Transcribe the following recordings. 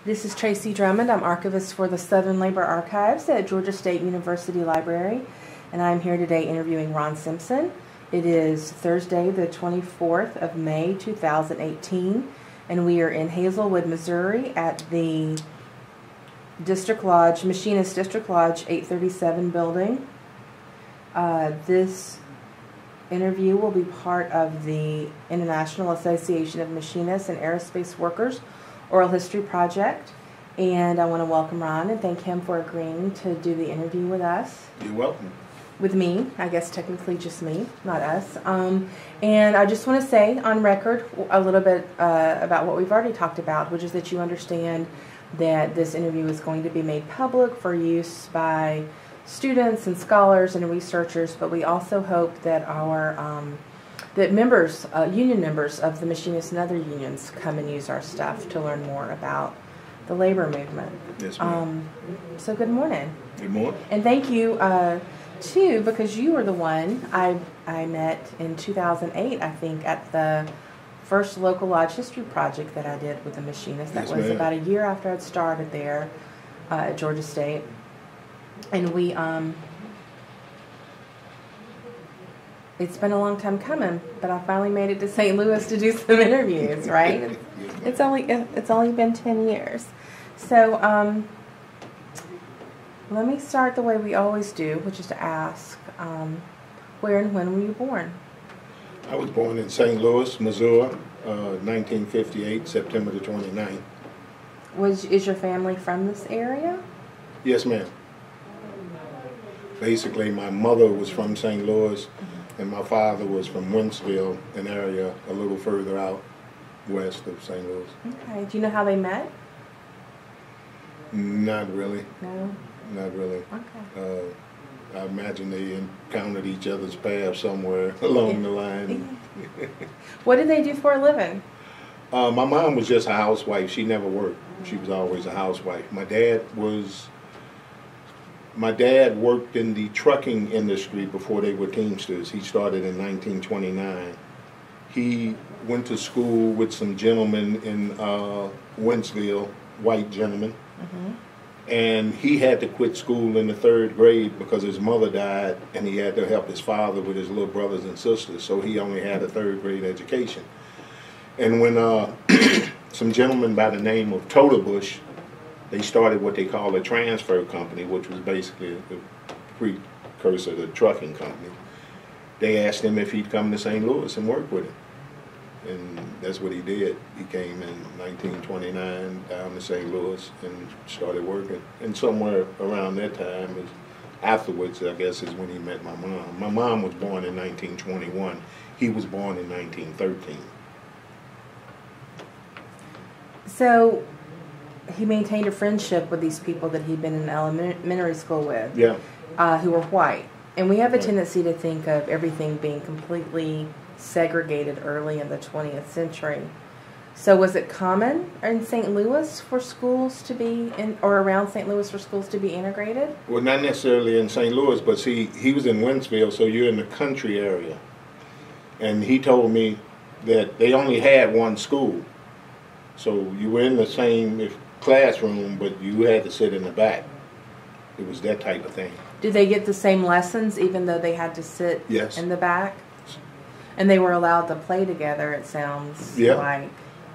This is Tracy Drummond. I'm archivist for the Southern Labor Archives at Georgia State University Library, and I'm here today interviewing Ron Simpson. It is Thursday, the 24th of May, 2018, and we are in Hazelwood, Missouri at the District Lodge, Machinist District Lodge 837 building. This interview will be part of the International Association of Machinists and Aerospace Workers Oral History Project, and I want to welcome Ron and thank him for agreeing to do the interview with us. You're welcome. With me, I guess technically just me, not us. And I just want to say on record a little bit about what we've already talked about, which is that you understand that this interview is going to be made public for use by students and scholars and researchers, but we also hope that our members, union members of the machinists and other unions come and use our stuff to learn more about the labor movement. Yes, ma'am. So good morning. Good morning. And thank you, too, because you were the one I met in 2008, I think, at the first local lodge history project that I did with the machinists. That Yes, was ma'am. about a year after I'd started there at Georgia State. And we, it's been a long time coming, but I finally made it to St. Louis to do some interviews, right? It's only been 10 years. So let me start the way we always do, which is to ask, where and when were you born? I was born in St. Louis, Missouri, 1958, September the 29th. Is your family from this area? Yes, ma'am. Basically, my mother was from St. Louis, and my father was from Wentzville, an area a little further out west of St. Louis. Okay. Do you know how they met? Not really. No? Not really. Okay. I imagine they encountered each other's paths somewhere along the line. What did they do for a living? My mom was just a housewife. She never worked. She was always a housewife. My dad worked in the trucking industry before they were Teamsters. He started in 1929. He went to school with some gentlemen in Wentzville, white gentlemen. Mm-hmm. And he had to quit school in the 3rd grade because his mother died and he had to help his father with his little brothers and sisters. So he only had a 3rd grade education. And when some gentlemen by the name of Totebush, they started what they call a transfer company, which was basically the precursor to the trucking company. They asked him if he'd come to St. Louis and work with him. And that's what he did. He came in 1929 down to St. Louis and started working. And somewhere around that time, afterwards, I guess, is when he met my mom. My mom was born in 1921. He was born in 1913. So he maintained a friendship with these people that he'd been in elementary school with, Yeah. Who were white. And we have a tendency to think of everything being completely segregated early in the 20th century. So was it common in St. Louis for schools to be, or around St. Louis for schools to be integrated? Well, not necessarily in St. Louis, but see, he was in Wentzville, so you're in the country area. And he told me that they only had one school. So you were in the same classroom, but you had to sit in the back. It was that type of thing. Did they get the same lessons even though they had to sit Yes. in the back? And they were allowed to play together, it sounds like.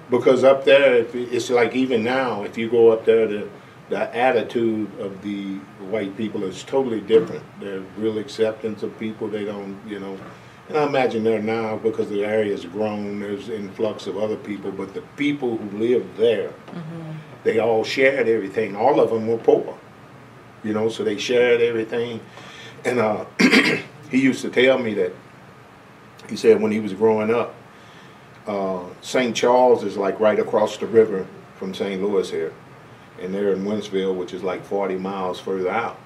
Because up there, it's like even now, if you go up there, the attitude of the white people is totally different. They're real acceptance of people. They don't, and I imagine there now, because the area's grown, there's influx of other people, but the people who lived there, they all shared everything. All of them were poor, so they shared everything. And he used to tell me that, he said when he was growing up, St. Charles is like right across the river from St. Louis here. And they're in Wentzville, which is like 40 miles further out.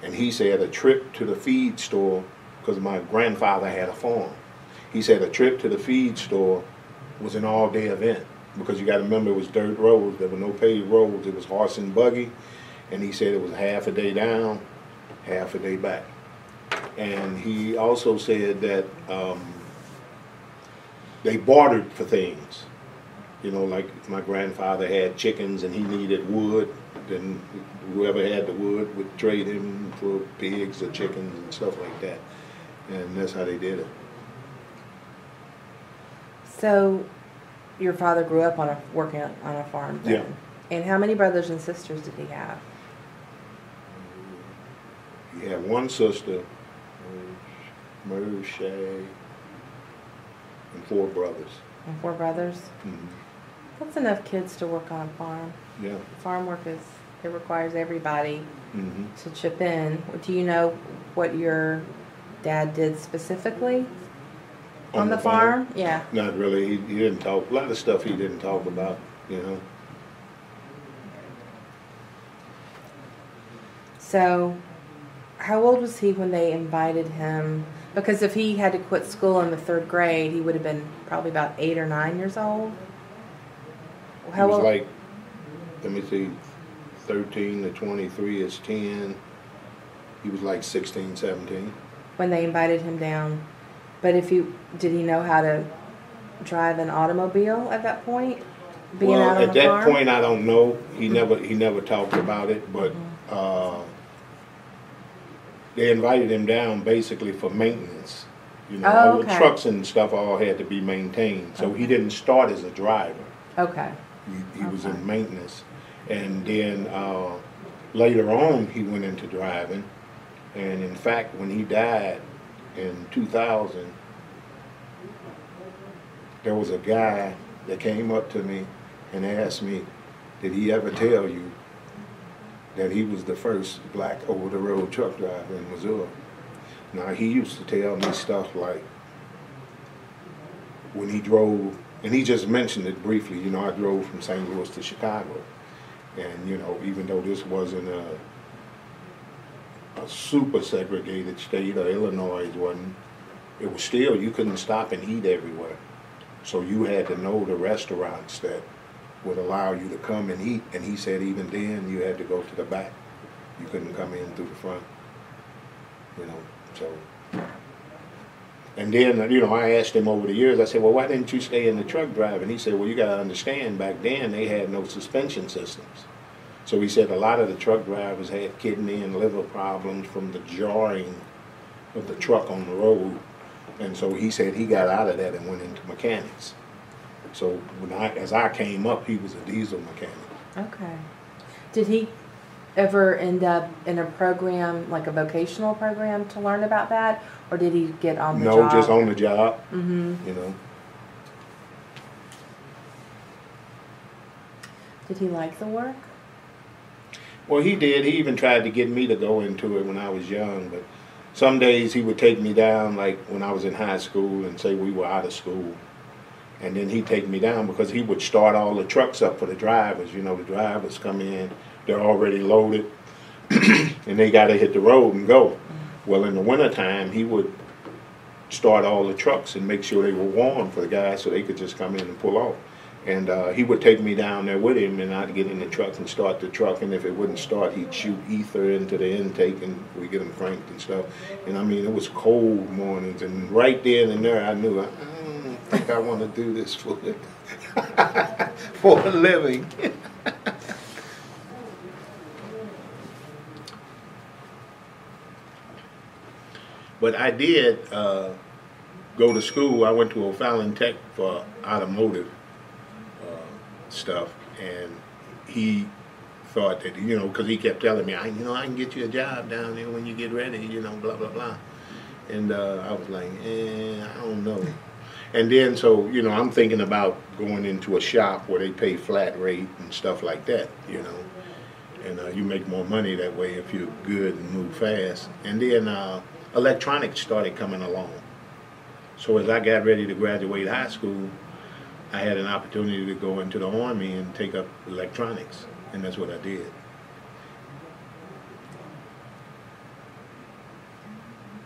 And he said a trip to the feed store, because my grandfather had a farm. He said a trip to the feed store was an all-day event. Because you got to remember, it was dirt roads. There were no paved roads. It was horse and buggy. And he said it was half a day down, half a day back. And he also said that they bartered for things. You know, like if my grandfather had chickens and he needed wood, then whoever had the wood would trade him for pigs or chickens and stuff like that. And that's how they did it. So, your father grew up working on a farm then? Yeah. And how many brothers and sisters did he have? He had one sister, Merv, Shay, and 4 brothers. And 4 brothers? Mm-hmm. That's enough kids to work on a farm. Yeah. Farm work it requires everybody Mm-hmm. to chip in. Do you know what your dad did specifically on the farm? Yeah. Not really. He didn't talk. A lot of stuff he didn't talk about, you know. So, how old was he when they invited him? Because if he had to quit school in the 3rd grade, he would have been probably about 8 or 9 years old. He was like, let me see, 13 to 23 is 10. He was like 16, 17. When they invited him down. But did he know how to drive an automobile at that point? Being Well, out on at the that farm? point, I don't know. He never talked about it, but they invited him down basically for maintenance. You know, Oh, all the okay. trucks and stuff all had to be maintained. So he didn't start as a driver. Okay. He was Okay. in maintenance. And then later on, he went into driving. And in fact, when he died in 2000, there was a guy that came up to me and asked me, did he ever tell you that he was the first black over-the-road truck driver in Missouri? Now, he used to tell me stuff like when he drove, and he just mentioned it briefly, you know, I drove from St. Louis to Chicago. And, you know, even though this wasn't a super segregated state, or Illinois wasn't, it was still, you couldn't stop and eat everywhere. So you had to know the restaurants that would allow you to come and eat. And he said even then you had to go to the back. You couldn't come in through the front. You know, so. And then, you know, I asked him over the years, I said, well, why didn't you stay in the truck driving? He said, well, you got to understand, back then they had no suspension systems. So he said a lot of the truck drivers had kidney and liver problems from the jarring of the truck on the road. And so he said he got out of that and went into mechanics. So as I came up, he was a diesel mechanic. Okay. Did he ever end up in a program, like a vocational program, to learn about that? Or did he get on the job? No, just on the job, Mm-hmm. you know. Did he like the work? Well, he did. He even tried to get me to go into it when I was young, but some days he would take me down, like when I was in high school, and say we were out of school. And then he'd take me down because he would start all the trucks up for the drivers. You know, the drivers come in, they're already loaded, and they got to hit the road and go. Well, in the wintertime, he would start all the trucks and make sure they were warm for the guys so they could just come in and pull off. And he would take me down there with him, and I'd get in the truck and start the truck, and if it wouldn't start, he'd shoot ether into the intake, and we'd get them cranked and stuff. And I mean, it was cold mornings, and right then and there, I knew, I don't think I want to do this for a living. But I did go to school. I went to O'Fallon Tech for automotive stuff, and he thought that, you know, because he kept telling me, I can get you a job down there when you get ready, you know, blah, blah, blah. And I was like, I don't know. And then, so, you know, I'm thinking about going into a shop where they pay flat rate and stuff like that, you know. And you make more money that way if you're good and move fast. And then electronics started coming along. So as I got ready to graduate high school, I had an opportunity to go into the Army and take up electronics, and that's what I did.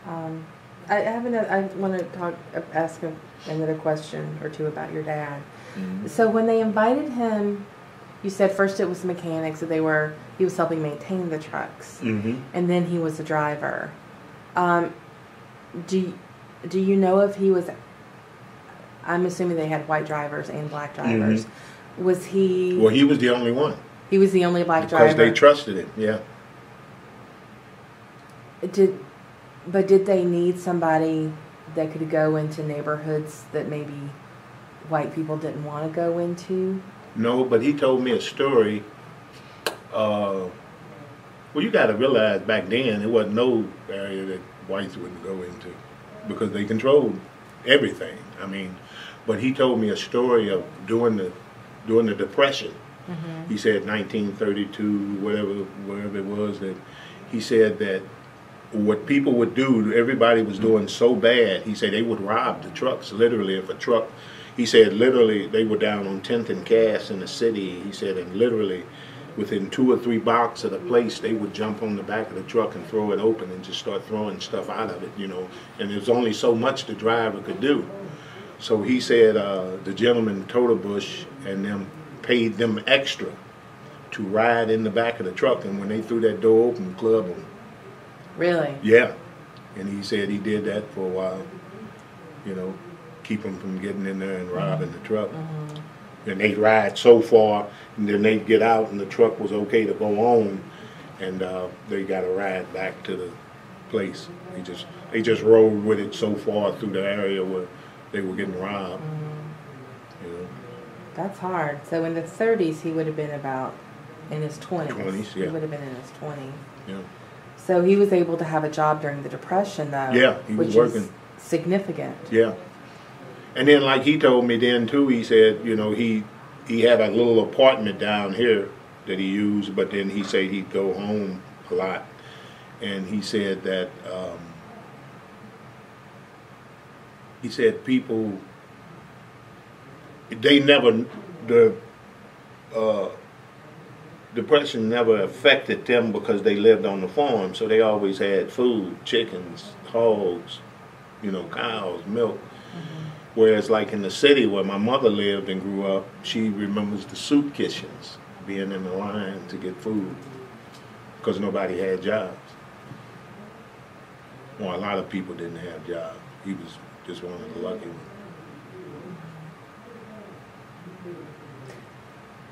I want to ask another question or two about your dad. Mm-hmm. So when they invited him, you said first it was mechanics, so he was helping maintain the trucks, Mm-hmm. and then he was a driver. Do you know if he was I'm assuming they had white drivers and black drivers. Was he? Well, he was the only one. He was the only black Because driver. they trusted him, yeah. Did they need somebody that could go into neighborhoods that maybe white people didn't want to go into? No, but he told me a story. Well, you got to realize back then there wasn't no area that whites wouldn't go into because they controlled everything. I mean, but he told me a story of during the Depression. He said 1932, wherever it was, that he said that what people would do, everybody was doing so bad. He said they would rob the trucks. Literally, if a truck, he said literally they were down on 10th and Cass in the city. He said, and literally within 2 or 3 blocks of the place, they would jump on the back of the truck and throw it open and just start throwing stuff out of it, you know. And there's only so much the driver could do. So he said the gentleman Totebush and them paid them extra to ride in the back of the truck, and when they threw that door open, club them. Really? Yeah. And he said he did that for a while, you know, keep them from getting in there and robbing the truck. And they'd ride so far, and then they'd get out, and the truck was okay to go on, and they got to ride back to the place. They just rode with it so far through the area where they were getting robbed. You know. That's hard. So in the 30s, he would have been about in his 20s. 20s, yeah. He would have been in his 20s. Yeah. So he was able to have a job during the Depression, though. Yeah, he was working. Is significant. Yeah. And then, like he told me then too, he said, you know, he had a little apartment down here that he used, but then he said he'd go home a lot, and he said that he said people, they never, the Depression never affected them because they lived on the farm, so they always had food, chickens, hogs, you know, cows, milk. Whereas like in the city where my mother lived and grew up, she remembers the soup kitchens, being in the line to get food because nobody had jobs. Well, a lot of people didn't have jobs. He was just one of the lucky ones.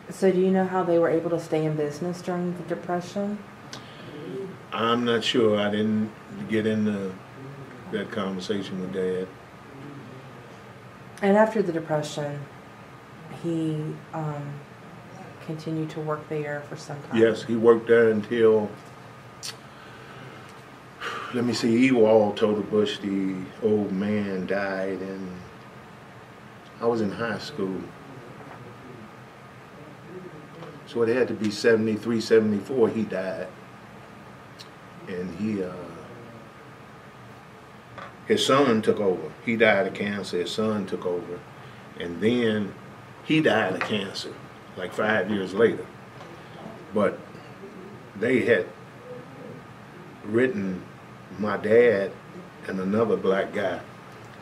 So do you know how they were able to stay in business during the Depression? I'm not sure. I didn't get into that conversation with Dad. And after the Depression, he continued to work there for some time. Yes, he worked there until, let me see, Ewald Totebush, the old man, died, and I was in high school. So it had to be 73, 74, he died. And his son took over. He died of cancer, his son took over. And then he died of cancer, like 5 years later. But they had written my dad and another black guy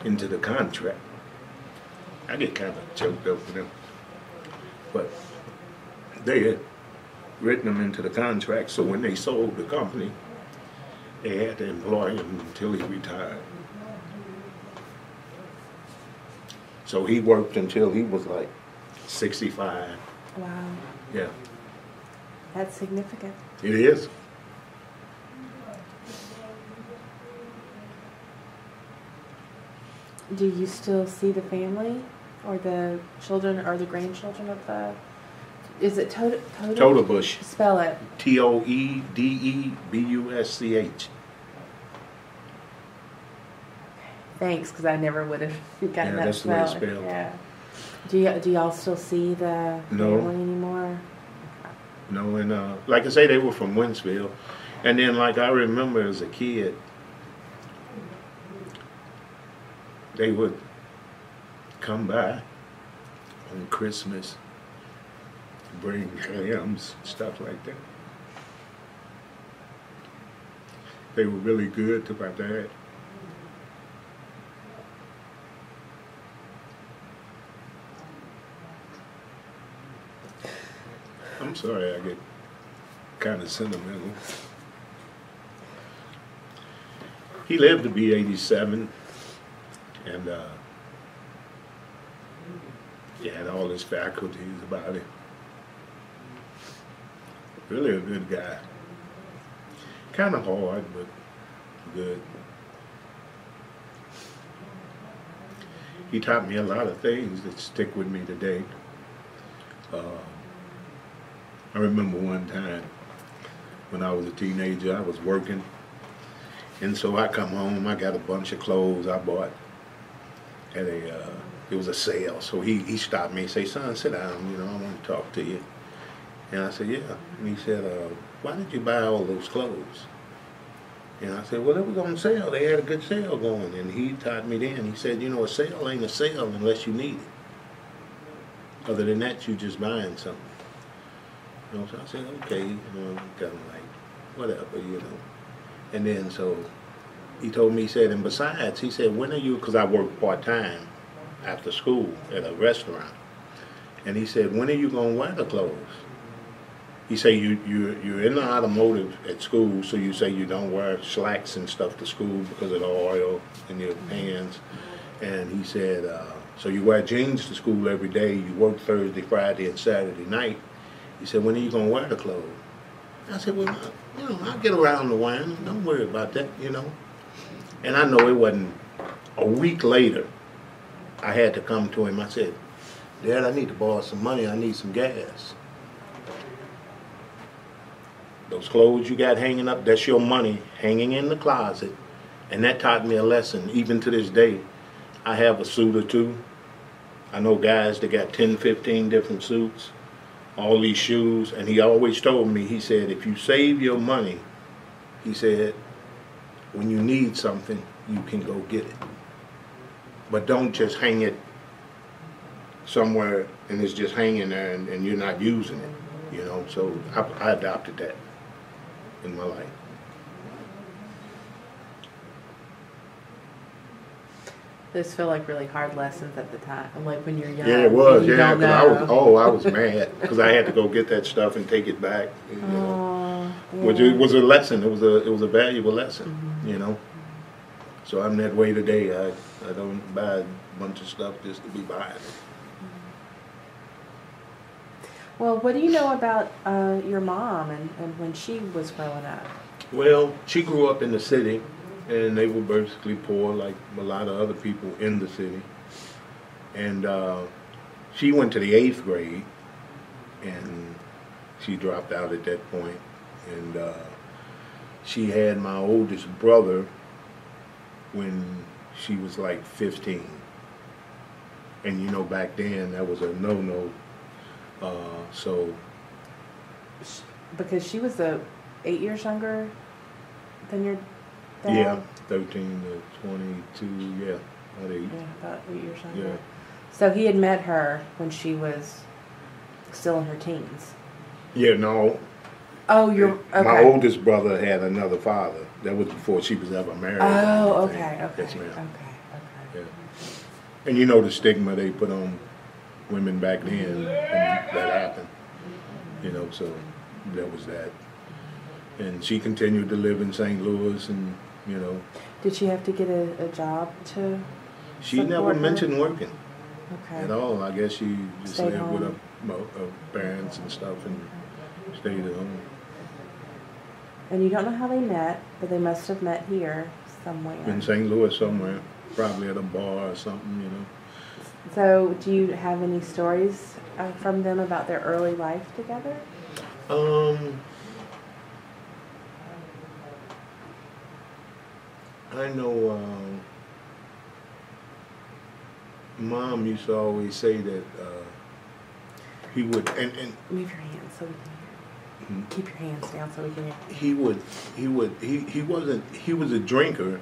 into the contract. I get kind of choked up with them. But they had written him into the contract, so when they sold the company, they had to employ him until he retired. So he worked until he was like 65. Wow. Yeah. That's significant. It is. Do you still see the family or the children or the grandchildren of the... Is it Totebush. Spell it. Toedebusch. Thanks, because I never would have gotten that that's the way it's spelling. spelled. Yeah. Do y'all still see the No. family anymore? No, and like I say, they were from Wentzville. And then, like I remember as a kid, they would come by on Christmas, bring hams, stuff like that. They were really good to my dad. I'm sorry, I get kind of sentimental. He lived to be 87, and He had all his faculties about him. Really a good guy. Kind of hard, but good. He taught me a lot of things that stick with me today. I remember one time when I was a teenager, I was working, and so I come home, I got a bunch of clothes I bought at it was a sale. So he stopped me and said, son, sit down, you know, I want to talk to you. And I said, yeah. And he said, why did you buy all those clothes? And I said, well, it was on sale. They had a good sale going. And he taught me then. He said, you know, a sale ain't a sale unless you need it. Other than that, you just buying something. You know, so I said, okay, you know, kind of like, whatever, you know. And then so he told me, he said, and besides, he said, when are you, because I work part-time after school at a restaurant. And he said, when are you going to wear the clothes? He said, you're in the automotive at school, so you say you don't wear slacks and stuff to school because of the oil in your hands. And he said, so you wear jeans to school every day, you work Thursday, Friday, and Saturday night. He said, when are you going to wear the clothes? I said, well, you know, I'll get around to wearing them. Don't worry about that, you know. And I know it wasn't a week later, I had to come to him. I said, Dad, I need to borrow some money. I need some gas. Those clothes you got hanging up, that's your money hanging in the closet. And that taught me a lesson. Even to this day, I have a suit or two. I know guys that got 10, 15 different suits, all these shoes. And he always told me, he said, if you save your money, he said, when you need something, you can go get it. But don't just hang it somewhere and it's just hanging there and you're not using it, you know. So I adopted that in my life. Those feel like really hard lessons at the time. Like when you're young. Yeah, it was. You Yeah, don't because know. I was mad because I had to go get that stuff and take it back. You know, Yeah. which it was a lesson. It was a valuable lesson. Mm-hmm. You know. So I'm that way today. I don't buy a bunch of stuff just to be buying it. Well, what do you know about your mom and when she was growing up? Well, she grew up in the city, and they were basically poor like a lot of other people in the city. And she went to the 8th grade, and she dropped out at that point. And she had my oldest brother when she was like 15. And you know, back then that was a no-no. So Because she was 8 years younger than your dad? yeah, 13 to 22, yeah, about 8. Yeah, about 8 years younger. Yeah. So he had met her when she was still in her teens. Yeah, no. Oh, you're okay. My oldest brother had another father. That was before she was ever married. Oh, or okay, anything. okay, Yes, ma'am. okay. Yeah. And you know the stigma they put on women back then, and that happened. You know, so that was that. And she continued to live in St. Louis, and you know. Did she have to get a job to? She never her? mentioned working Okay. at all. I guess she just Stayed lived with home. her parents and stuff, and stayed at home. And you don't know how they met, but they must have met here somewhere. In St. Louis somewhere, probably at a bar or something, you know. So, do you have any stories from them about their early life together? I know Mom used to always say that he would, and Move your hands so we can hear. Mhm. Keep your hands down so we can hear. he was a drinker,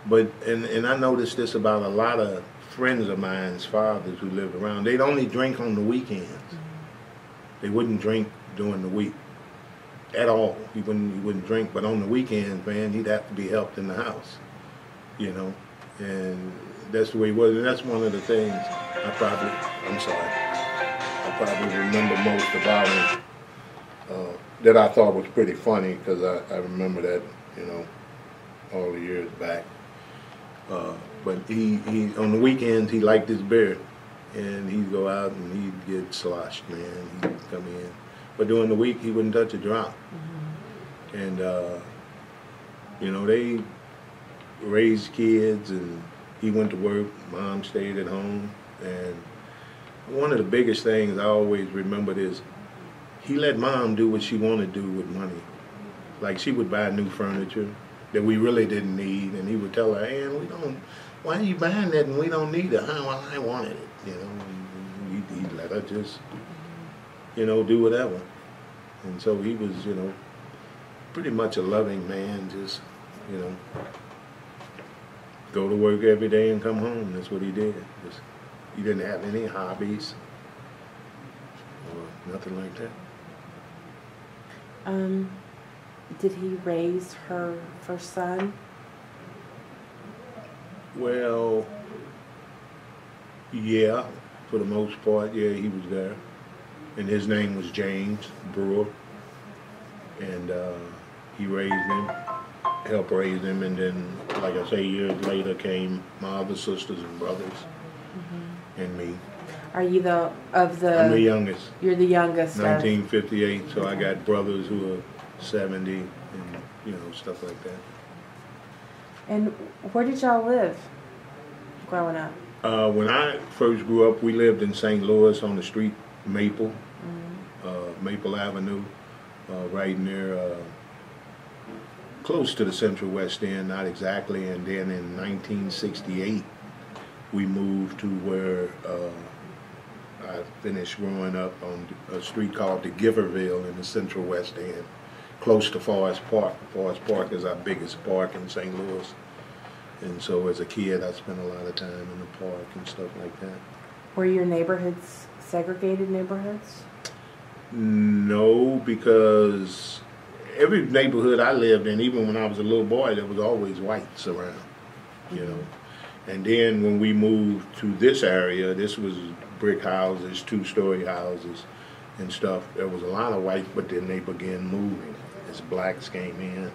but and I noticed this about a lot of friends of mine's fathers who lived around. They'd only drink on the weekends. They wouldn't drink during the week at all. He wouldn't drink, but on the weekends, man, he'd have to be helped in the house, you know. And that's the way he was. And that's one of the things I probably remember most about him that I thought was pretty funny, because I remember that, you know, all the years back. But he on the weekends, he liked his beer. and he'd go out and he'd get sloshed, man. He'd come in. But during the week, he wouldn't touch a drop. And, you know, they raised kids, and he went to work, mom stayed at home. And one of the biggest things I always remembered is he let mom do what she wanted to do with money. Like, she would buy new furniture that we really didn't need, and he would tell her, Ann, why are you buying that and we don't need it? Well, I wanted it, you know. And he'd let her just, you know, do whatever. And so he was, you know, pretty much a loving man, just, you know, go to work every day and come home. That's what he did. Just, he didn't have any hobbies or nothing like that. Did he raise her first son? Well, yeah, for the most part, yeah, he was there. And his name was James Brewer. And he raised him, helped raise him, and then, like I say, years later came my other sisters and brothers, and me. Are you I'm the youngest. You're the youngest. 1958, so I got brothers who are 70 and, you know, stuff like that. And where did y'all live growing up? When I first grew up, we lived in St. Louis on the street Maple, Maple Avenue, right near, close to the Central West End, not exactly. And then in 1968, we moved to where I finished growing up on a street called the Giverville in the Central West End, close to Forest Park. Forest Park is our biggest park in St. Louis. And so as a kid, I spent a lot of time in the park and stuff like that. Were your neighborhoods segregated neighborhoods? No, because every neighborhood I lived in, even when I was a little boy, there was always whites around, you know. And then when we moved to this area, this was brick houses, two-story houses and stuff. There was a lot of whites, but then they began moving. As blacks came in,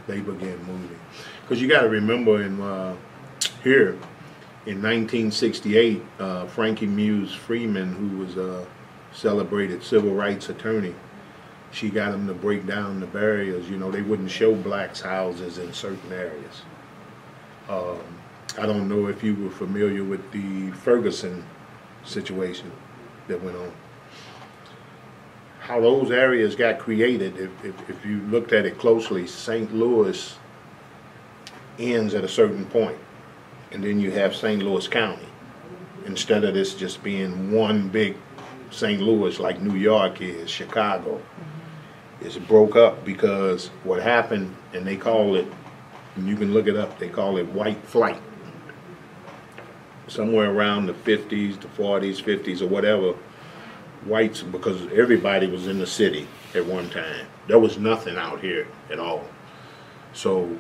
they began moving. Because you got to remember, here in 1968, Frankie Muse Freeman, who was a celebrated civil rights attorney, she got them to break down the barriers. You know, they wouldn't show blacks' houses in certain areas. I don't know if you were familiar with the Ferguson situation that went on. How those areas got created, if you looked at it closely, St. Louis ends at a certain point, and then you have St. Louis County. Instead of this just being one big St. Louis like New York is, Chicago, it's broke up because what happened, and they call it, and you can look it up, they call it white flight. Somewhere around the 50s, the 40s, 50s, or whatever, whites, because everybody was in the city at one time. There was nothing out here at all. So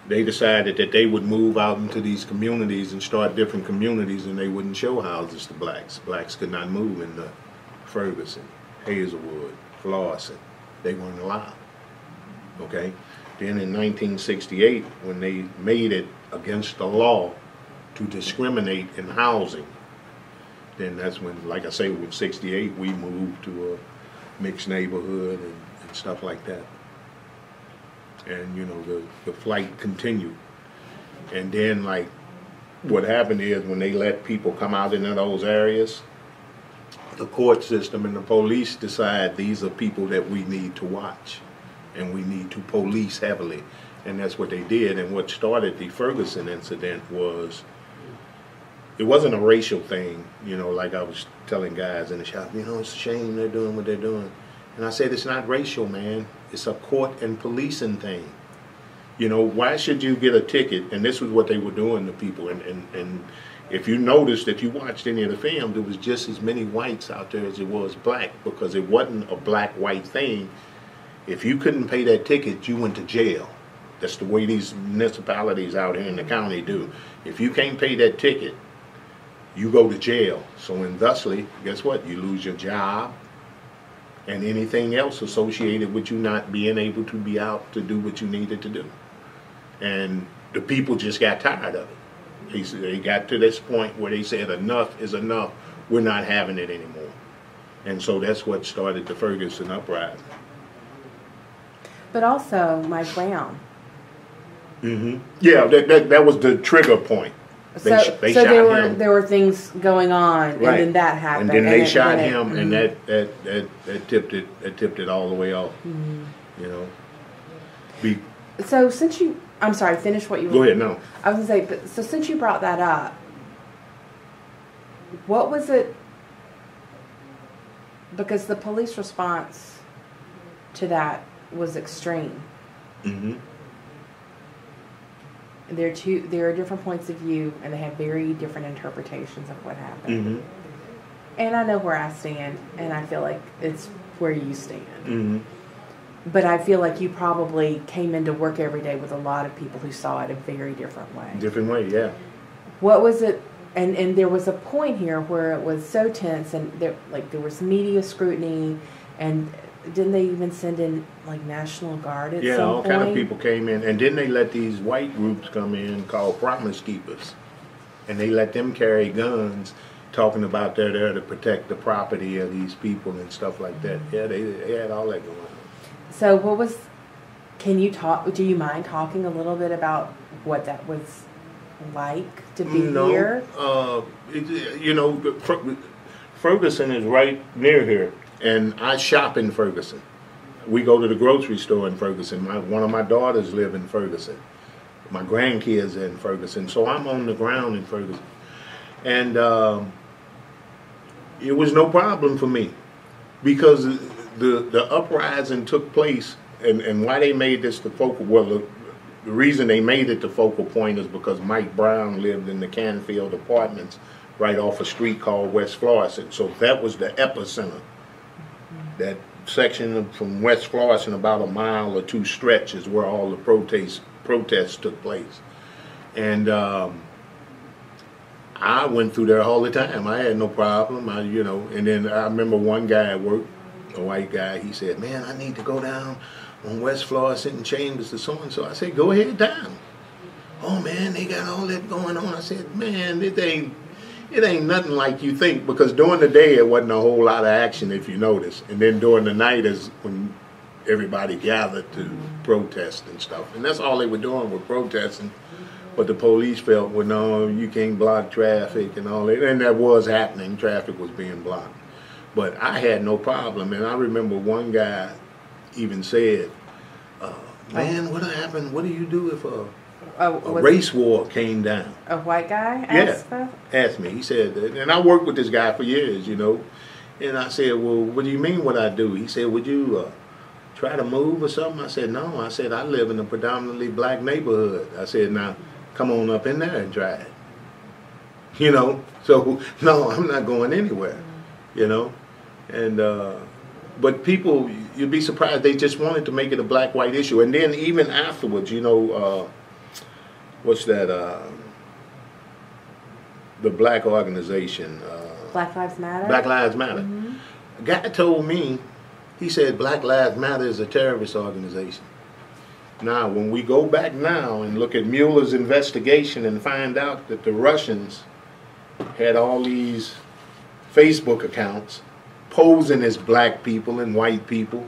they decided that they would move out into these communities and start different communities, and they wouldn't show houses to blacks. Blacks could not move into Ferguson, Hazelwood, Florissant. They weren't allowed. Okay? Then in 1968, when they made it against the law to discriminate in housing, then that's when, like I say, with 68, we moved to a mixed neighborhood and stuff like that. And, you know, the flight continued. And then, like, what happened is when they let people come out into those areas, the court system and the police decide these are people that we need to watch and we need to police heavily. And that's what they did. And what started the Ferguson incident was, it wasn't a racial thing, you know, like I was telling guys in the shop, you know, it's a shame they're doing what they're doing. And I said, it's not racial, man. It's a court and policing thing. You know, why should you get a ticket? And this was what they were doing to people. And if you noticed, if you watched any of the film, there was just as many whites out there as it was black, because it wasn't a black-white thing. If you couldn't pay that ticket, you went to jail. That's the way these municipalities out here in the county do. If you can't pay that ticket, you go to jail. So, and thusly, guess what? You lose your job and anything else associated with you not being able to be out to do what you needed to do. And the people just got tired of it. They got to this point where they said enough is enough. We're not having it anymore. And so that's what started the Ferguson uprising. But also Mike Brown. Yeah, that was the trigger point. They shot him. There were things going on, and then that happened. And then they shot him, and that tipped it all the way off. You know. So since you, I'm sorry, finish what you were. Go ahead. No. I was gonna say, but so since you brought that up, what was it? Because the police response to that was extreme. There are different points of view, and they have very different interpretations of what happened. And I know where I stand, and I feel like it's where you stand. But I feel like you probably came into work every day with a lot of people who saw it a very different way. Different way, yeah. What was it? And there was a point here where it was so tense, and there was media scrutiny, and didn't they even send in like National Guard at some point? Yeah, all kind of people came in, and then they let these white groups come in called Promise Keepers, and they let them carry guns, talking about they're there to protect the property of these people and stuff like that. Yeah, they had all that going on. So what was? Can you talk? Do you mind talking a little bit about what that was like to be here? You know, Ferguson is right near here, and I shop in Ferguson. We go to the grocery store in Ferguson. One of my daughters live in Ferguson. My grandkids are in Ferguson, so I'm on the ground in Ferguson, and it was no problem for me because the uprising took place, and why they made this the focal. Well, the reason they made it the focal point is because Mike Brown lived in the Canfield Apartments right off a street called West Florissant. So that was the epicenter. That section from West Florissant, about a mile or two stretch, is where all the protests took place. And I went through there all the time. I had no problem. And then I remember one guy at work, a white guy, he said, "Man, I need to go down on West Florissant and Chambers to so-and-so." I said, "Go ahead down." "Oh man, they got all that going on." I said, "Man, it ain't nothing like you think," because during the day it wasn't a whole lot of action, if you notice, and then during the night is when everybody gathered to protest and stuff, and that's all they were doing was protesting. But the police felt, well, no, you can't block traffic and all that, and that was happening. Traffic was being blocked, but I had no problem. And I remember one guy even said, "Man, what happened? What do you do if a race war came down?" A white guy asked me. He said, and I worked with this guy for years, you know. And I said, "Well, what do you mean what I do?" He said, "Would you try to move or something?" I said, "No." I said, "I live in a predominantly black neighborhood." I said, "Now, come on up in there and try it." You know, so no, I'm not going anywhere, you know. And but people, you'd be surprised, they just wanted to make it a black-white issue. And then even afterwards, you know, what's that, the black organization? Black Lives Matter? Black Lives Matter. A guy told me, he said Black Lives Matter is a terrorist organization. Now, when we go back now and look at Mueller's investigation and find out that the Russians had all these Facebook accounts posing as black people and white people,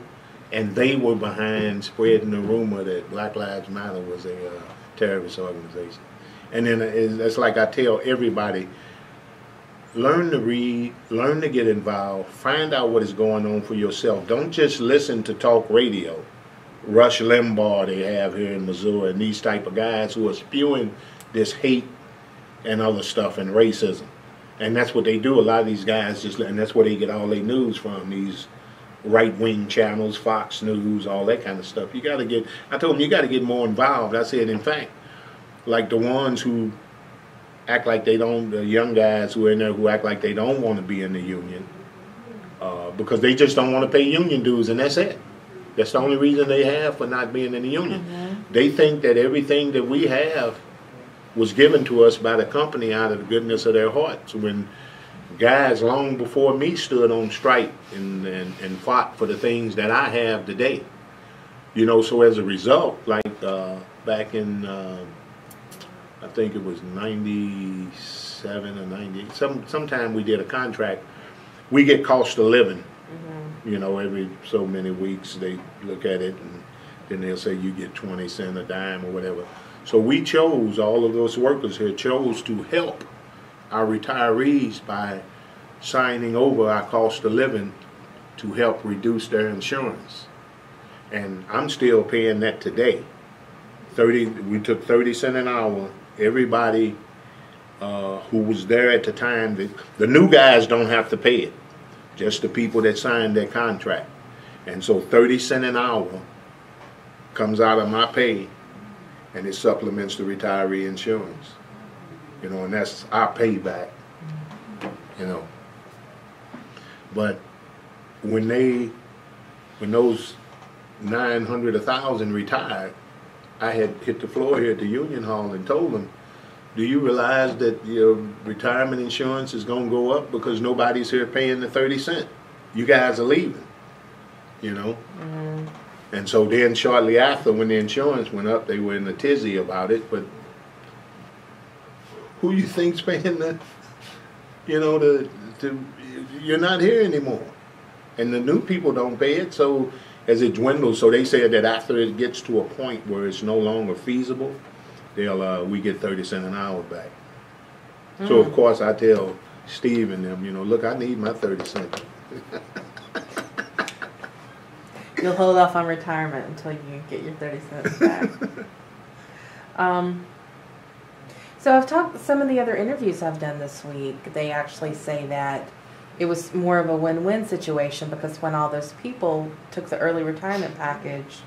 and they were behind spreading the rumor that Black Lives Matter was a terrorist organization. And then it's like I tell everybody, learn to read, learn to get involved, find out what is going on for yourself. Don't just listen to talk radio. Rush Limbaugh they have here in Missouri, and these type of guys who are spewing this hate and other stuff and racism. And that's what they do. A lot of these guys and that's where they get all their news from, these right-wing channels, Fox News, all that kind of stuff. I told them, you got to get more involved. I said, in fact, like the ones who act like they don't, the young guys who are in there who act like they don't want to be in the union, because they just don't want to pay union dues, and that's it. That's the only reason they have for not being in the union. They think that everything that we have was given to us by the company out of the goodness of their hearts. When guys long before me stood on strike and fought for the things that I have today. You know, so as a result, like back in I think it was 97 or 98. Sometime we did a contract. We get cost of living. You know, every so many weeks they look at it and then they'll say you get 20 cents a dime or whatever. So we chose, all of those workers here chose to help our retirees by signing over our cost of living to help reduce their insurance. And I'm still paying that today. We took 30 cents an hour. Everybody who was there at the time, the new guys don't have to pay it. Just the people that signed their contract. And so 30 cents an hour comes out of my pay, and it supplements the retiree insurance. You know, and that's our payback. You know. But when those 900, 1,000 retired, I had hit the floor here at the Union Hall and told them, do you realize that your retirement insurance is going to go up because nobody's here paying the 30 cents? You guys are leaving, you know? And so then shortly after, when the insurance went up, they were in a tizzy about it, but who you think's paying the, you know, you're not here anymore. And the new people don't pay it, so as it dwindles, so they said that after it gets to a point where it's no longer feasible, we get 30 cents an hour back. So of course I tell Steve and them, you know, look, I need my 30 cents. You'll hold off on retirement until you get your 30 cents back. So I've talked, some of the other interviews I've done this week, they actually say that it was more of a win-win situation because when all those people took the early retirement package,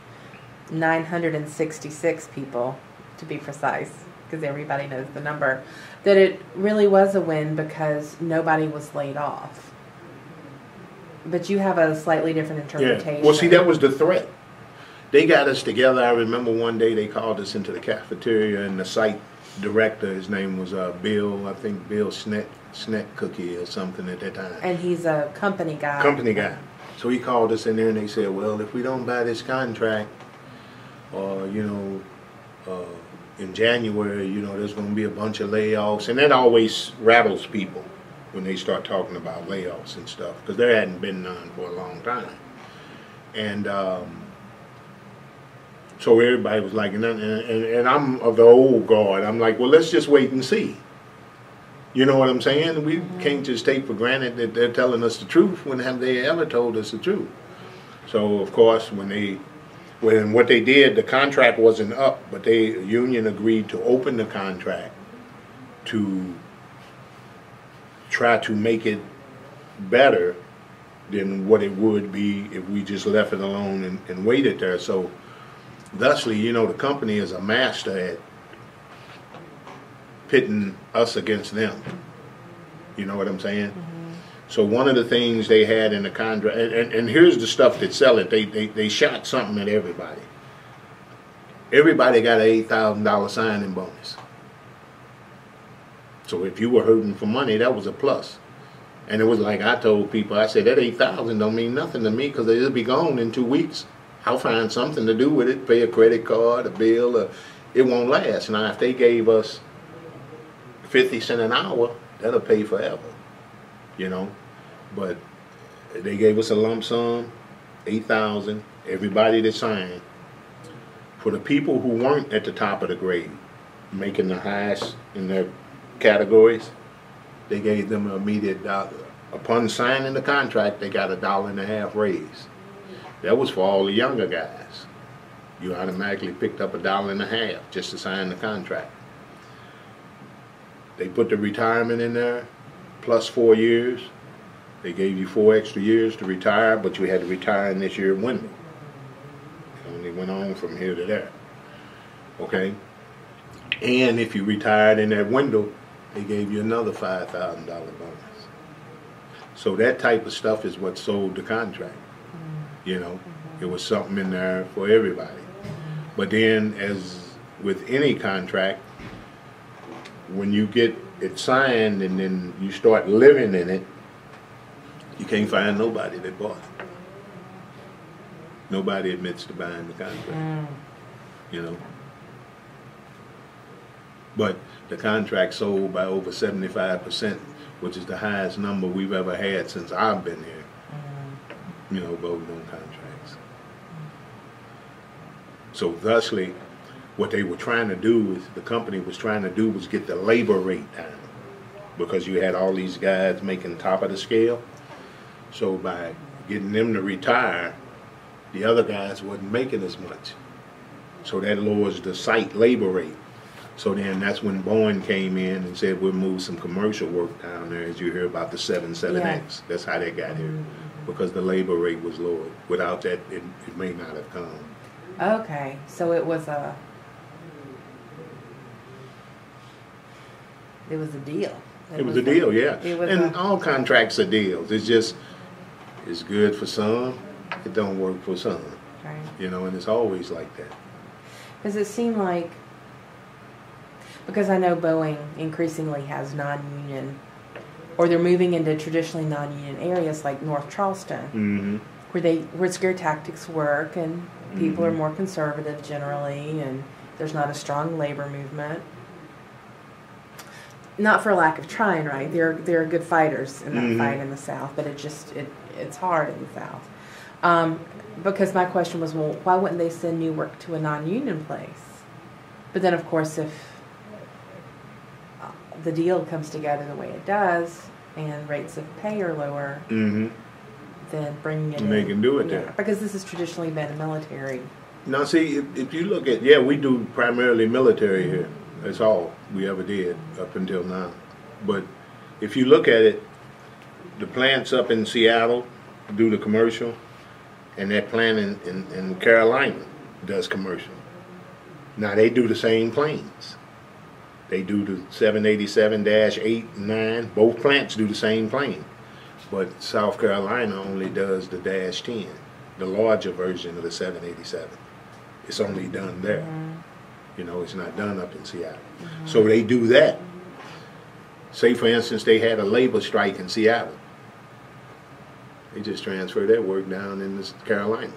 966 people, to be precise, because everybody knows the number, that it really was a win because nobody was laid off. But you have a slightly different interpretation. Yeah. Well, see, that was the threat. They got us together. I remember one day they called us into the cafeteria, and the site director, his name was Bill, I think Bill Snet Cookie or something at that time. And he's a company guy. Company guy. So he called us in there and they said, well, if we don't buy this contract, or, you know, in January, you know, there's going to be a bunch of layoffs. And that always rattles people when they start talking about layoffs and stuff, because there hadn't been none for a long time. And so everybody was like, and I'm of the old guard. I'm like, well, let's just wait and see. You know what I'm saying? We can't just take for granted that they're telling us the truth when have they ever told us the truth. So, of course, when what they did, the contract wasn't up, but the union agreed to open the contract to try to make it better than what it would be if we just left it alone and waited there. So, thusly, you know, the company is a master at pitting us against them. You know what I'm saying? So one of the things they had in the contract, and here's the stuff that sell it, they shot something at everybody. Everybody got an $8,000 signing bonus. So if you were hurting for money, that was a plus. And it was like I told people, I said, that $8,000 don't mean nothing to me because it'll be gone in 2 weeks. I'll find something to do with it, pay a credit card, a bill, or it won't last. Now if they gave us 50 cents an hour, that'll pay forever, you know. But they gave us a lump sum, $8,000, everybody that signed. For the people who weren't at the top of the grade, making the highest in their categories, they gave them an immediate dollar. Upon signing the contract, they got a $1.50 raise. That was for all the younger guys. You automatically picked up a $1.50 just to sign the contract. They put the retirement in there, plus 4 years. They gave you 4 extra years to retire, but you had to retire in this year window. It only went on from here to there. Okay? And if you retired in that window, they gave you another $5,000 bonus. So that type of stuff is what sold the contract. You know, it was something in there for everybody. But then, as with any contract, when you get it signed and then you start living in it, you can't find nobody that bought it. Nobody admits to buying the contract, you know. But the contract sold by over 75%, which is the highest number we've ever had since I've been here. You know, voting on contracts. So thusly, what they were trying to do, is the company was trying to do, was get the labor rate down, because you had all these guys making top of the scale. So by getting them to retire, the other guys wasn't making as much. So that lowers the site labor rate. So then that's when Boeing came in and said, we'll move some commercial work down there, as you hear about the 77X. Yeah. That's how they got here, because the labor rate was lowered. Without that, it may not have come. Okay, so it was a deal. It was a deal, yeah. It was And all contracts are deals. It's just, it's good for some, it don't work for some. right. You know, and it's always like that. Because it seemed like, because I know Boeing increasingly has non-union, or they're moving into traditionally non-union areas like North Charleston, where scare tactics work, and people are more conservative generally, and there's not a strong labor movement. Not for lack of trying, right? They're good fighters in that fight in the South, but it's hard in the South. Because my question was, well, why wouldn't they send new work to a non-union place? But then, of course, if the deal comes together the way it does, and rates of pay are lower, then bringing it in. They can do it there. Because this has traditionally been military. Now, see, if you look at, we do primarily military here. That's all we ever did up until now. But if you look at it, the plants up in Seattle do the commercial, and that plant in Carolina does commercial. Now, they do the same planes. They do the 787-8 and 9. Both plants do the same plane. But South Carolina only does the -10, the larger version of the 787. It's only done there. You know, it's not done up in Seattle. So they do that. Say, for instance, they had a labor strike in Seattle. They just transfer that work down in Carolina.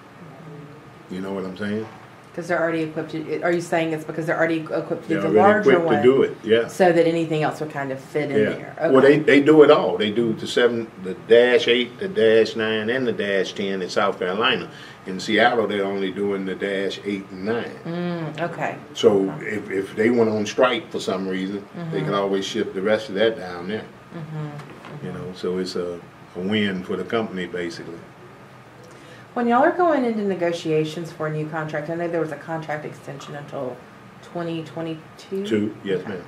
You know what I'm saying? Because they're already equipped. Are you saying it's because they're already equipped to do They're the already larger equipped one? to do it, yeah. So that anything else would kind of fit in there. Okay. Well, they do it all. They do the -8, the -9, and the -10 in South Carolina. In Seattle, they're only doing the -8 and 9. Okay. So if they went on strike for some reason, they could always ship the rest of that down there. You know, so it's a win for the company, basically. When y'all are going into negotiations for a new contract, I know there was a contract extension until 2022. Yes, Okay. ma'am.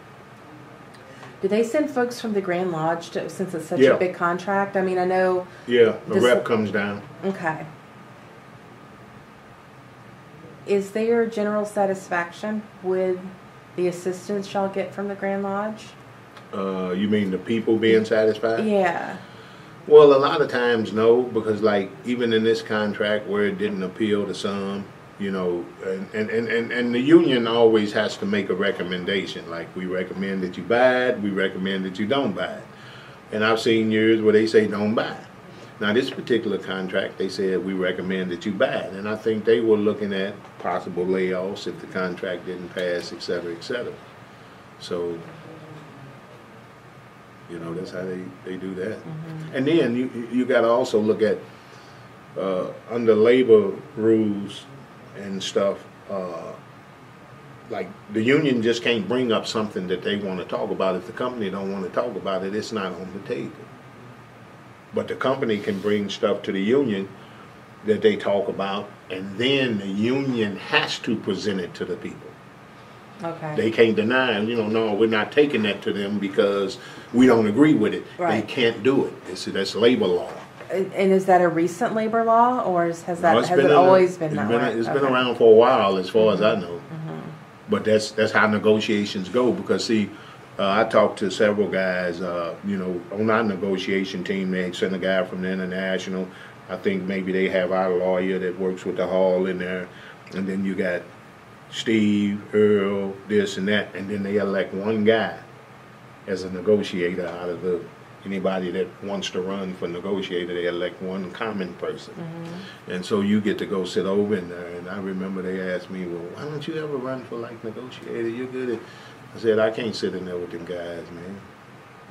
Do they send folks from the Grand Lodge since it's such Yeah. a big contract? I mean, I know. Yeah, the This- rep comes down. Okay. Is there general satisfaction with the assistance y'all get from the Grand Lodge? You mean the people being satisfied? Yeah. Well, a lot of times no, because like even in this contract where it didn't appeal to some, you know, and the union always has to make a recommendation. Like, we recommend that you buy it, we recommend that you don't buy it. And I've seen years where they say don't buy it. Now this particular contract, they said we recommend that you buy it, and I think they were looking at possible layoffs if the contract didn't pass, et cetera, et cetera. So, you know, that's how they do that. And then you got to also look at under labor rules and stuff. Like, the union just can't bring up something that they want to talk about. If the company don't want to talk about it, it's not on the table. But the company can bring stuff to the union that they talk about, and then the union has to present it to the people. Okay. They can't deny, you know, no, we're not taking that to them because we don't agree with it. Right. They can't do it. That's labor law. And is that a recent labor law, or has No, it's it always been that way? It's been Okay. around for a while, as far as I know. But that's how negotiations go. Because see, I talked to several guys. You know, on our negotiation team, they sent a guy from the International. I think maybe they have our lawyer that works with the hall in there, and then you got Steve, Earl, this and that, and then they elect one guy as a negotiator out of anybody that wants to run for negotiator. They elect one common person, and so you get to go sit over in there. And I remember they asked me, well, why don't you ever run for like negotiator? You're good at. I said, I can't sit in there with them guys, man.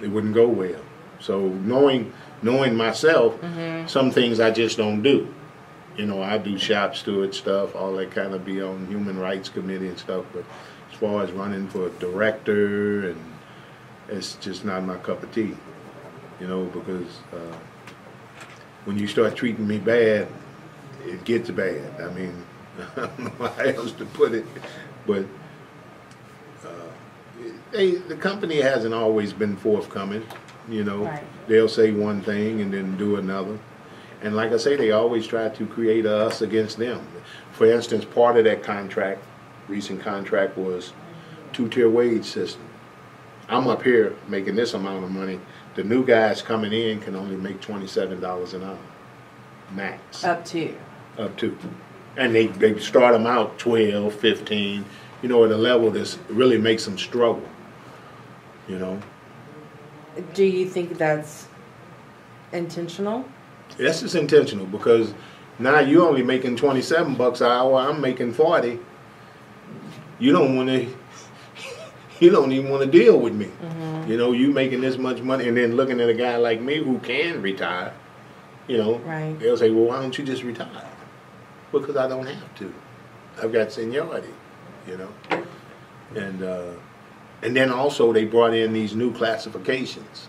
It wouldn't go well. So knowing myself, some things I just don't do. You know, I do shop steward stuff, all that kind of be on human rights committee and stuff, but as far as running for a director, and it's just not my cup of tea, you know, because when you start treating me bad, it gets bad. I mean, I don't know how else to put it, but the company hasn't always been forthcoming, you know. Right. They'll say one thing and then do another. And like I say, they always try to create a us against them. For instance, part of that contract, recent contract, was two-tier wage system. I'm up here making this amount of money. The new guys coming in can only make $27 an hour, max. Up to. Up to. And they start them out 12, 15, you know, at a level that really makes them struggle, you know. Do you think that's intentional? This is intentional, because now you're only making $27 an hour. I'm making 40. You don't want to. You don't even want to deal with me. You know, you making this much money, and then looking at a guy like me who can retire. You know, Right. They'll say, "Well, why don't you just retire?" Because I don't have to. I've got seniority. You know, and then also they brought in these new classifications,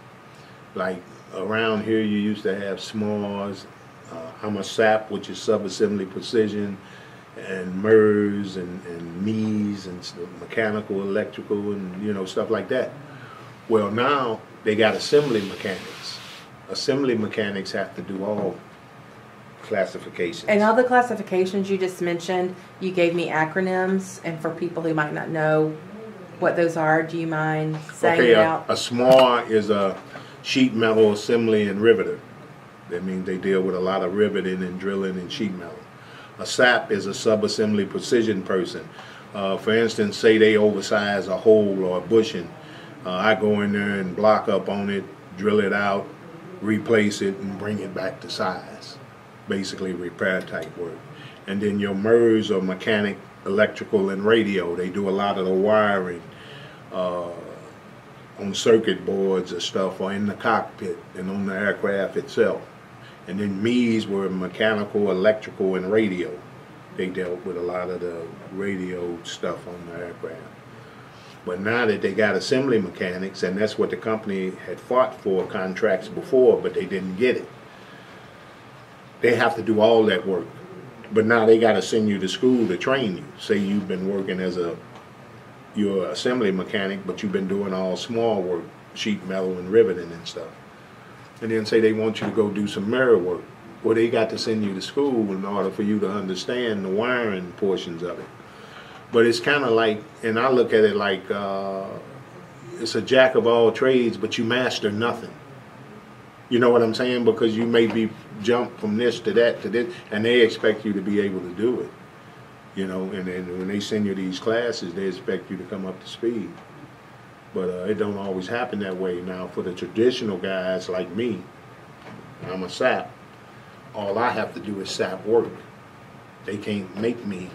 like. Around here, you used to have SMARS. I'm a SAP, which is subassembly precision, and MERS and MES and mechanical, electrical, and you know, stuff like that. Well, now they got assembly mechanics. Assembly mechanics have to do all classifications. And all the classifications you just mentioned, you gave me acronyms, and for people who might not know what those are, do you mind saying it out? A SMAR is a sheet metal assembly and riveter. That means they deal with a lot of riveting and drilling and sheet metal. A SAP is a subassembly precision person. For instance, say they oversize a hole or a bushing. I go in there and block up on it, drill it out, replace it, and bring it back to size. Basically repair type work. And then your MERS or mechanic, electrical, and radio. They do a lot of the wiring. On circuit boards or stuff, or in the cockpit and on the aircraft itself. And then MEs were mechanical, electrical, and radio. They dealt with a lot of the radio stuff on the aircraft. But now that they got assembly mechanics, and that's what the company had fought for contracts before, but they didn't get it. They have to do all that work. But now they got to send you to school to train you. Say you've been working as you're an assembly mechanic, but you've been doing all small work, sheet metal and riveting and stuff. And then say they want you to go do some mirror work. Well, they got to send you to school in order for you to understand the wiring portions of it. But it's kind of like, and I look at it like, it's a jack of all trades, but you master nothing. You know what I'm saying? Because you may be jumped from this to that to this, and they expect you to be able to do it. You know, and then when they send you these classes, they expect you to come up to speed. But it don't always happen that way. Now, for the traditional guys like me, I'm a SAP, all I have to do is SAP work. They can't make me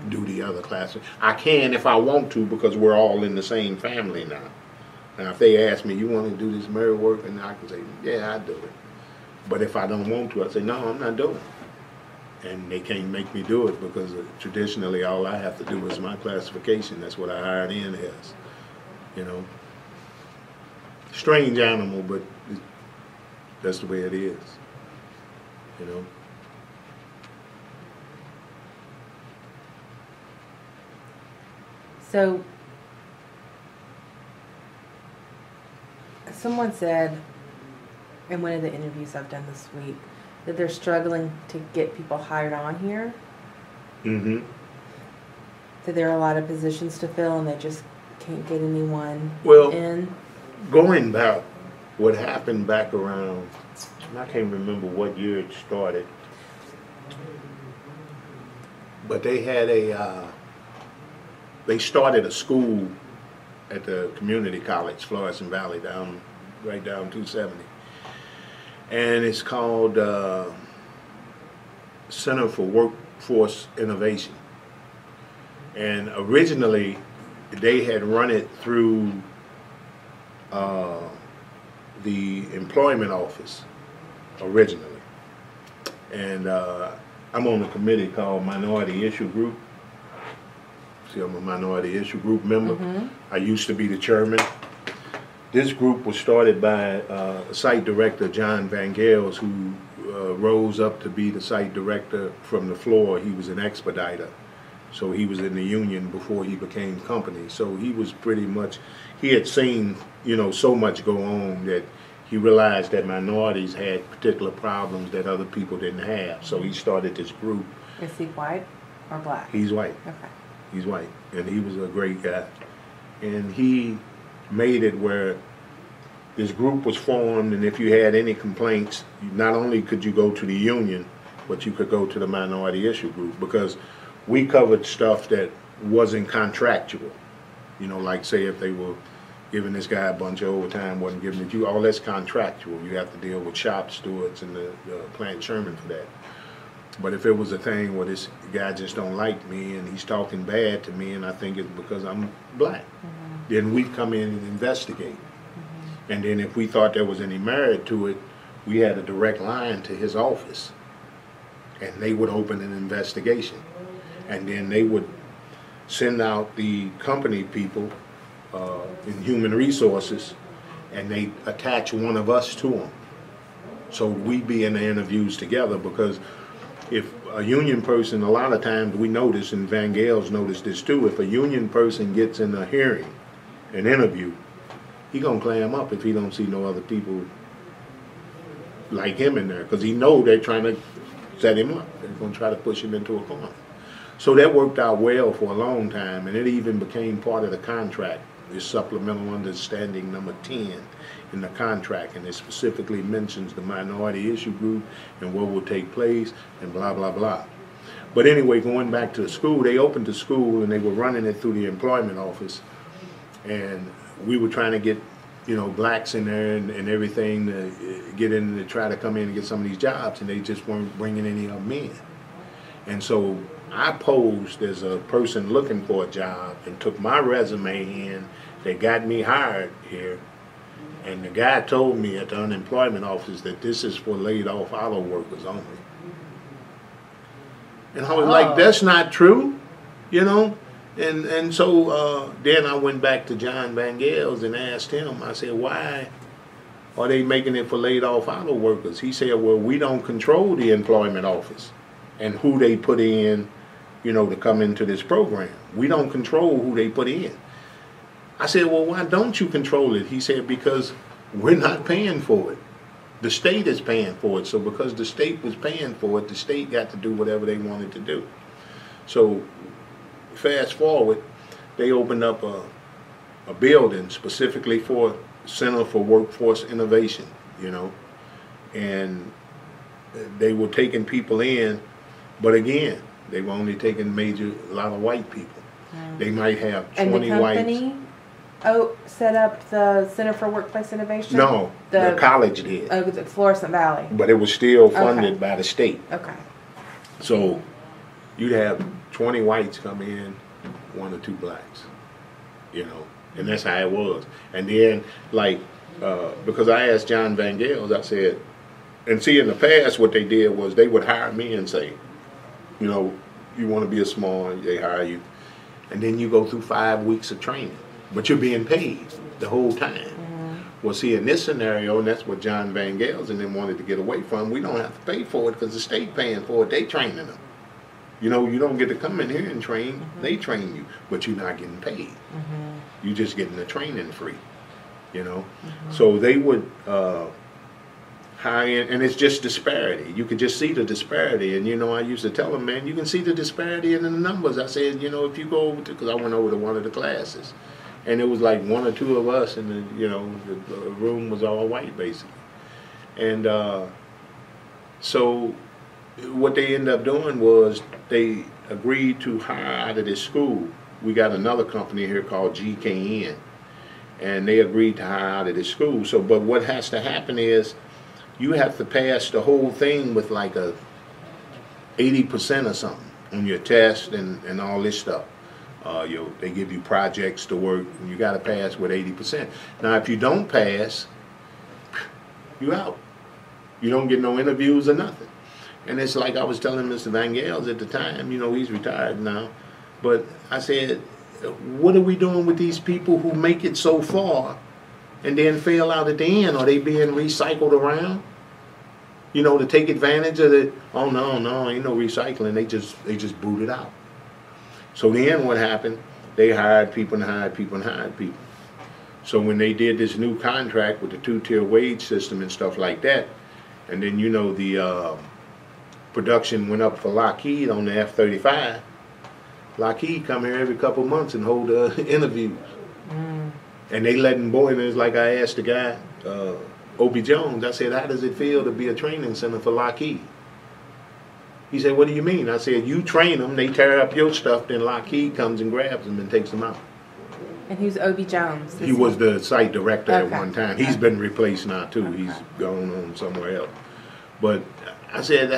do the other classes. I can if I want to, because we're all in the same family now. Now, if they ask me, you want to do this mirror work, and I can say, yeah, I do it. But if I don't want to, I say, no, I'm not doing it. And they can't make me do it, because traditionally all I have to do is my classification. That's what I hired in as, you know. Strange animal, but that's the way it is, you know. So, someone said in one of the interviews I've done this week that they're struggling to get people hired on here. Mm-hmm. That there are a lot of positions to fill and they just can't get anyone in. Going back, what happened back around, I can't remember what year it started, but they had they started a school at the community college, Florissant Valley, right down 270. And it's called Center for Workforce Innovation. And originally, they had run it through the employment office originally. And I'm on a committee called Minority Issue Group. See, I'm a Minority Issue Group member. I used to be the chairman. This group was started by site director John Van Gales, who rose up to be the site director from the floor. He was an expediter. So he was in the union before he became company. So he was pretty much, he had seen, you know, so much go on that he realized that minorities had particular problems that other people didn't have. So he started this group. Is he white or black? He's white. Okay. He's white. And he was a great guy. And he made it where this group was formed, and if you had any complaints, not only could you go to the union, but you could go to the Minority Issue Group, because we covered stuff that wasn't contractual. You know, like say if they were giving this guy a bunch of overtime, wasn't giving it you, all that's contractual. You have to deal with shop stewards and the plant chairman for that. But if it was a thing where this guy just don't like me and he's talking bad to me and I think it's because I'm black, then we'd come in and investigate. And then if we thought there was any merit to it, we had a direct line to his office. And they would open an investigation. And then they would send out the company people in human resources, and they attach one of us to them. So we'd be in the interviews together, because if a union person, a lot of times we notice, and Van Gales noticed this too, if a union person gets in a hearing, an interview, he gonna clam up if he don't see no other people like him in there, because he know they're trying to set him up. They're gonna try to push him into a corner. So that worked out well for a long time, and it even became part of the contract. This supplemental understanding number 10 in the contract, and it specifically mentions the Minority Issue Group and what will take place and blah blah blah. But anyway, going back to the school, they opened the school and they were running it through the employment office, and we were trying to get, you know, blacks in there and everything to get in to try to come in and get some of these jobs, and they just weren't bringing any of them in. And so I posed as a person looking for a job and took my resume in that got me hired here. And the guy told me at the unemployment office that this is for laid off auto workers only. And I was like, that's not true, you know? And so then I went back to John Van Gales and asked him, I said, why are they making it for laid off auto workers? He said, well, we don't control the employment office and who they put in, you know, to come into this program. We don't control who they put in. I said, well, why don't you control it? He said, because we're not paying for it. The state is paying for it. So because the state was paying for it, the state got to do whatever they wanted to do. So fast forward, they opened up a building specifically for Center for Workforce Innovation, you know, and they were taking people in, but again, they were only taking a lot of white people. They might have 20 whites. And the company set up the Center for Workplace Innovation? No, the college did. Oh, the Florissant Valley. But it was still funded by the state. Okay. So you'd have 20 whites come in, 1 or 2 blacks, you know, and that's how it was. And then, like, because I asked John Van Gales, I said, and see, in the past, what they did was they would hire me and say, you know, you want to be a small, they hire you. And then you go through 5 weeks of training, but you're being paid the whole time. Well, see, in this scenario, and that's what John Van Gales and them wanted to get away from, we don't have to pay for it because the state paying for it, they training them. You know, you don't get to come in here and train, they train you, but you're not getting paid. You're just getting the training free, you know. So they would hire in, and it's just disparity. You can just see the disparity. And, you know, I used to tell them, man, you can see the disparity in the numbers. I said, you know, if you go over to, because I went over to one of the classes, and it was like 1 or 2 of us, and the, you know, the room was all white, basically. And so what they ended up doing was they agreed to hire out of this school. We got another company here called GKN, and they agreed to hire out of this school. So, but what has to happen is you have to pass the whole thing with like a 80% or something on your test and all this stuff. They give you projects to work, and you got to pass with 80%. Now, if you don't pass, you out. You don't get no interviews or nothing. And it's like I was telling Mr. Van Gales at the time, you know, he's retired now, but I said, what are we doing with these people who make it so far and then fail out at the end? Are they being recycled around? You know, to take advantage of it? Oh no, ain't no recycling. They just boot it out. So then what happened? They hired people and hired people and hired people. So when they did this new contract with the two-tier wage system and stuff like that, and then you know the production went up for Lockheed on the F-35. Lockheed come here every couple months and hold interviews. And they letting boys, and it's like I asked the guy, Obie Jones, I said, how does it feel to be a training center for Lockheed? He said, what do you mean? I said, you train them, they tear up your stuff, then Lockheed comes and grabs them and takes them out. And who's Obie Jones? He was the site director at one time. He's been replaced now too. He's gone on somewhere else. But I said,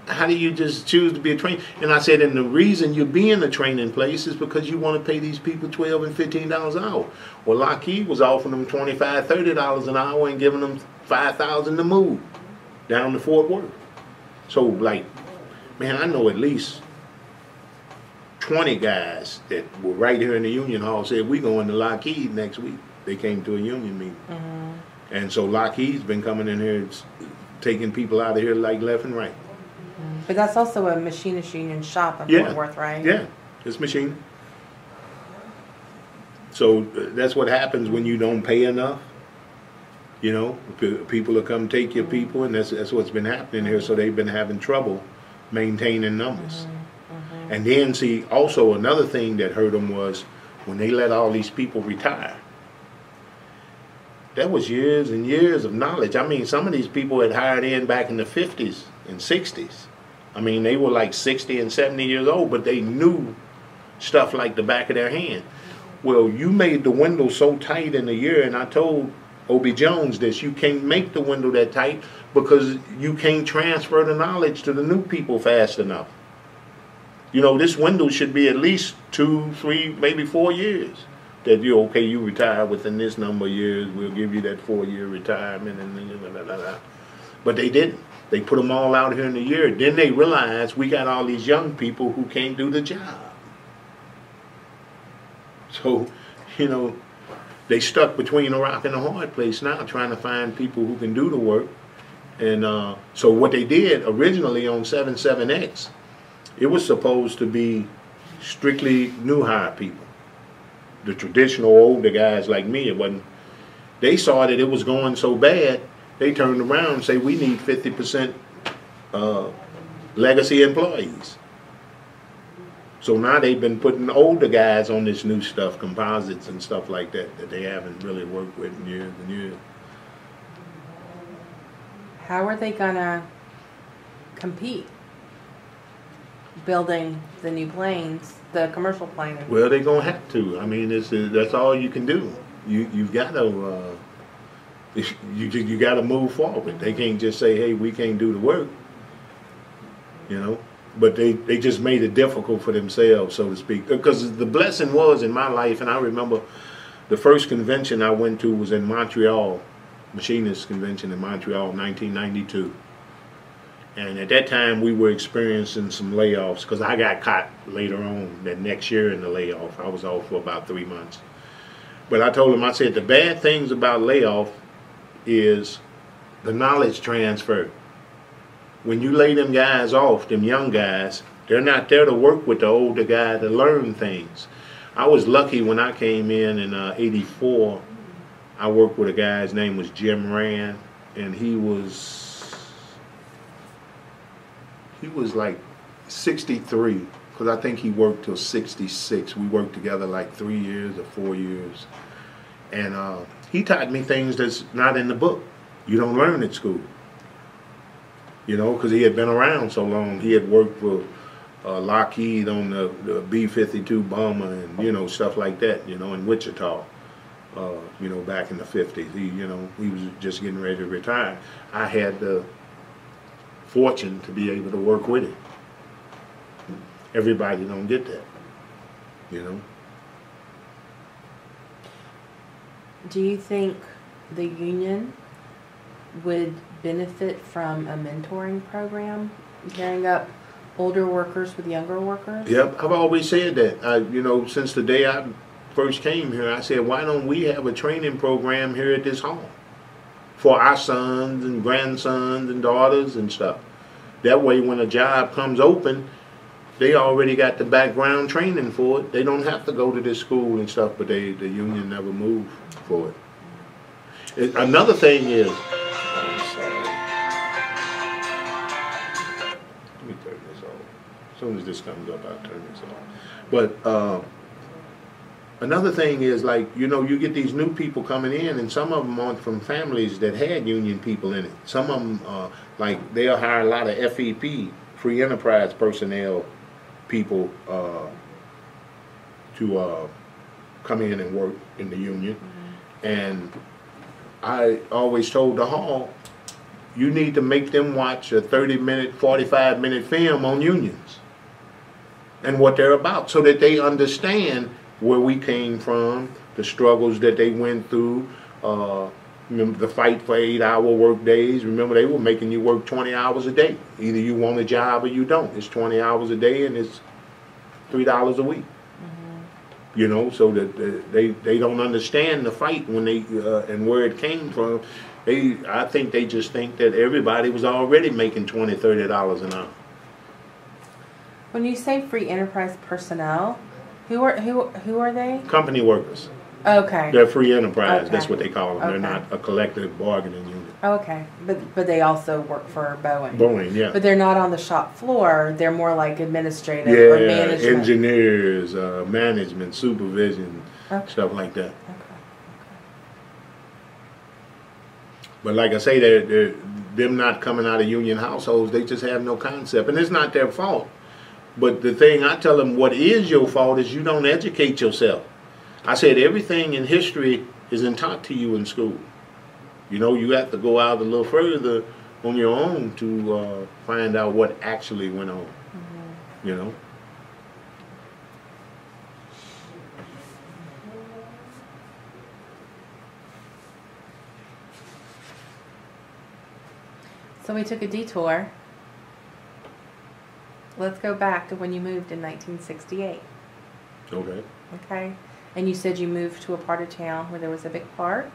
how do you just choose to be a trainer? And I said, and the reason you be in a training place is because you want to pay these people $12 and $15 an hour. Well, Lockheed was offering them $25, $30 an hour and giving them $5,000 to move down to Fort Worth. So, like, man, I know at least 20 guys that were right here in the Union Hall said, we going to Lockheed next week. They came to a union meeting. And so Lockheed's been coming in here taking people out of here like left and right. But that's also a machinist union shop in Fort Worth, right? Yeah, it's machine. So that's what happens when you don't pay enough. You know, people will come take your people, and that's what's been happening here. So they've been having trouble maintaining numbers. And then see, also another thing that hurt them was when they let all these people retire. That was years and years of knowledge. I mean, some of these people had hired in back in the 50s and 60s. I mean, they were like 60 and 70 years old, but they knew stuff like the back of their hand. Well, you made the window so tight in a year, and I told Obie Jones this, you can't make the window that tight because you can't transfer the knowledge to the new people fast enough. You know, this window should be at least 2, 3, maybe 4 years. That you retire within this number of years, we'll give you that 4-year retirement, and then But they didn't. They put them all out here in a year. Then they realized we got all these young people who can't do the job. So, you know, they stuck between a rock and a hard place now, trying to find people who can do the work. And so what they did originally on 77X, it was supposed to be strictly new hire people. The traditional older guys like me, it wasn't. They saw that it was going so bad, they turned around and say, we need 50% legacy employees. So now they've been putting older guys on this new stuff, composites and stuff like that, that they haven't really worked with in years and years. How are they gonna compete building the new planes, the commercial plane? Well, they're gonna have to. I mean, that's all you can do. You've got to you got to move forward. They can't just say, hey, we can't do the work. You know, but they just made it difficult for themselves, so to speak. Because the blessing was in my life, and I remember the first convention I went to was in Montreal, Machinist Convention in Montreal, 1992. And at that time, we were experiencing some layoffs because I got caught later on that next year in the layoff. I was off for about 3 months. But I told them, I said, the bad things about layoff is the knowledge transfer. When you lay them guys off, them young guys, they're not there to work with the older guy to learn things. I was lucky when I came in '84. I worked with a guy, his name was Jim Rand, and he was like 63, because I think he worked till 66. We worked together like 3 years or 4 years. And he taught me things that's not in the book. You don't learn at school. You know, because he had been around so long. He had worked for Lockheed on the B-52 bomber and, you know, stuff like that, you know, in Wichita, you know, back in the 50s. He was just getting ready to retire. I had the fortune to be able to work with him. Everybody don't get that. you know. Do you think the union would benefit from a mentoring program, pairing up older workers with younger workers? Yep, I've always said that. You know, since the day I first came here, I said, why don't we have a training program here at this home for our sons and grandsons and daughters and stuff? That way, when a job comes open, they already got the background training for it. They don't have to go to this school and stuff, but the union never moved for it. Another thing is, I'm sorry. Let me turn this off. As soon as this comes up, I'll turn this off. But another thing is, like, you know, you get these new people coming in, and some of them aren't from families that had union people in it. Some of them, like, they'll hire a lot of FEP, free enterprise personnel people, to come in and work in the union. And I always told the hall, you need to make them watch a 30-minute, 45-minute film on unions and what they're about, so that they understand where we came from, the struggles that they went through, remember the fight for 8-hour work days. Remember, they were making you work 20 hours a day. Either you want a job or you don't. It's 20 hours a day and it's $3 a week. You know, so that they don't understand the fight when they and where it came from. I think they just think that everybody was already making $20, $30 an hour. When you say free enterprise personnel, who are they? Company workers. Okay. They're free enterprise. Okay. That's what they call them. Okay. They're not a collective bargaining unit. Okay, but they also work for Boeing. Boeing, yeah. But they're not on the shop floor. They're more like administrative Yeah, or management. engineers, management, supervision, Okay. stuff like that. Okay. But like I say, they're them not coming out of union households. They just have no concept, and it's not their fault. But the thing I tell them, what is your fault is you don't educate yourself. I said everything in history isn't taught to you in school. You know, you have to go out a little further on your own to find out what actually went on. You know. So we took a detour. Let's go back to when you moved in 1968. Okay. Okay. And you said you moved to a part of town where there was a big park.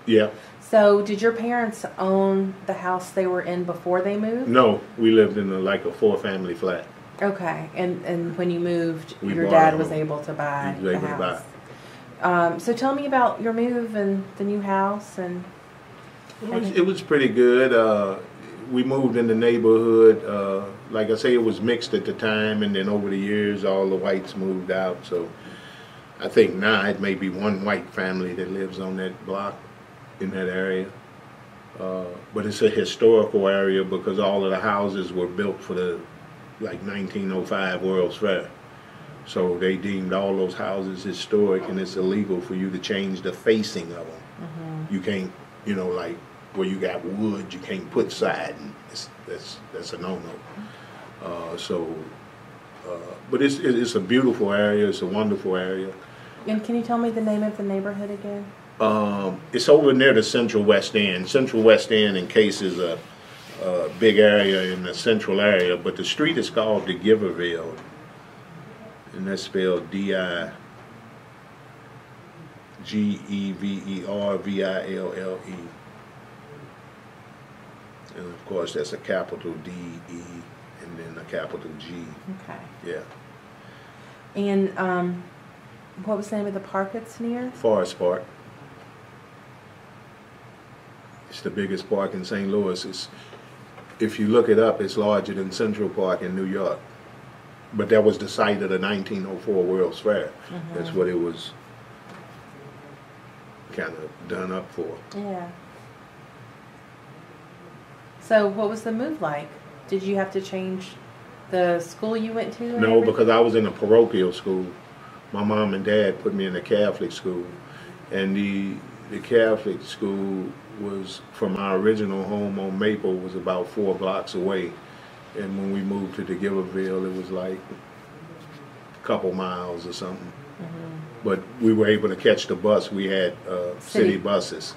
Yeah. So did your parents own the house they were in before they moved? No, we lived in like a 4-family flat. Okay. And when you moved, We your bought dad a was home. able to buy He was able the to house. buy. So tell me about your move and the new house and. It was pretty good. We moved in the neighborhood. Like I say, it was mixed at the time, and then over the years, all the whites moved out. So I think now it may be one white family that lives on that block in that area. But it's a historical area because all of the houses were built for the 1905 World's Fair. So they deemed all those houses historic, and it's illegal for you to change the facing of them. You can't, you know, like where you got wood, you can't put siding. That's a no-no. But it's a beautiful area. It's a wonderful area. And can you tell me the name of the neighborhood again? It's over near the Central West End. Central West End, in case, is a big area in the central area, but the street is called the Giverville, and that's spelled D-I-G-E-V-E-R-V-I-L-L-E. And of course, that's a capital D-E and then a capital G. Okay. Yeah. And what was the name of the park it's near? Forest Park. It's the biggest park in St. Louis. If you look it up, it's larger than Central Park in New York. But that was the site of the 1904 World's Fair. That's what it was kind of done up for. Yeah. So what was the move like? Did you have to change the school you went to? and No, everything? because I was in a parochial school. My mom and dad put me in a Catholic school. And the Catholic school was, from our original home on Maple, was about 4 blocks away. And when we moved to the Giverville, it was like a couple miles or something. But we were able to catch the bus. We had city buses,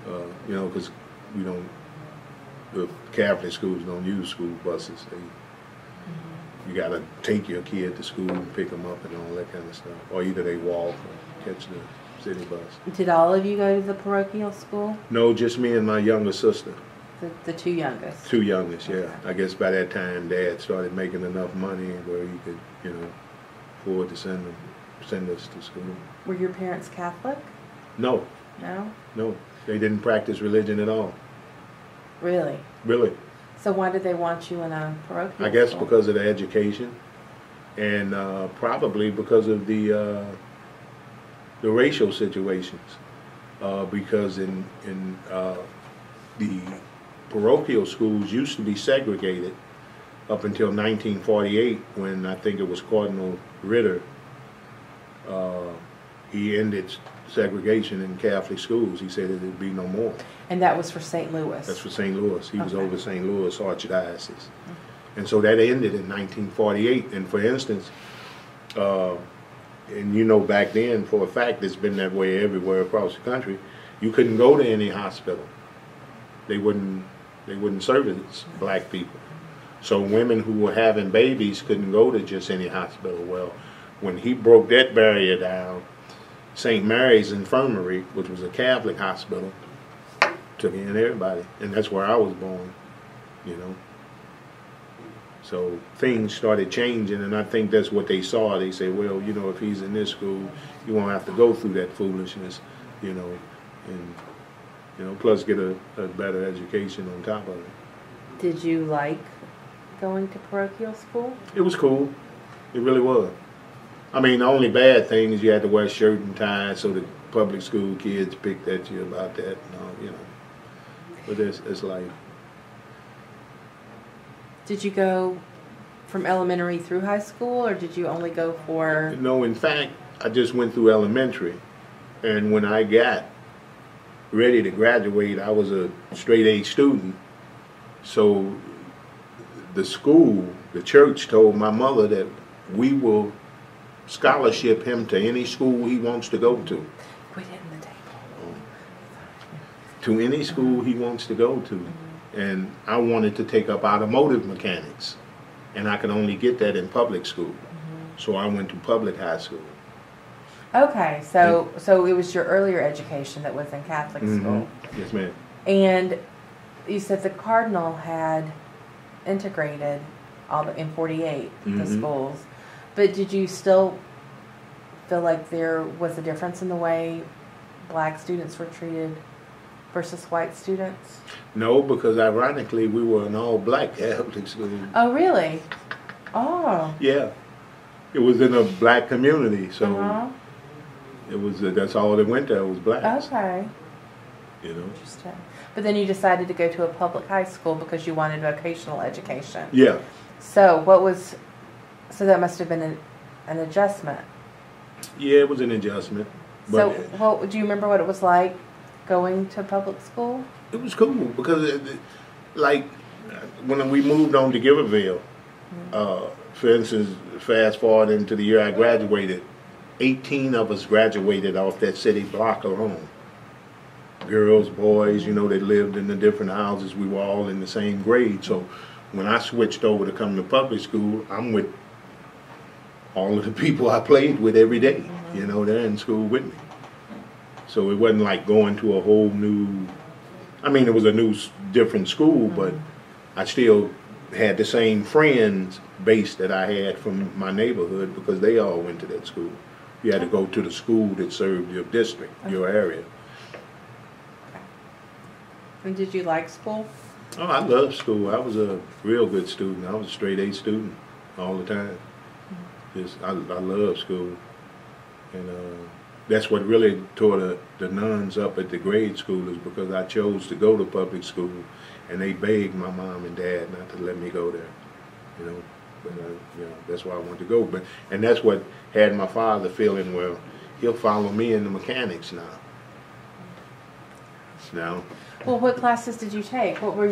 you know, because we don't, the Catholic schools don't use school buses. You got to take your kid to school and pick them up and all that kind of stuff. Or either they walk or catch the city bus. Did all of you go to the parochial school? No, just me and my younger sister. The two youngest? Two youngest, yeah. Okay. I guess by that time Dad started making enough money where he could, you know, afford to send us to school. Were your parents Catholic? No, No? no. They didn't practice religion at all. Really? Really. So why did they want you in a parochial I guess school? because of the education, and probably because of the racial situations. Because in the parochial schools used to be segregated up until 1948, when I think it was Cardinal Ritter. He ended segregation in Catholic schools. He said there'd be no more. And that was for St. Louis? That's for St. Louis. He was Okay. over St. Louis Archdiocese. And so that ended in 1948. And for instance, and you know back then, for a fact, it's been that way everywhere across the country, you couldn't go to any hospital. They wouldn't service black people. So women who were having babies couldn't go to just any hospital. Well, when he broke that barrier down, St. Mary's Infirmary, which was a Catholic hospital, took in everybody, and that's where I was born, you know. So things started changing, and I think that's what they saw. They said, well, you know, if he's in this school, you won't have to go through that foolishness, you know, and, you know, plus get a better education on top of it. Did you like going to parochial school? It was cool. It really was. I mean, the only bad thing is you had to wear shirt and tie, so the public school kids picked at you about that and all, you know. But it's life. Did you go from elementary through high school, or did you only go for... No, in fact, I just went through elementary, and when I got ready to graduate, I was a straight A student. So the school, the church told my mother that we will scholarship him to any school he wants to go to. Quit hitting the table. To any school he wants to go to. And I wanted to take up automotive mechanics, and I could only get that in public school. So I went to public high school. Okay, so it was your earlier education that was in Catholic school. Yes, ma'am. And you said the Cardinal had integrated in 48 the schools, but did you still feel like there was a difference in the way black students were treated versus white students? No, because ironically we were an all-black Catholic school. Oh, really? Oh. Yeah, it was in a black community, so it was. That's all that went there was blacks. Okay. You know. Interesting. But then you decided to go to a public high school because you wanted vocational education. Yeah. So so that must have been an adjustment. Yeah, it was an adjustment. But So, do you remember what it was like going to public school? it was cool because, like, when we moved on to Giverville, for instance, fast forward into the year I graduated, 18 of us graduated off that city block alone. Girls, boys, you know, they lived in the different houses. We were all in the same grade. So when I switched over to come to public school, I'm with all of the people I played with every day. You know, they're in school with me. So it wasn't like going to a whole new, I mean, it was a new, different school, but I still had the same friends base that I had from my neighborhood because they all went to that school. You had to go to the school that served your district, your area. And did you like school? Oh, I loved school. I was a real good student. I was a straight A student all the time. I love school. And that's what really tore the nuns up at the grade school is because I chose to go to public school and they begged my mom and dad not to let me go there, you know. But you know, that's why I wanted to go. And that's what had my father feeling, well, he'll follow me into mechanics now. now. Well, what classes did you take? What were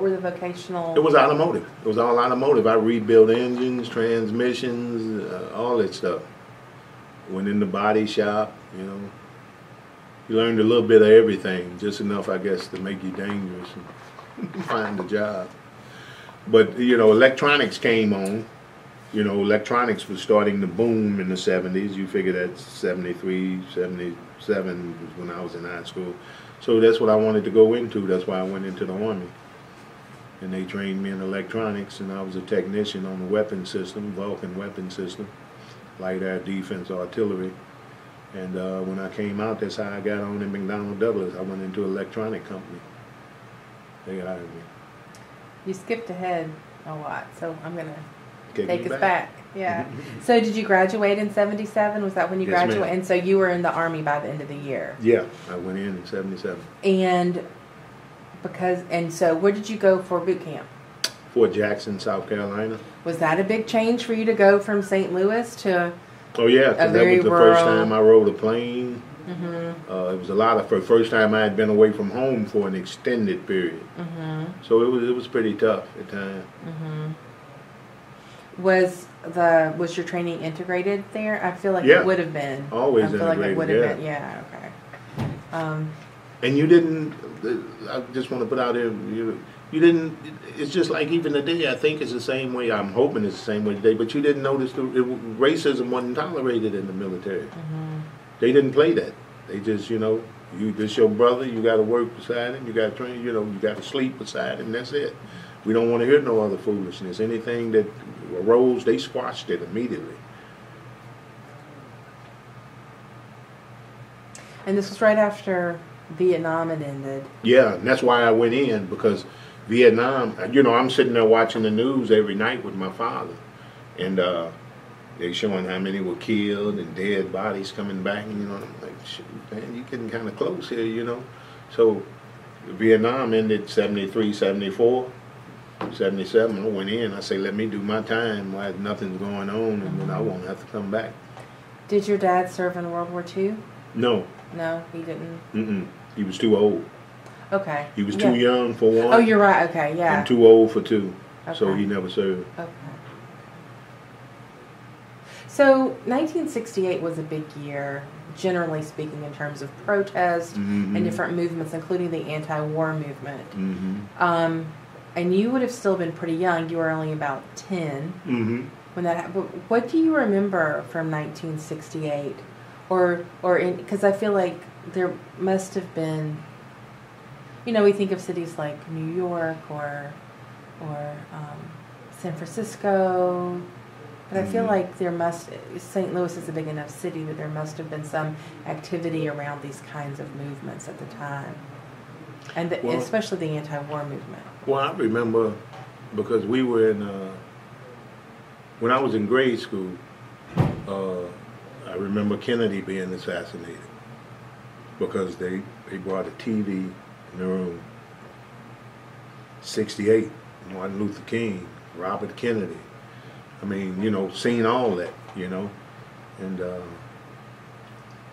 the vocational? It was automotive. It was all automotive. I rebuilt engines, transmissions, all that stuff. Went in the body shop, you know. You learned a little bit of everything, just enough, I guess, to make you dangerous and find a job. But, you know, electronics came on. You know, electronics was starting to boom in the 70s. You figure that's 73, 77 was when I was in high school. So that's what I wanted to go into. That's why I went into the Army. And they trained me in electronics, and I was a technician on the weapon system, Vulcan weapon system, light air defense artillery. And when I came out, that's how I got on in McDonnell Douglas. I went into an electronic company. They hired me. You skipped ahead a lot, so I'm going to Take take me us back. Yeah. So did you graduate in 77? Was that when you Yes, ma'am. graduated? And so you were in the Army by the end of the year. Yeah, I went in 77. And so where did you go for boot camp? Fort Jackson, South Carolina. Was that a big change for you to go from St. Louis to? Oh yeah, A because that very was the first rural- time I rode a plane. Mm-hmm. It was a lot of for the first time I had been away from home for an extended period. Mm-hmm. So it was pretty tough at times. Mm-hmm. Was your training integrated there? I feel like Yeah. it would have been. Always I feel like it integrated, would have yeah. been. Yeah. Okay. And you didn't. I just want to put out there. You didn't. It's just like even today. I think it's the same way. I'm hoping it's the same way today. But you didn't notice racism wasn't tolerated in the military. Mm-hmm. They didn't play that. They just, you know, this your brother. You got to work beside him. You got to train. You know, you got to sleep beside him. That's it. We don't want to hear no other foolishness. Anything that arose, they squashed it immediately. And this was right after Vietnam had ended. Yeah, and that's why I went in, because Vietnam, you know, I'm sitting there watching the news every night with my father, and they showing how many were killed and dead bodies coming back, and you know, I'm like, shoot, man, you getting kind of close here, you know. So Vietnam ended 73, 74. 77, I went in. I say, let me do my time while nothing's going on, and then I won't have to come back. Did your dad serve in World War II? No. No, he didn't. Mm-mm. He was too old. Okay. He was too young for one. Oh, you're right. Okay, yeah. And too old for two. So Okay. he never served. Okay. So 1968 was a big year, generally speaking, in terms of protest Mm-hmm. and different movements, including the anti-war movement. Mm-hmm. And you would have still been pretty young. You were only about 10 Mm-hmm. when that happened. What do you remember from 1968? Because I feel like there must have been, you know, we think of cities like New York or San Francisco, but I feel like St. Louis is a big enough city that there must have been some activity around these kinds of movements at the time. And especially the anti-war movement. Well, I remember because we were in, when I was in grade school, I remember Kennedy being assassinated because they brought a TV in the room. 68, Martin Luther King, Robert Kennedy. I mean, you know, seen all that, you know. And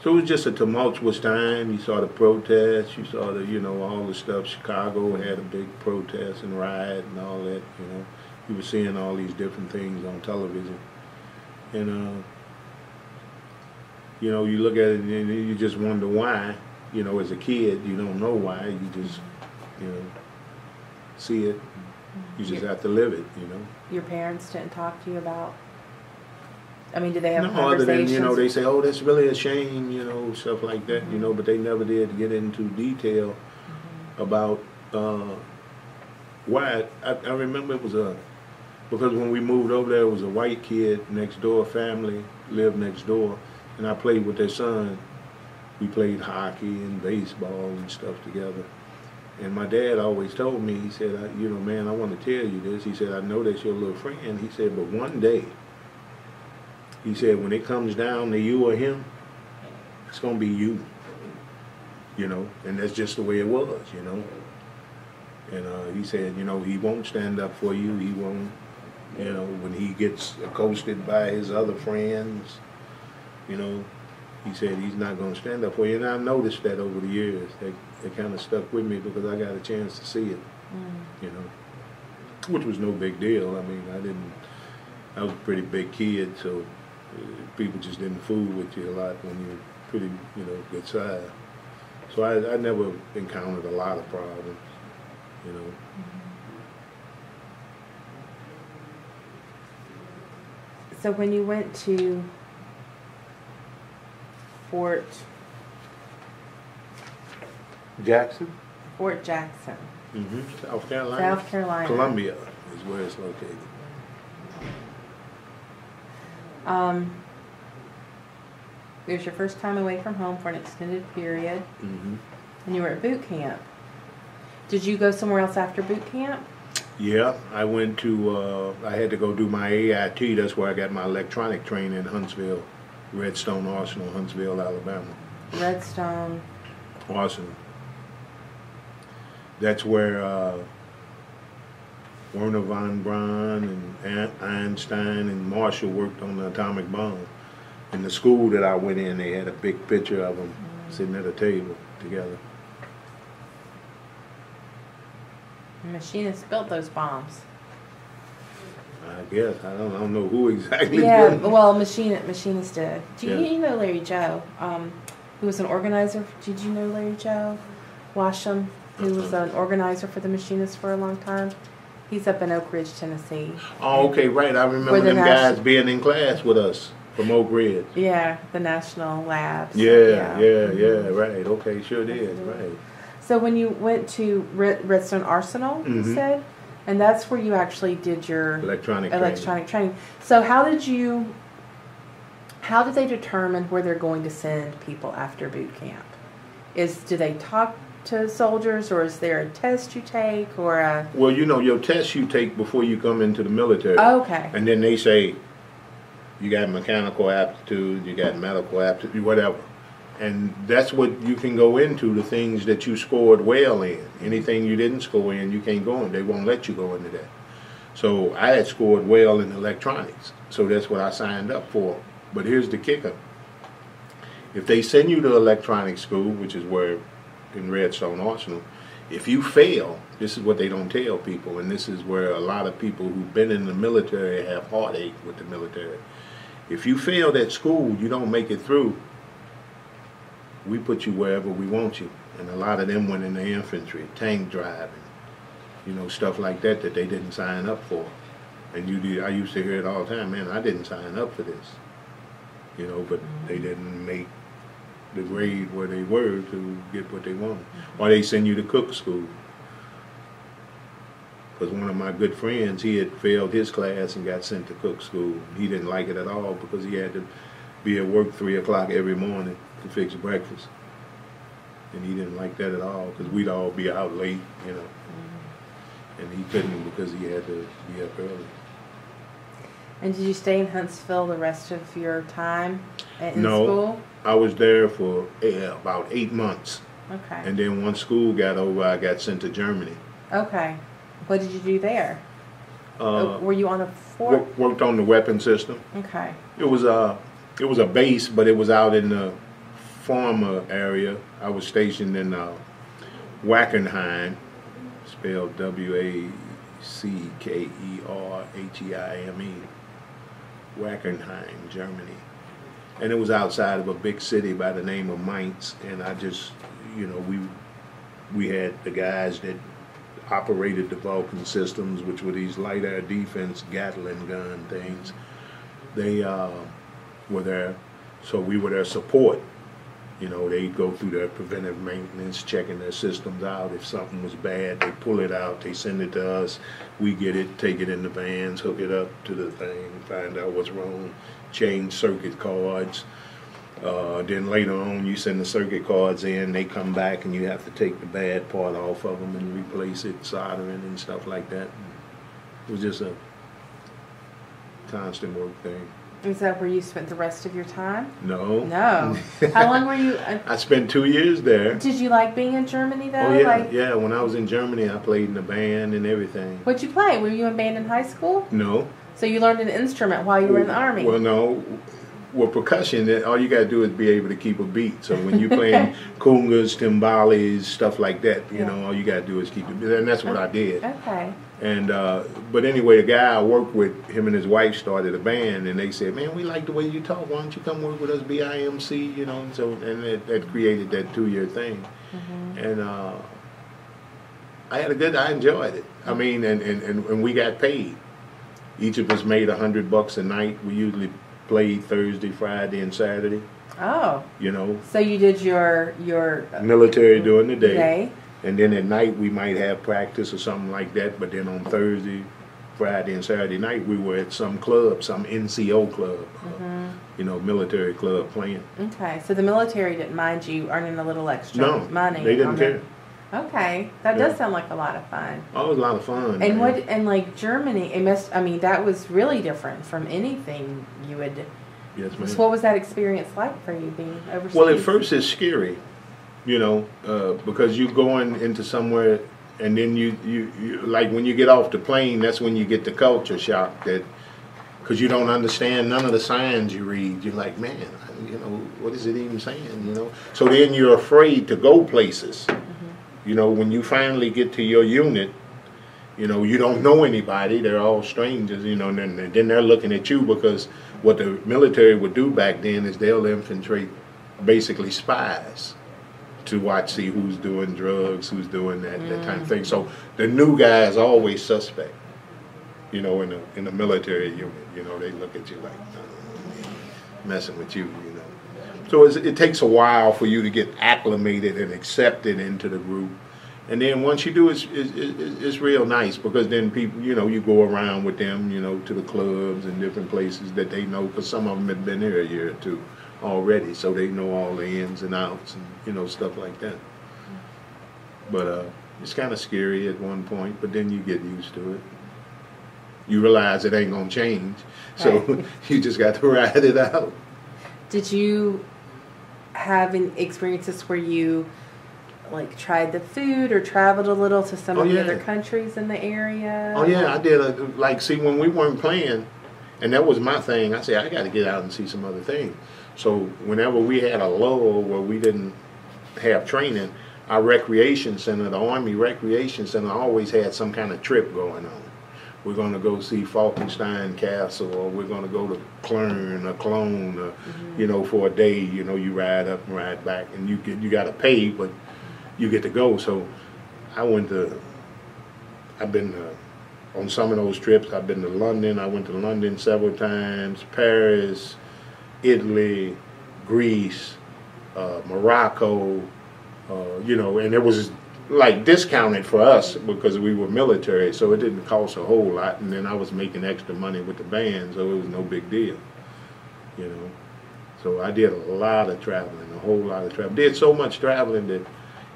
so it was just a tumultuous time. You saw the protests, you saw the, you know, all the stuff. Chicago had a big protest and riot and all that, you know. You were seeing all these different things on television. And, you know, you look at it and you just wonder why. You know, as a kid, you don't know why. You just, you know, see it. You just have to live it, you know. Your parents didn't talk to you about? I mean, did they have No, conversations? other than, you know, they say, oh, that's really a shame, you know, stuff like that, you know, but they never did get into detail about why. I remember it was because when we moved over there, it was a white kid next door, family lived next door, and I played with their son. We played hockey and baseball and stuff together. And my dad always told me, he said, you know, man, I want to tell you this. He said, I know that's your little friend. He said, but one day, he said, when it comes down to you or him, it's going to be you, you know, and that's just the way it was, you know. And he said, you know, he won't stand up for you. He won't, you know, when he gets accosted by his other friends, you know, he said he's not going to stand up for you. And I noticed that over the years. That kind of stuck with me because I got a chance to see it, you know, which was no big deal. I mean, I was a pretty big kid, so people just didn't fool with you a lot when you're pretty, you know, good size. So I never encountered a lot of problems, you know. So when you went to Fort Jackson? Fort Jackson, South Carolina? South Carolina. Columbia is where it's located. It was your first time away from home for an extended period, Mm-hmm. and you were at boot camp. Did you go somewhere else after boot camp? Yeah, I went to, I had to go do my AIT. That's where I got my electronic training in Huntsville, Redstone Arsenal, Huntsville, Alabama. Redstone. Arsenal. That's where Werner von Braun and Einstein and Marshall worked on the atomic bomb. In the school that I went in, they had a big picture of them sitting at a table together. Machinists built those bombs. I guess I don't know who exactly. Yeah, did. well, machinists did. Do you, Yeah. you know Larry Joe? Who was an organizer? Did you know Larry Joe Washam? Who was an organizer for the machinists for a long time? He's up in Oak Ridge, Tennessee. Oh, okay, right. I remember Where the them guys being in class with us from Oak Ridge. Yeah, the national labs. Yeah, right. Okay, sure did, right. So when you went to Redstone Arsenal, you Mhm. said, and that's where you actually did your Electronic training. So how did they determine where they're going to send people after boot camp? Do they talk to soldiers, or is there a test you take, or a? Well, you know, your test you take before you come into the military. Okay. And then they say, you got mechanical aptitude, you got medical aptitude, whatever. And that's what you can go into, the things that you scored well in. Anything you didn't score in, you can't go in. They won't let you go into that. So I had scored well in electronics, so that's what I signed up for. But here's the kicker. If they send you to electronics school, which is where in Redstone Arsenal, if you fail, this is what they don't tell people, and this is where a lot of people who've been in the military have heartache with the military. If you failed at school, you don't make it through, we put you wherever we want you. And a lot of them went in the infantry, tank driving, you know, stuff like that that they didn't sign up for. And I used to hear it all the time, man, I didn't sign up for this. You know, but they didn't make the grade where they were to get what they wanted. Or they send you to cook school. Because one of my good friends, he had failed his class and got sent to cook school. He didn't like it at all because he had to be at work 3 o'clock every morning to fix breakfast. And he didn't like that at all because we'd all be out late, you know. And he couldn't because he had to be up early. And did you stay in Huntsville the rest of your time in No, school? I was there for about 8 months. Okay. And then once school got over, I got sent to Germany. Okay. What did you do there? Were you on a fort? Worked on the weapon system. Okay. It was a base, but it was out in the former area. I was stationed in Wackenheim, spelled Wackerheim, Wackenheim, Germany. And it was outside of a big city by the name of Mainz. And I just, you know, we had the guys that operated the Vulcan systems, which were these light air defense Gatling gun things. They were there, so we were their support. You know, they'd go through their preventive maintenance, checking their systems out. If something was bad, they pull it out, they send it to us. We get it, take it in the vans, hook it up to the thing, find out what's wrong, change circuit cards. Then later on, you send the circuit cards in, they come back, and you have to take the bad part off of them and replace it, soldering and stuff like that. It was just a constant work thing. Is that where you spent the rest of your time? No. No. How long were you? I spent 2 years there. Did you like being in Germany though? Oh yeah, yeah. When I was in Germany, I played in the band and everything. What'd you play? Were you in band in high school? No. So you learned an instrument while you were in the Army? Well, no. Well, percussion, all you got to do is be able to keep a beat. So when you're playing congas, timbales, stuff like that, you know, all you got to do is keep the beat. And that's what I did. Okay. And, but anyway, a guy I worked with, him and his wife started a band, and they said, man, we like the way you talk. Why don't you come work with us, BIMC, you know? And so, and that created that 2-year thing. And I enjoyed it. I mean, and we got paid. Each of us made $100 a night. We usually played Thursday, Friday, and Saturday. Oh. You know. So you did your military during the day, and then at night we might have practice or something like that. But then on Thursday, Friday, and Saturday night we were at some club, some NCO club, you know, military club playing. Okay, so the military didn't mind you earning a little extra money. They didn't care. Okay, that does sound like a lot of fun. Oh, it was a lot of fun. And like Germany, that was really different from anything you would. Yes, ma'am. So what was that experience like for you being overseas? Well, at first it's scary, you know, because you're going into somewhere, and then you like when you get off the plane, that's when you get the culture shock, that because you don't understand none of the signs you read. You're like, man, you know, what is it even saying, you know? So then you're afraid to go places. You know, when you finally get to your unit, you know, you don't know anybody. They're all strangers, you know, and then they're looking at you, because what the military would do back then is they'll infiltrate basically spies to see who's doing drugs, who's doing that type of thing. So the new guy is always suspect, you know, in the military unit. You know, they look at you like, messing with you, you know. So it takes a while for you to get acclimated and accepted into the group. And then once you do, it's real nice, because then people, you know, you go around with them, you know, to the clubs and different places that they know, because some of them have been here a year or two already, so they know all the ins and outs and, you know, stuff like that. But it's kind of scary at one point, but then you get used to it. You realize it ain't going to change, so you just got to ride it out. Did you have any experiences where you like tried the food or traveled a little to some of the other countries in the area? Oh yeah, I did. See, when we weren't playing, and that was my thing, I said I got to get out and see some other things. So whenever we had a lull where we didn't have training, our recreation center, the Army Recreation Center, always had some kind of trip going on. We're going to go see Falkenstein Castle, or we're going to go to Cologne, you know, for a day. You know, you ride up and ride back, and you got to pay, but you get to go. So I've been on some of those trips. I've been to London. I went to London several times, Paris, Italy, Greece, Morocco, you know, and it was like discounted for us because we were military, so it didn't cost a whole lot, and then I was making extra money with the band, so it was no big deal, you know. So I did a lot of traveling, a whole lot of traveling. Did so much traveling that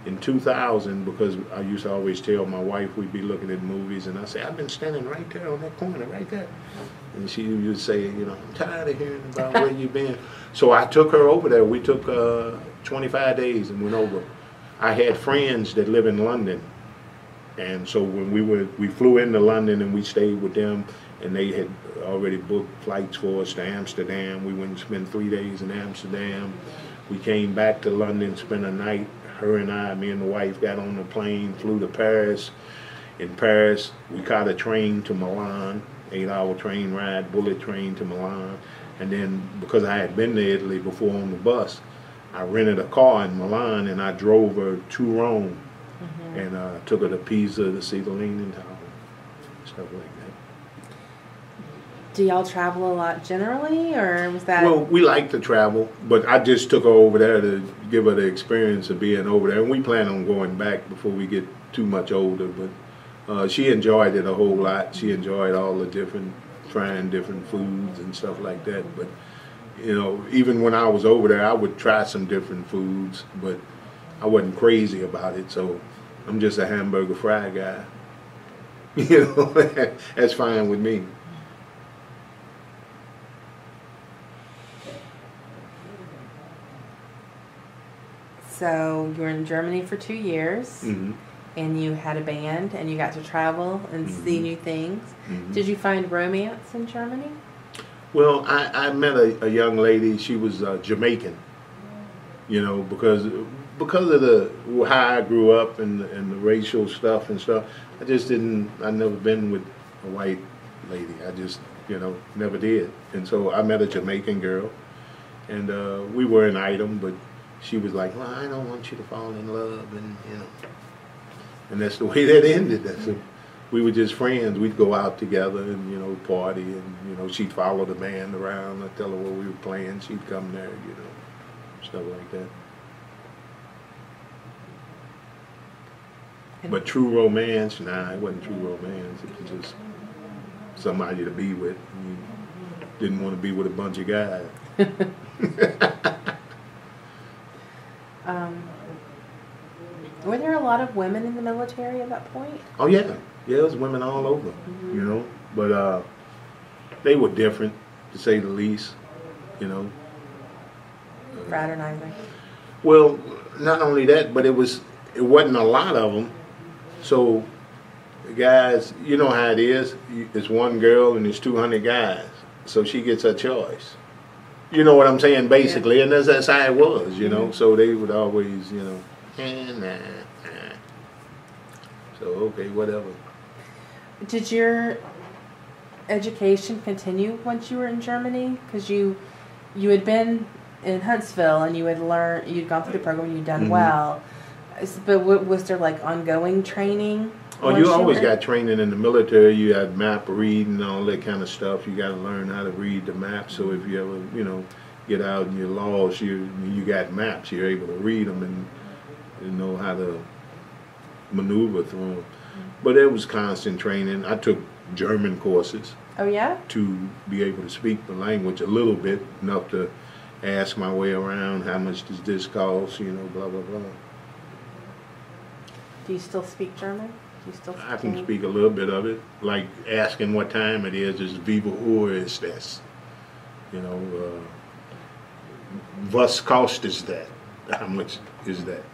in 2000, because I used to always tell my wife we'd be looking at movies, and I say, I've been standing right there on that corner, right there. And she would say, you know, I'm tired of hearing about where you've been. So I took her over there. We took 25 days and went over. I had friends that live in London, and so when we flew into London and we stayed with them, and they had already booked flights for us to Amsterdam. We went and spent 3 days in Amsterdam. We came back to London, spent a night. Her and I, me and the wife, got on the plane, flew to Paris. In Paris, we caught a train to Milan, 8-hour train ride, bullet train to Milan. And then, because I had been to Italy before on the bus, I rented a car in Milan, and I drove her to Rome, and took her to Pisa to see the Leaning Tower, stuff like that. Do y'all travel a lot generally, or was that? Well, we like to travel, but I just took her over there to give her the experience of being over there, and we plan on going back before we get too much older. But she enjoyed it a whole lot. She enjoyed all the trying different foods and stuff like that. But you know, even when I was over there, I would try some different foods, but I wasn't crazy about it. So I'm just a hamburger fry guy. You know, that's fine with me. So you were in Germany for 2 years, and you had a band, and you got to travel and see new things. Did you find romance in Germany? Well, I met a young lady. She was Jamaican. You know, because of the how I grew up and the racial stuff and stuff. I just didn't. I never been with a white lady. I just never did. And so I met a Jamaican girl, and we were an item, but she was like, "Well, I don't want you to fall in love," and and that's the way that ended. That's we were just friends. We'd go out together and party, and she'd follow the band around. I'd tell her what we were playing. She'd come there, stuff like that. But true romance, nah, it wasn't true romance. It was just somebody to be with. You didn't want to be with a bunch of guys. Were there a lot of women in the military at that point? Oh yeah, there was women all over, but they were different, to say the least, Fraternizing. Well, not only that, but it wasn't a lot of them. So, the guys, you know how it is. It's one girl and there's 200 guys, so she gets her choice. You know what I'm saying, basically, and that's how it was, So they would always, nah. So okay, whatever. Did your education continue once you were in Germany? Because you had been in Huntsville and you'd gone through the program, you'd done well. But was there like ongoing training? Oh, you always got training in the military. You had map reading and all that kind of stuff. You got to learn how to read the map. So if you ever, get out and you're lost, you got maps. You're able to read them and know how to maneuver through them. But it was constant training. I took German courses. Oh yeah? To be able to speak the language a little bit, enough to ask my way around. How much does this cost? Blah blah blah. Do you still speak German? I can speak a little bit of it, like asking what time it is wie viel Uhr ist das? Was kostet that? How much is that?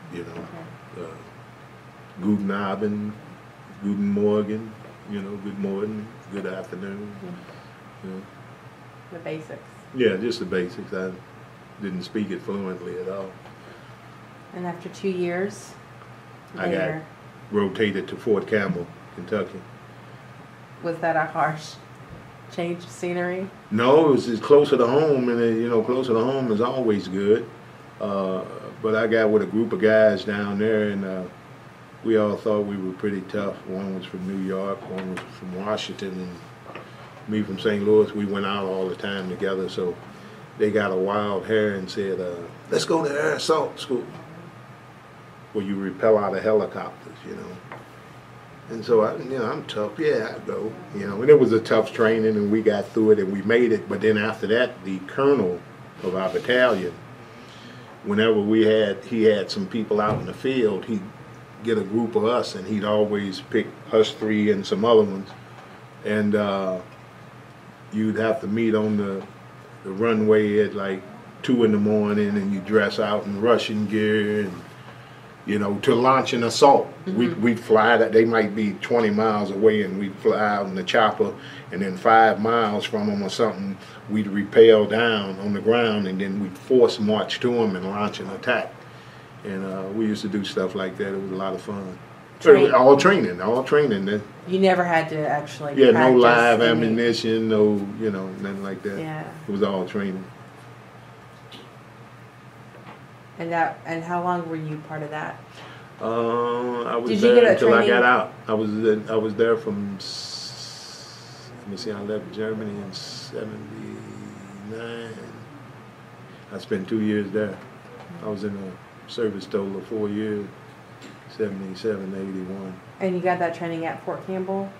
Guten Abend, Guten Morgen, good morning, good afternoon. The basics. Yeah, just the basics. I didn't speak it fluently at all. And after 2 years, I got rotated to Fort Campbell, Kentucky. Was that a harsh change of scenery? No, it was just closer to home, and closer to home is always good. But I got with a group of guys down there, and we all thought we were pretty tough. One was from New York, one was from Washington, and me from St. Louis. We went out all the time together, so they got a wild hair and said, let's go to air assault school, where you rappel out of helicopters, And so, I'm tough. Yeah, I go, And it was a tough training, and we got through it, and we made it. But then after that, the colonel of our battalion, whenever he had some people out in the field, he'd get a group of us, and he'd always pick us three and some other ones. And you'd have to meet on the runway at like 2 in the morning, and you dress out in Russian gear, and to launch an assault. We'd fly that. They might be 20 miles away, and we'd fly out in the chopper, and then 5 miles from them or something, we'd rappel down on the ground, and then we'd force march to them and launch an attack. And we used to do stuff like that. It was a lot of fun. All training. You never had to actually no live ammunition, no, nothing like that. Yeah. It was all training. And how long were you part of that? I was there until I got out. I was there from, let me see, I left Germany in 79. I spent 2 years there. I was in a service total of 4 years, 77, 81. And you got that training at Fort Campbell?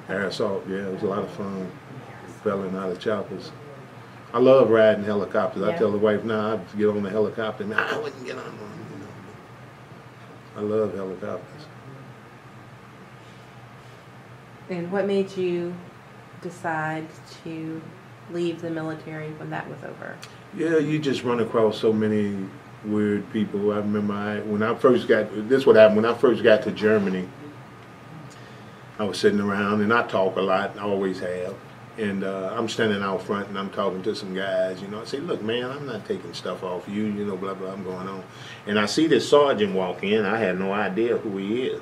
Air assault, yeah, it was a lot of fun. Rappelling out of choppers. I love riding helicopters. I tell the wife now, I'd get on the helicopter. I wouldn't get on one. I love helicopters. And what made you decide to leave the military when that was over? Yeah, you just run across so many weird people. I remember when I first got to Germany, I was sitting around, and I talk a lot, I always have. And I'm standing out front and I'm talking to some guys, you know. I say, look, man, I'm not taking stuff off you, you know, blah, blah, I'm going on. And I see this sergeant walk in. I had no idea who he is.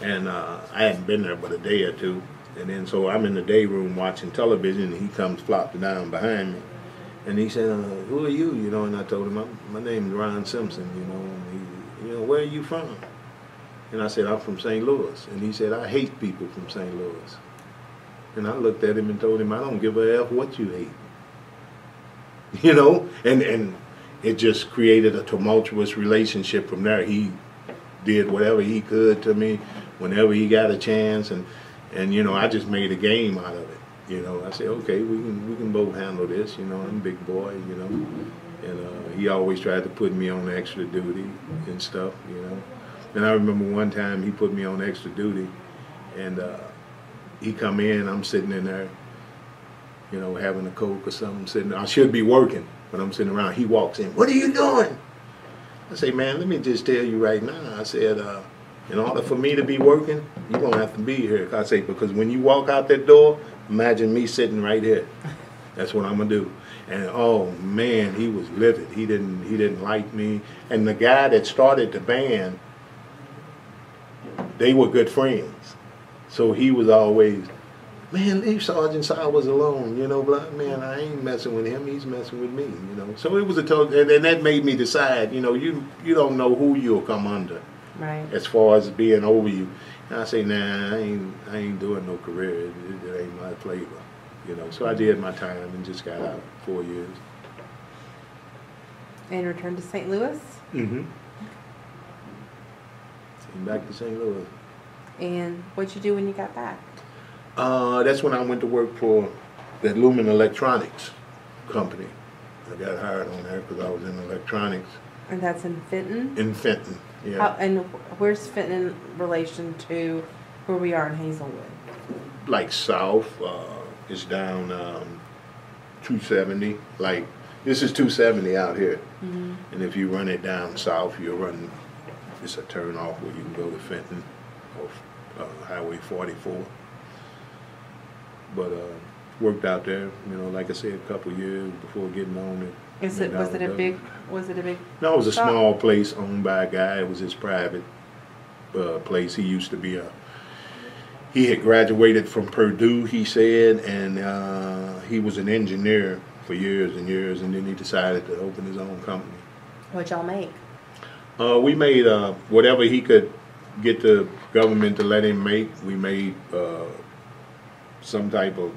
And I hadn't been there but a day or two. And then so I'm in the day room watching television and he comes flopping down behind me. And he said, who are you? You know, and I told him, my name is Ron Simpson, you know. And he, you know, where are you from? And I said, I'm from St. Louis. And he said, I hate people from St. Louis. And I looked at him and told him, I don't give a F what you hate. You know? And it just created a tumultuous relationship from there. He did whatever he could to me whenever he got a chance. And you know, I just made a game out of it. You know, I said, okay, we can both handle this. You know, I'm a big boy, you know. And he always tried to put me on extra duty and stuff, you know. And I remember one time he put me on extra duty. And he come in, I'm sitting in there, you know, having a Coke or something, sitting there. I should be working, but I'm sitting around. He walks in, what are you doing? I say, man, let me just tell you right now. I said, in order for me to be working, you're going to have to be here. I say, because when you walk out that door, imagine me sitting right here. That's what I'm going to do. And oh man, he was livid. He didn't like me. And the guy that started the band, they were good friends. So he was always, man, leave Sergeant Sowers alone, you know, blah, man, I ain't messing with him, he's messing with me, you know. So it was a total, and that made me decide, you know, you don't know who you'll come under, Right. as far as being over you. And I say, nah, I ain't doing no career, it ain't my flavor, you know. So I did my time and just got out 4 years. And returned to St. Louis? Mm-hmm. Came back to St. Louis. And what'd you do when you got back? That's when I went to work for the Lumen Electronics company. I got hired on there because I was in electronics. And that's in Fenton? In Fenton, yeah. And where's Fenton in relation to where we are in Hazelwood? Like south, it's down 270. Like, this is 270 out here. Mm-hmm. And if you run it down south, you'll run, it's a turn off where you can go to Fenton off Highway 44. But worked out there, you know, like I said, a couple of years before getting on it. Was it a big? No, it was a shop? small place owned by a guy. It was his private place. He used to be he had graduated from Purdue, he said, and he was an engineer for years and years, and then he decided to open his own company. What'd y'all make? We made whatever he could get the government to let him make. We made some type of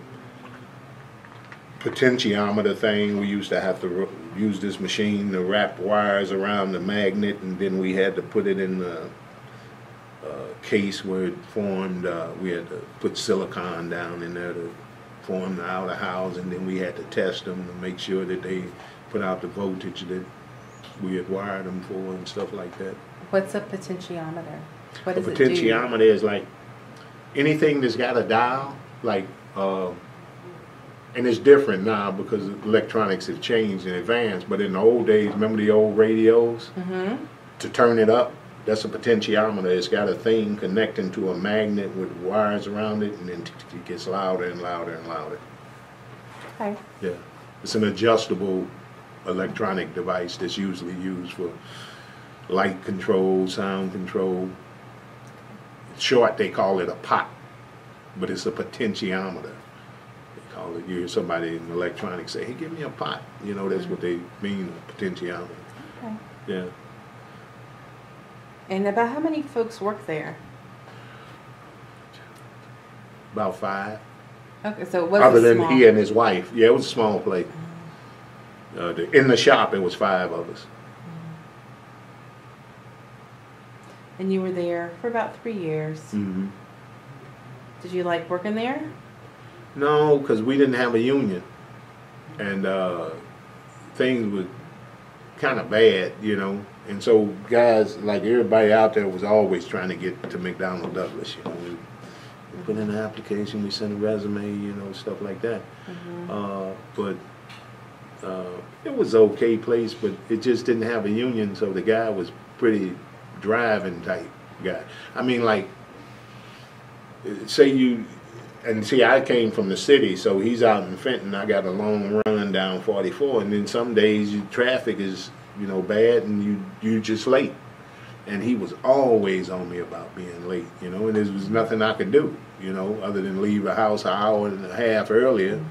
potentiometer thing. We used to have to use this machine to wrap wires around the magnet, and then we had to put it in the case where it formed. We had to put silicon down in there to form the outer house, and then we had to test them to make sure that they put out the voltage that we had wired them for and stuff like that. What's a potentiometer? What A does it do? potentiometer is like anything that's got a dial, like, and it's different now because electronics have changed in advance, but in the old days, remember the old radios? Mm-hmm. To turn it up, that's a potentiometer. It's got a thing connecting to a magnet with wires around it, and then it gets louder and louder and louder. Okay. Yeah. It's an adjustable electronic device that's usually used for light control, sound control. In short, they call it a pot, but it's a potentiometer. They call it, you hear somebody in electronics say, hey, give me a pot. You know, that's what they mean, a potentiometer. Okay. Yeah. And about how many folks work there? About 5. Okay, so it was Other than small. he and his wife. Yeah, it was a small place. In the shop, it was 5 of us. And you were there for about 3 years. Mm-hmm. Did you like working there? No, because we didn't have a union. And things were kind of bad, you know. And so guys, like everybody out there was always trying to get to McDonnell Douglas, you know. We put in an application, we sent a resume, you know, stuff like that. Mm-hmm. But it was an okay place, but it just didn't have a union, so the guy was pretty driving type guy. I mean, like, say and see, I came from the city, so he's out in Fenton. I got a long run down 44, and then some days traffic is, you know, bad, and you just late. And he was always on me about being late, you know, and there was nothing I could do, you know, other than leave the house an hour and a half earlier,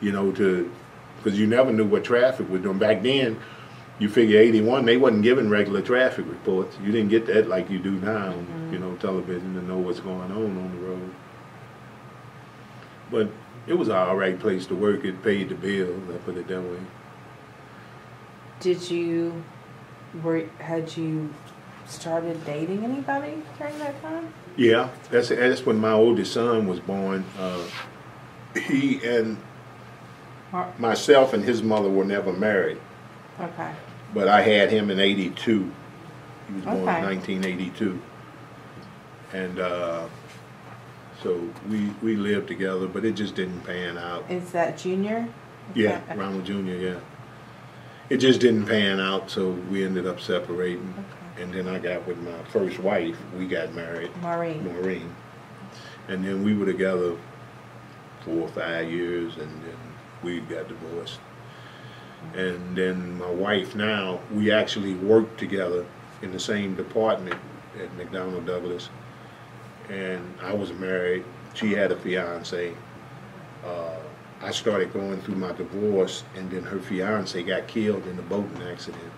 you know, because you never knew what traffic was doing. Back then, you figure 81, they wasn't giving regular traffic reports. You didn't get that like you do now, you know, television, to know what's going on the road. But it was an all right place to work. It paid the bills, I put it that way. Had you started dating anybody during that time? Yeah, that's when my oldest son was born. He and myself and his mother were never married. Okay. But I had him in 82. He was born in 1982. And so we lived together, but it just didn't pan out. Is that Junior? Yeah, Ronald Jr., yeah. It just didn't pan out, so we ended up separating. Okay. And then I got with my first wife. We got married. Maureen. And then we were together 4 or 5 years, and then we got divorced. And then my wife now, we actually worked together in the same department at McDonnell Douglas. And I was married. She had a fiance. I started going through my divorce, and then her fiance got killed in a boating accident.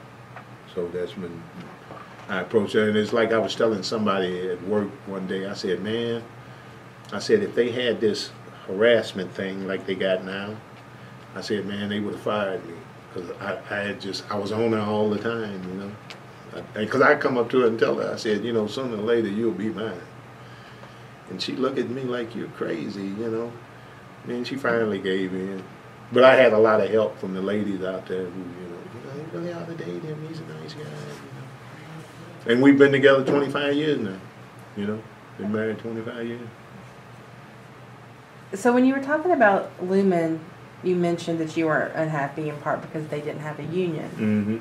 So that's when I approached her. And it's like I was telling somebody at work one day, I said, man, I said, if they had this harassment thing like they got now, I said, man, they would have fired me. Because I was on her all the time, you know. Because I come up to her and tell her, I said, you know, sooner or later you'll be mine. And she looked at me like, you're crazy, you know. And she finally gave in. But I had a lot of help from the ladies out there who, you really ought to date him, he's a nice guy, you know. And we've been together 25 years now, you know. Been married 25 years. So when you were talking about Lumen, you mentioned that you were unhappy in part because they didn't have a union. Mm-hmm.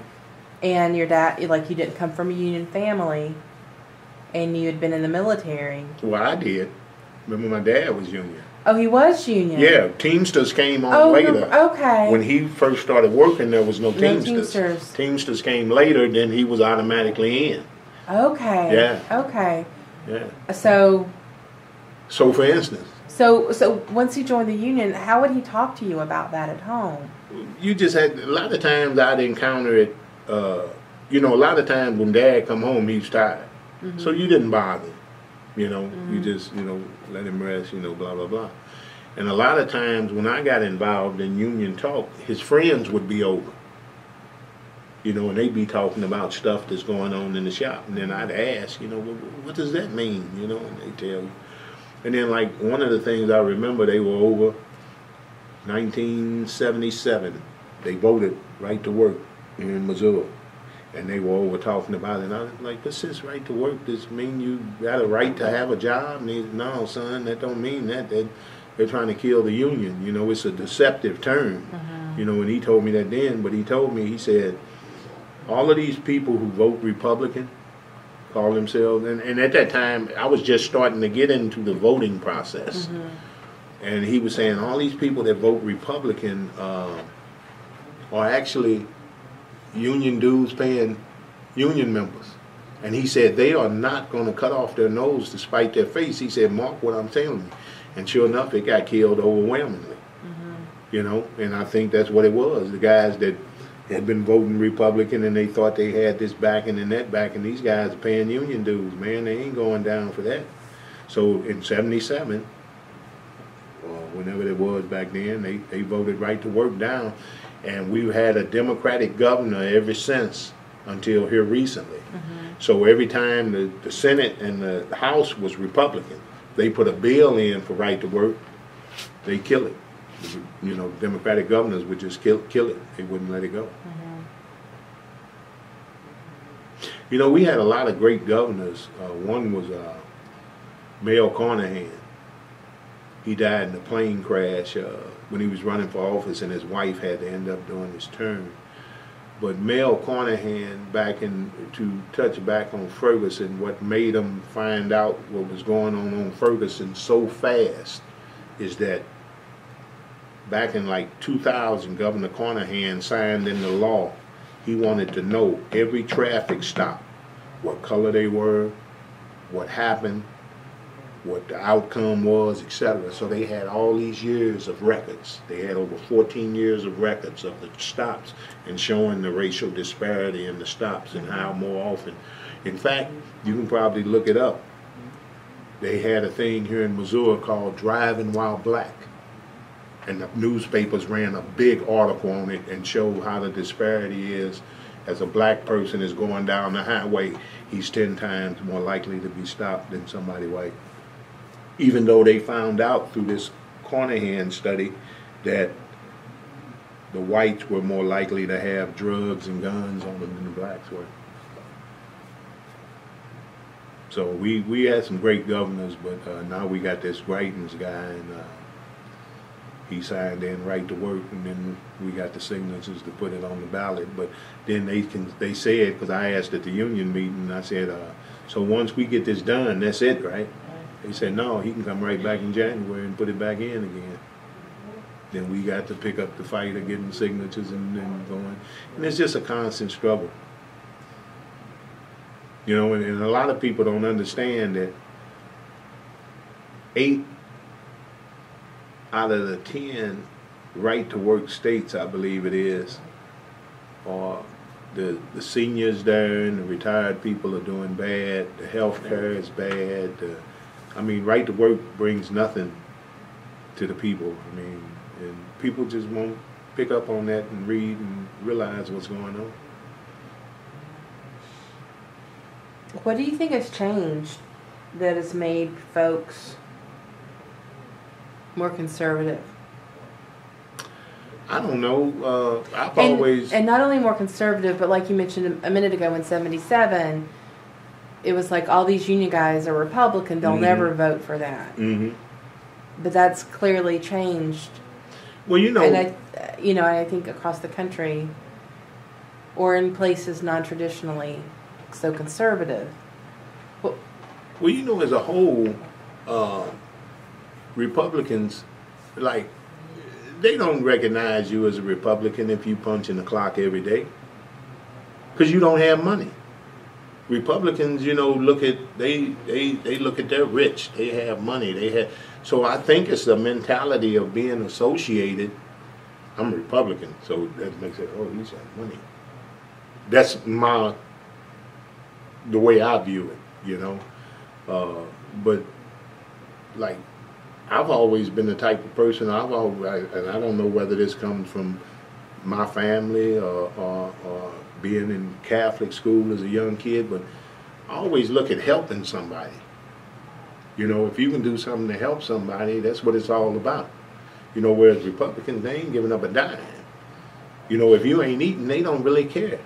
And your dad, like, you didn't come from a union family, and you had been in the military. Well, I did. Remember, my dad was union. Oh, he was union? Yeah, Teamsters came on later. Okay. When he first started working, there was no Teamsters. Teamsters came later, then he was automatically in. Okay. Yeah. Okay. Yeah. So for instance. So once he joined the union, how would he talk to you about that at home? You just had, a lot of times I'd encounter it, you know, a lot of times when Dad come home, he's tired. Mm-hmm. So you didn't bother, you know, you just, you know, let him rest, you know, blah, blah, blah. And a lot of times when I got involved in union talk, his friends would be over, you know, and they'd be talking about stuff that's going on in the shop. And then I'd ask, you know, what does that mean, you know, and they tell you. And then, like, one of the things I remember, they were over 1977. They voted right to work in Missouri. And they were over talking about it. And I was like, what's this right to work? Does this mean you got a right to have a job? And he said, no, son, that don't mean that. They're trying to kill the union. You know, it's a deceptive term. You know, and he told me that then. But he told me, he said, all of these people who vote Republican, call themselves, and at that time I was just starting to get into the voting process, and he was saying all these people that vote Republican are actually union dues paying union members, and he said they are not going to cut off their nose to spite their face. He said, mark what I'm telling you. And sure enough, it got killed overwhelmingly, you know, and I think that's what it was. The guys that had been voting Republican and they thought they had this backing and that backing. These guys are paying union dues, man. They ain't going down for that. So in 77, or whenever it was back then, they voted right to work down. And we've had a Democratic governor ever since until here recently. So every time the Senate and the House was Republican, they put a bill in for right to work, they kill it. You know, Democratic governors would just kill it. They wouldn't let it go. You know, we had a lot of great governors. One was Mel Carnahan. He died in a plane crash when he was running for office, and his wife had to end up doing his term. But Mel Carnahan, to touch back on Ferguson, what made him find out what was going on Ferguson so fast is that back in like 2000, Governor Carnahan signed into law. He wanted to know every traffic stop, what color they were, what happened, what the outcome was, etc. So they had all these years of records. They had over 14 years of records of the stops and showing the racial disparity in the stops and how more often. In fact, you can probably look it up. They had a thing here in Missouri called Driving While Black. And the newspapers ran a big article on it and showed how the disparity is. As a black person is going down the highway, he's 10 times more likely to be stopped than somebody white. Even though they found out through this Carnahan study that the whites were more likely to have drugs and guns on them than the blacks were. So we had some great governors, but now we got this Greitens guy, and he signed in right to work, and then we got the signatures to put it on the ballot. But then they said, because I asked at the union meeting, I said, so once we get this done, that's it, right? They said, no, he can come right back in January and put it back in again. Then we got to pick up the fight of getting signatures and then going. And it's just a constant struggle. You know, and a lot of people don't understand that 8 out of the 10 right-to-work states, I believe it is, are the seniors there and the retired people are doing bad. The health care is bad. I mean, right-to-work brings nothing to the people. I mean, and people just won't pick up on that and read and realize what's going on. What do you think has changed that has made folks more conservative? I don't know. I've always... And not only more conservative, but like you mentioned a minute ago in 77, it was like all these union guys are Republican, they'll never vote for that. But that's clearly changed. Well, you know... And I think across the country, or in places non-traditionally so conservative. Well, you know, as a whole, Republicans, like, they don't recognize you as a Republican if you punch in the clock every day, because you don't have money. Republicans, you know, look at they look at they're rich, they have money, so I think it's the mentality of being associated. I'm a Republican, so that makes it, oh, he's got money. That's the way I view it, you know. But like, I've always been the type of person, and I don't know whether this comes from my family or being in Catholic school as a young kid, but I always look at helping somebody. You know, if you can do something to help somebody, that's what it's all about. You know, whereas Republicans, they ain't giving up a dime. You know, if you ain't eating, they don't really care.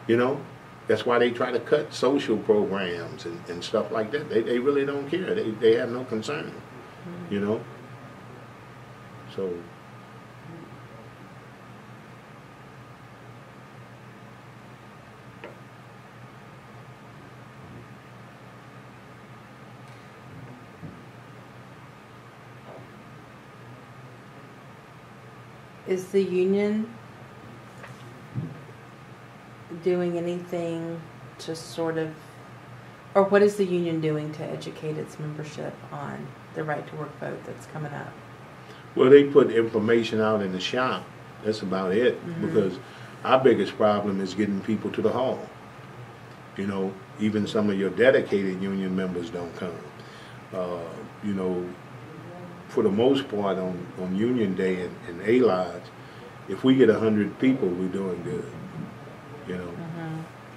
You know, that's why they try to cut social programs and stuff like that. They really don't care. They have no concern. You know, so. Is the union doing anything to sort of, or what is the union doing to educate its membership on the right to work vote that's coming up? Well, they put information out in the shop. That's about it. Because our biggest problem is getting people to the hall. You know, even some of your dedicated union members don't come. You know, for the most part on Union Day in A-Lodge, if we get 100 people, we're doing good. You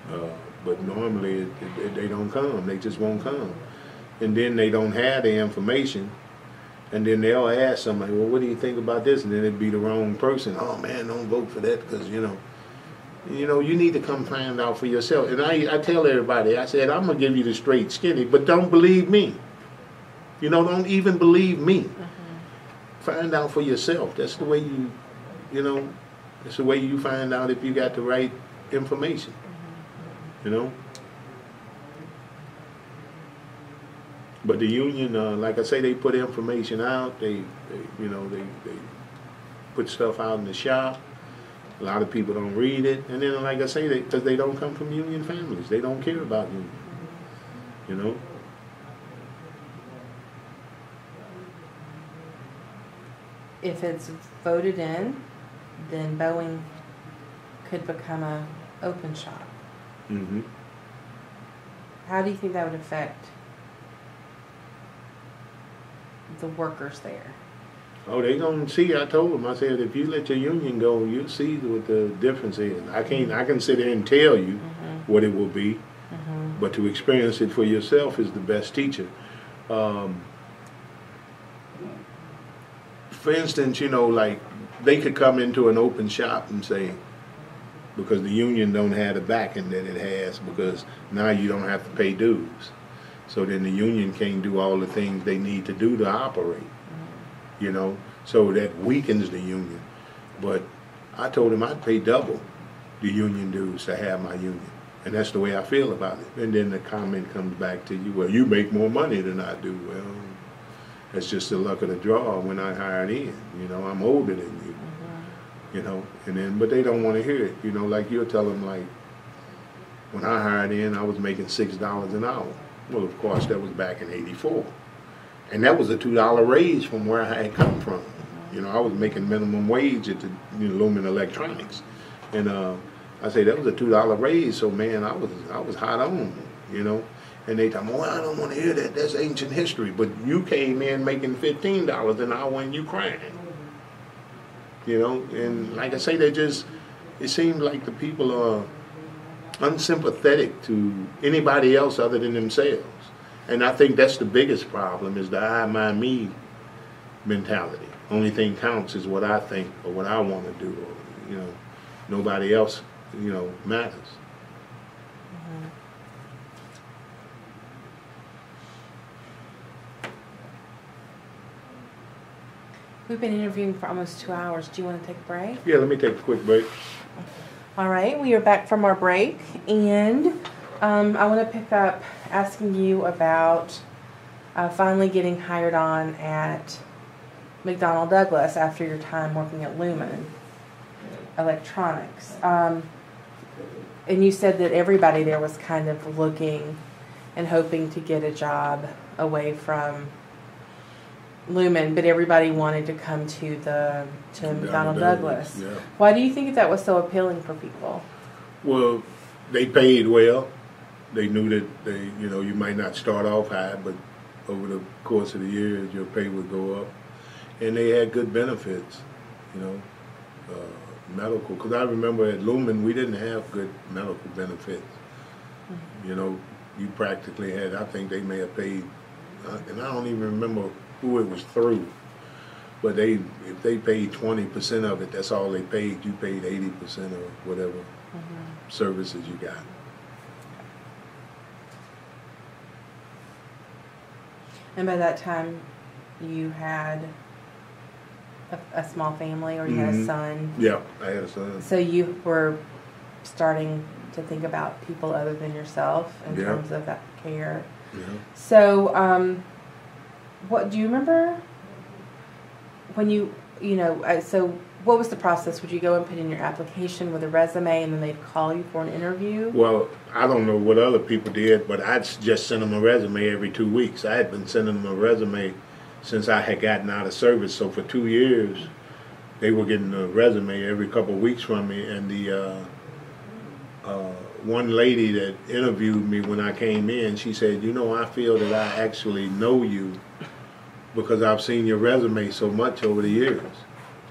know, but normally they don't come. They just won't come. And then they don't have the information, and then they'll ask somebody, well, what do you think about this? And then it'd be the wrong person. Oh man, don't vote for that, because you know you need to come find out for yourself. And I tell everybody, I said, I'm gonna give you the straight skinny, but don't believe me. You know, don't even believe me. Find out for yourself. That's the way you know, it's the way you find out if you got the right information. You know? But the union, like I say, they put information out. They put stuff out in the shop. A lot of people don't read it, and then, like I say, because they don't come from union families, they don't care about union. You know. If it's voted in, then Boeing could become a open shop. Mm-hmm. How do you think that would affect the workers there? Oh, they gonna see. I told them. I said, if you let your union go, you'll see what the difference is. I can sit there and tell you what it will be, but to experience it for yourself is the best teacher. For instance, like they could come into an open shop and say, because the union don't have the backing that it has, because now you don't have to pay dues. So then the union can't do all the things they need to do to operate, so that weakens the union. But I told him I'd pay double the union dues to have my union. And that's the way I feel about it. And then the comment comes back to you, well, you make more money than I do. Well, that's just the luck of the draw when I hired in. I'm older than you. But they don't want to hear it. Like you'll tell them, like, when I hired in, I was making $6 an hour. Well, of course, that was back in '84. And that was a $2 raise from where I had come from. I was making minimum wage at the Lumen Electronics. And I say that was a $2 raise, so man, I was hot on, And they tell me, well, I don't want to hear that. That's ancient history. But you came in making $15 an hour and you crying. And like I say, it seems like the people are unsympathetic to anybody else other than themselves. And I think that's the biggest problem, is the I, my, me mentality. Only thing counts is what I think or what I want to do. Or, nobody else, matters. We've been interviewing for almost 2 hours. Do you want to take a break? Yeah, let me take a quick break. All right, we are back from our break, and I want to pick up asking you about finally getting hired on at McDonnell Douglas after your time working at Lumen Electronics. And you said that everybody there was kind of looking and hoping to get a job away from Lumen, but everybody wanted to come to McDonnell Douglas. Yeah. Why do you think that was so appealing for people? Well, they paid well. They knew that you might not start off high, but over the course of the years, your pay would go up. And they had good benefits, medical. Because I remember at Lumen, we didn't have good medical benefits. You practically had, I think they may have paid, and I don't even remember who it was through, but if they paid 20% of it, that's all they paid. You paid 80% of whatever services you got. And by that time, you had a small family, or you had a son? Yeah, I had a son. So you were starting to think about people other than yourself in terms of that care. Yeah. So, what do you remember when so what was the process? Would you go and put in your application with a resume and then they'd call you for an interview? Well, I don't know what other people did, but I'd just send them a resume every 2 weeks. I had been sending them a resume since I had gotten out of service. So for 2 years, they were getting a resume every couple of weeks from me. And the one lady that interviewed me when I came in, she said, I feel that I actually know you because I've seen your resume so much over the years.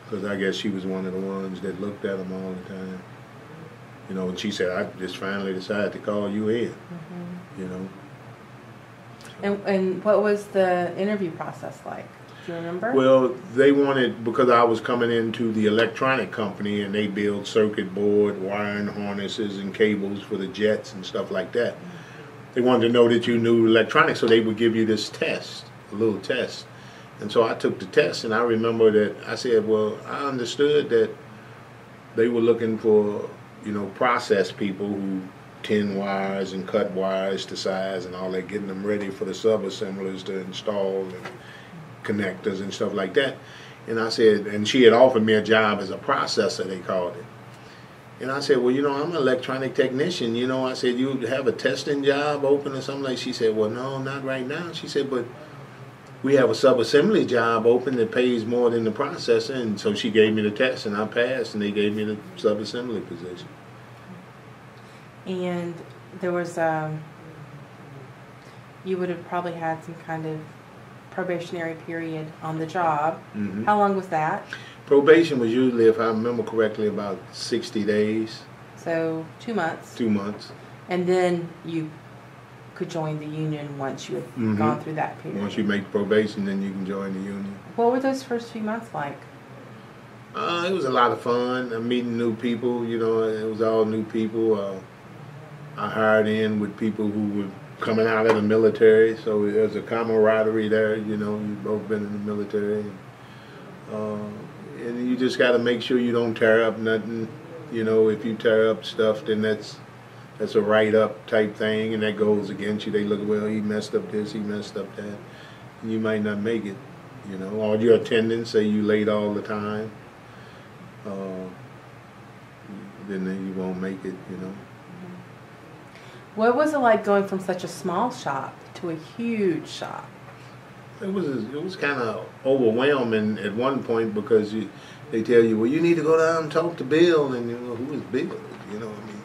Because I guess she was one of the ones that looked at them all the time. And she said, I just finally decided to call you in, And what was the interview process like? Do you remember? Well, they wanted, because I was coming into the electronic company and they build circuit board, wiring harnesses and cables for the jets and stuff like that. They wanted to know that you knew electronics, so they would give you this test, a little test. And so I took the test, and I remember that I said, well, I understood that they were looking for, process people who tin wires and cut wires to size and all that, getting them ready for the sub-assemblers to install and connectors and stuff like that. And I said, and she had offered me a job as a processor, they called it. And I said, well, you know, I'm an electronic technician. You know, I said, you have a testing job open or something like that? She said, well, no, not right now. She said, but we have a sub-assembly job open that pays more than the processor. And so she gave me the test, and I passed, and they gave me the sub-assembly position. And there was, you would have probably had some kind of probationary period on the job. Mm-hmm. How long was that? Probation was usually, if I remember correctly, about 60 days. So 2 months. 2 months. And then you could join the union once you had Mm-hmm. gone through that period. Once you make probation, then you can join the union. What were those first few months like? It was a lot of fun. Meeting new people, you know, it was all new people. I hired in with people who were coming out of the military, so there's a camaraderie there, you know, you've both been in the military. And you just got to make sure you don't tear up nothing. You know, if you tear up stuff, then that's a write-up type thing, and that goes against you. They look, well, he messed up this, he messed up that. And you might not make it, you know. Or your attendance, say you late all the time, then you won't make it, you know. What was it like going from such a small shop to a huge shop? It was kind of overwhelming at one point because they tell you, well, you need to go down and talk to Bill, and you know, who is Bill? You know, I mean,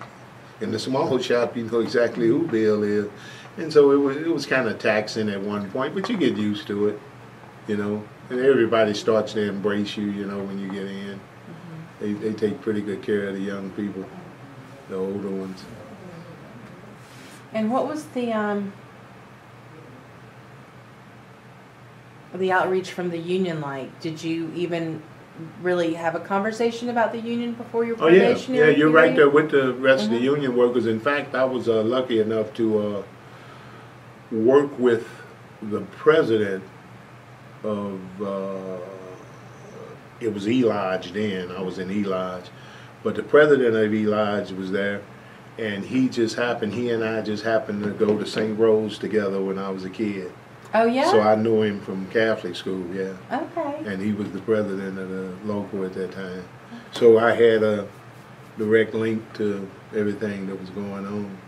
in the small shop, you know exactly who Bill is, and so it was kind of taxing at one point, but you get used to it, you know, and everybody starts to embrace you, you know, when you get in. Mm-hmm. They take pretty good care of the young people, the older ones. And what was the outreach from the union like? Did you even really have a conversation about the union before your probationary yeah, you're period? right there with the rest of the Mm-hmm. union workers. In fact, I was lucky enough to work with the president of, it was E-Lodge then, I was in E-Lodge, but the president of E-Lodge was there. And he and I just happened to go to St. Rose together when I was a kid. Oh, yeah? So I knew him from Catholic school, yeah. Okay. And he was the president of the local at that time. So I had a direct link to everything that was going on.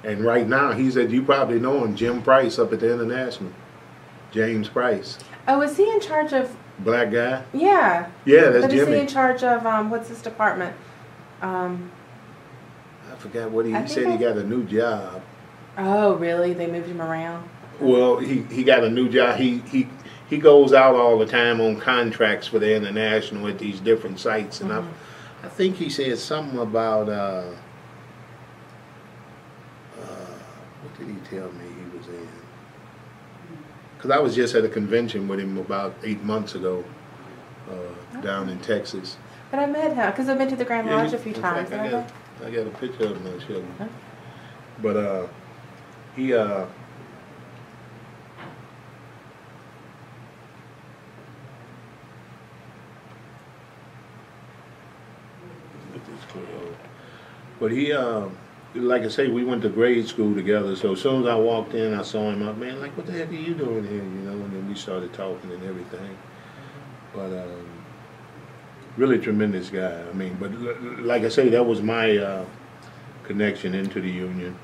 And right now, he said, you probably know him, Jim Price up at the International. James Price. Oh, is he in charge of... Black guy? Yeah. Yeah, that's but Jimmy. But is he in charge of, what's his department? I forgot what he said. He got a new job. Oh, really? They moved him around? Well, he got a new job. He goes out all the time on contracts for the International at these different sites, and mm-hmm. I think he said something about what did he tell me he was in? Because I was just at a convention with him about 8 months ago down in Texas. But I met him because I've been to the Grand Lodge a few times. I got a picture of him. I'll show you. Huh? But he but he like I say, we went to grade school together. So as soon as I walked in, I saw him. Up, man, like, what the heck are you doing here? You know, and then we started talking and everything. But really tremendous guy. I mean, but like I say, that was my connection into the union.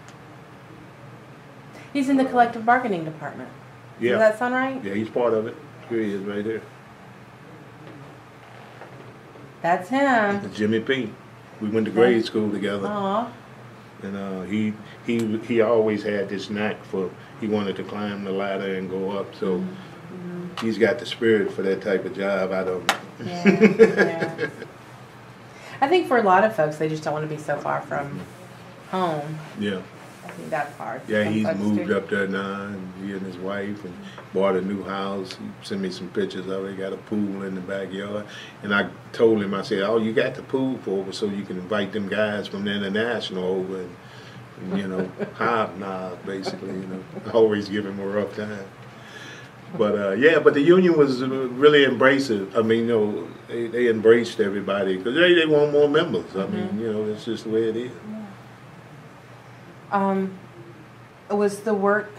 He's in the collective bargaining department. Yeah. Does that sound right? Yeah, he's part of it. Here he is right there. That's him. It's Jimmy P. We went to grade school together. Aww. And he always had this knack for, he wanted to climb the ladder and go up. So mm-hmm. he's got the spirit for that type of job. I don't know. Yeah. I think for a lot of folks, they just don't want to be so far from home. Yeah. I think that's hard. Yeah, he's moved up there now, and he and his wife, and bought a new house. He sent me some pictures of it. He got a pool in the backyard. And I told him, I said, oh, you got the pool for so you can invite them guys from the International over and you know, hobnob, basically, you know. I always give him a rough time. But, yeah, but the union was really embracive. I mean, you know, they embraced everybody because they want more members. I mean, you know, that's just the way it is. Was the work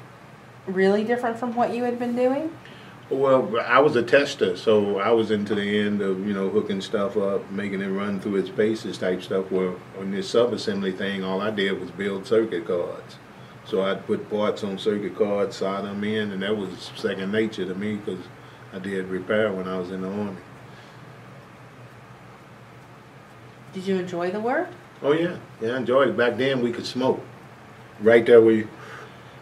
really different from what you had been doing? Well, I was a tester, so I was into the end of, hooking stuff up, making it run through its paces type stuff, where on this sub-assembly thing, all I did was build circuit cards. So I'd put parts on circuit cards, solder them in, and that was second nature to me because I did repair when I was in the Army. Did you enjoy the work? Oh yeah, I enjoyed it. Back then we could smoke. Right there where you,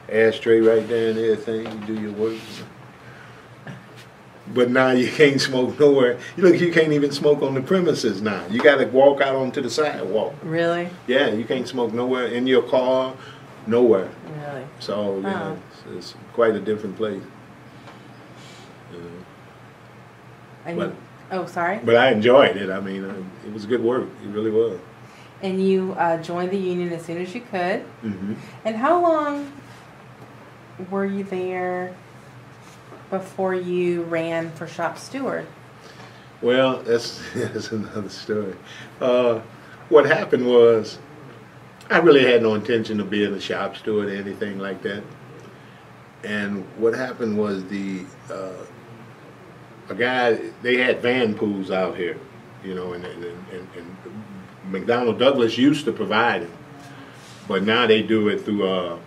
ashtray right there and everything, you do your work. But now you can't smoke nowhere. Look, you can't even smoke on the premises now. You got to walk out onto the sidewalk. Really? Yeah, you can't smoke nowhere, in your car, nowhere. Really? So, yeah, it's quite a different place. And sorry? But I enjoyed it. I mean, it was good work. It really was. And you joined the union as soon as you could. Mm-hmm. And how long were you there before you ran for shop steward? Well, that's another story. What happened was, I really had no intention of being a shop steward or anything like that. And what happened was a guy, they had van pools out here, and McDonnell Douglas used to provide them, but now they do it through a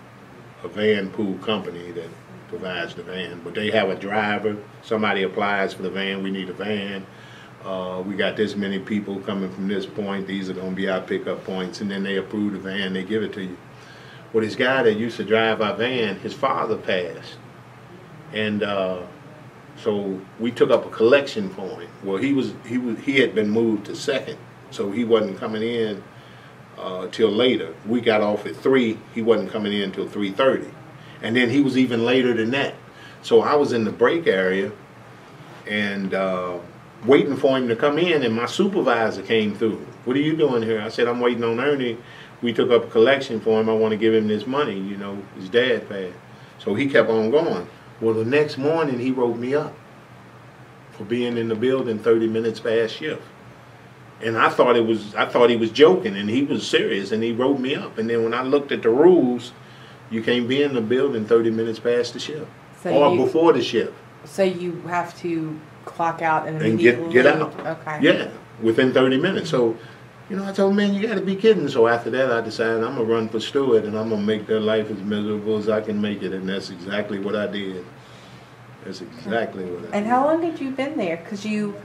van pool company that provides the van. But they have a driver, somebody applies for the van, we need a van. We got this many people coming from this point, these are going to be our pickup points, and then they approve the van, they give it to you. Well, this guy that used to drive our van, his father passed, and so we took up a collection for him. Well, he had been moved to second, so he wasn't coming in till later. We got off at 3, he wasn't coming in till 3:30, and then he was even later than that. So I was in the break area and waiting for him to come in, and my supervisor came through. What are you doing here? I said, I'm waiting on Ernie. We took up a collection for him. I want to give him this money, his dad passed. So he kept on going. Well, the next morning he wrote me up for being in the building 30 minutes past shift. And I thought he was joking, and he was serious, and he wrote me up. And then when I looked at the rules, you can't be in the building 30 minutes past the shift, or before the shift. So you have to clock out and get out. Okay. Yeah, within 30 minutes. So, I told him, man, you got to be kidding. So after that, I decided I'm going to run for steward, and I'm going to make their life as miserable as I can make it. And that's exactly what I did. That's exactly what I did. And how long had you been there? Because you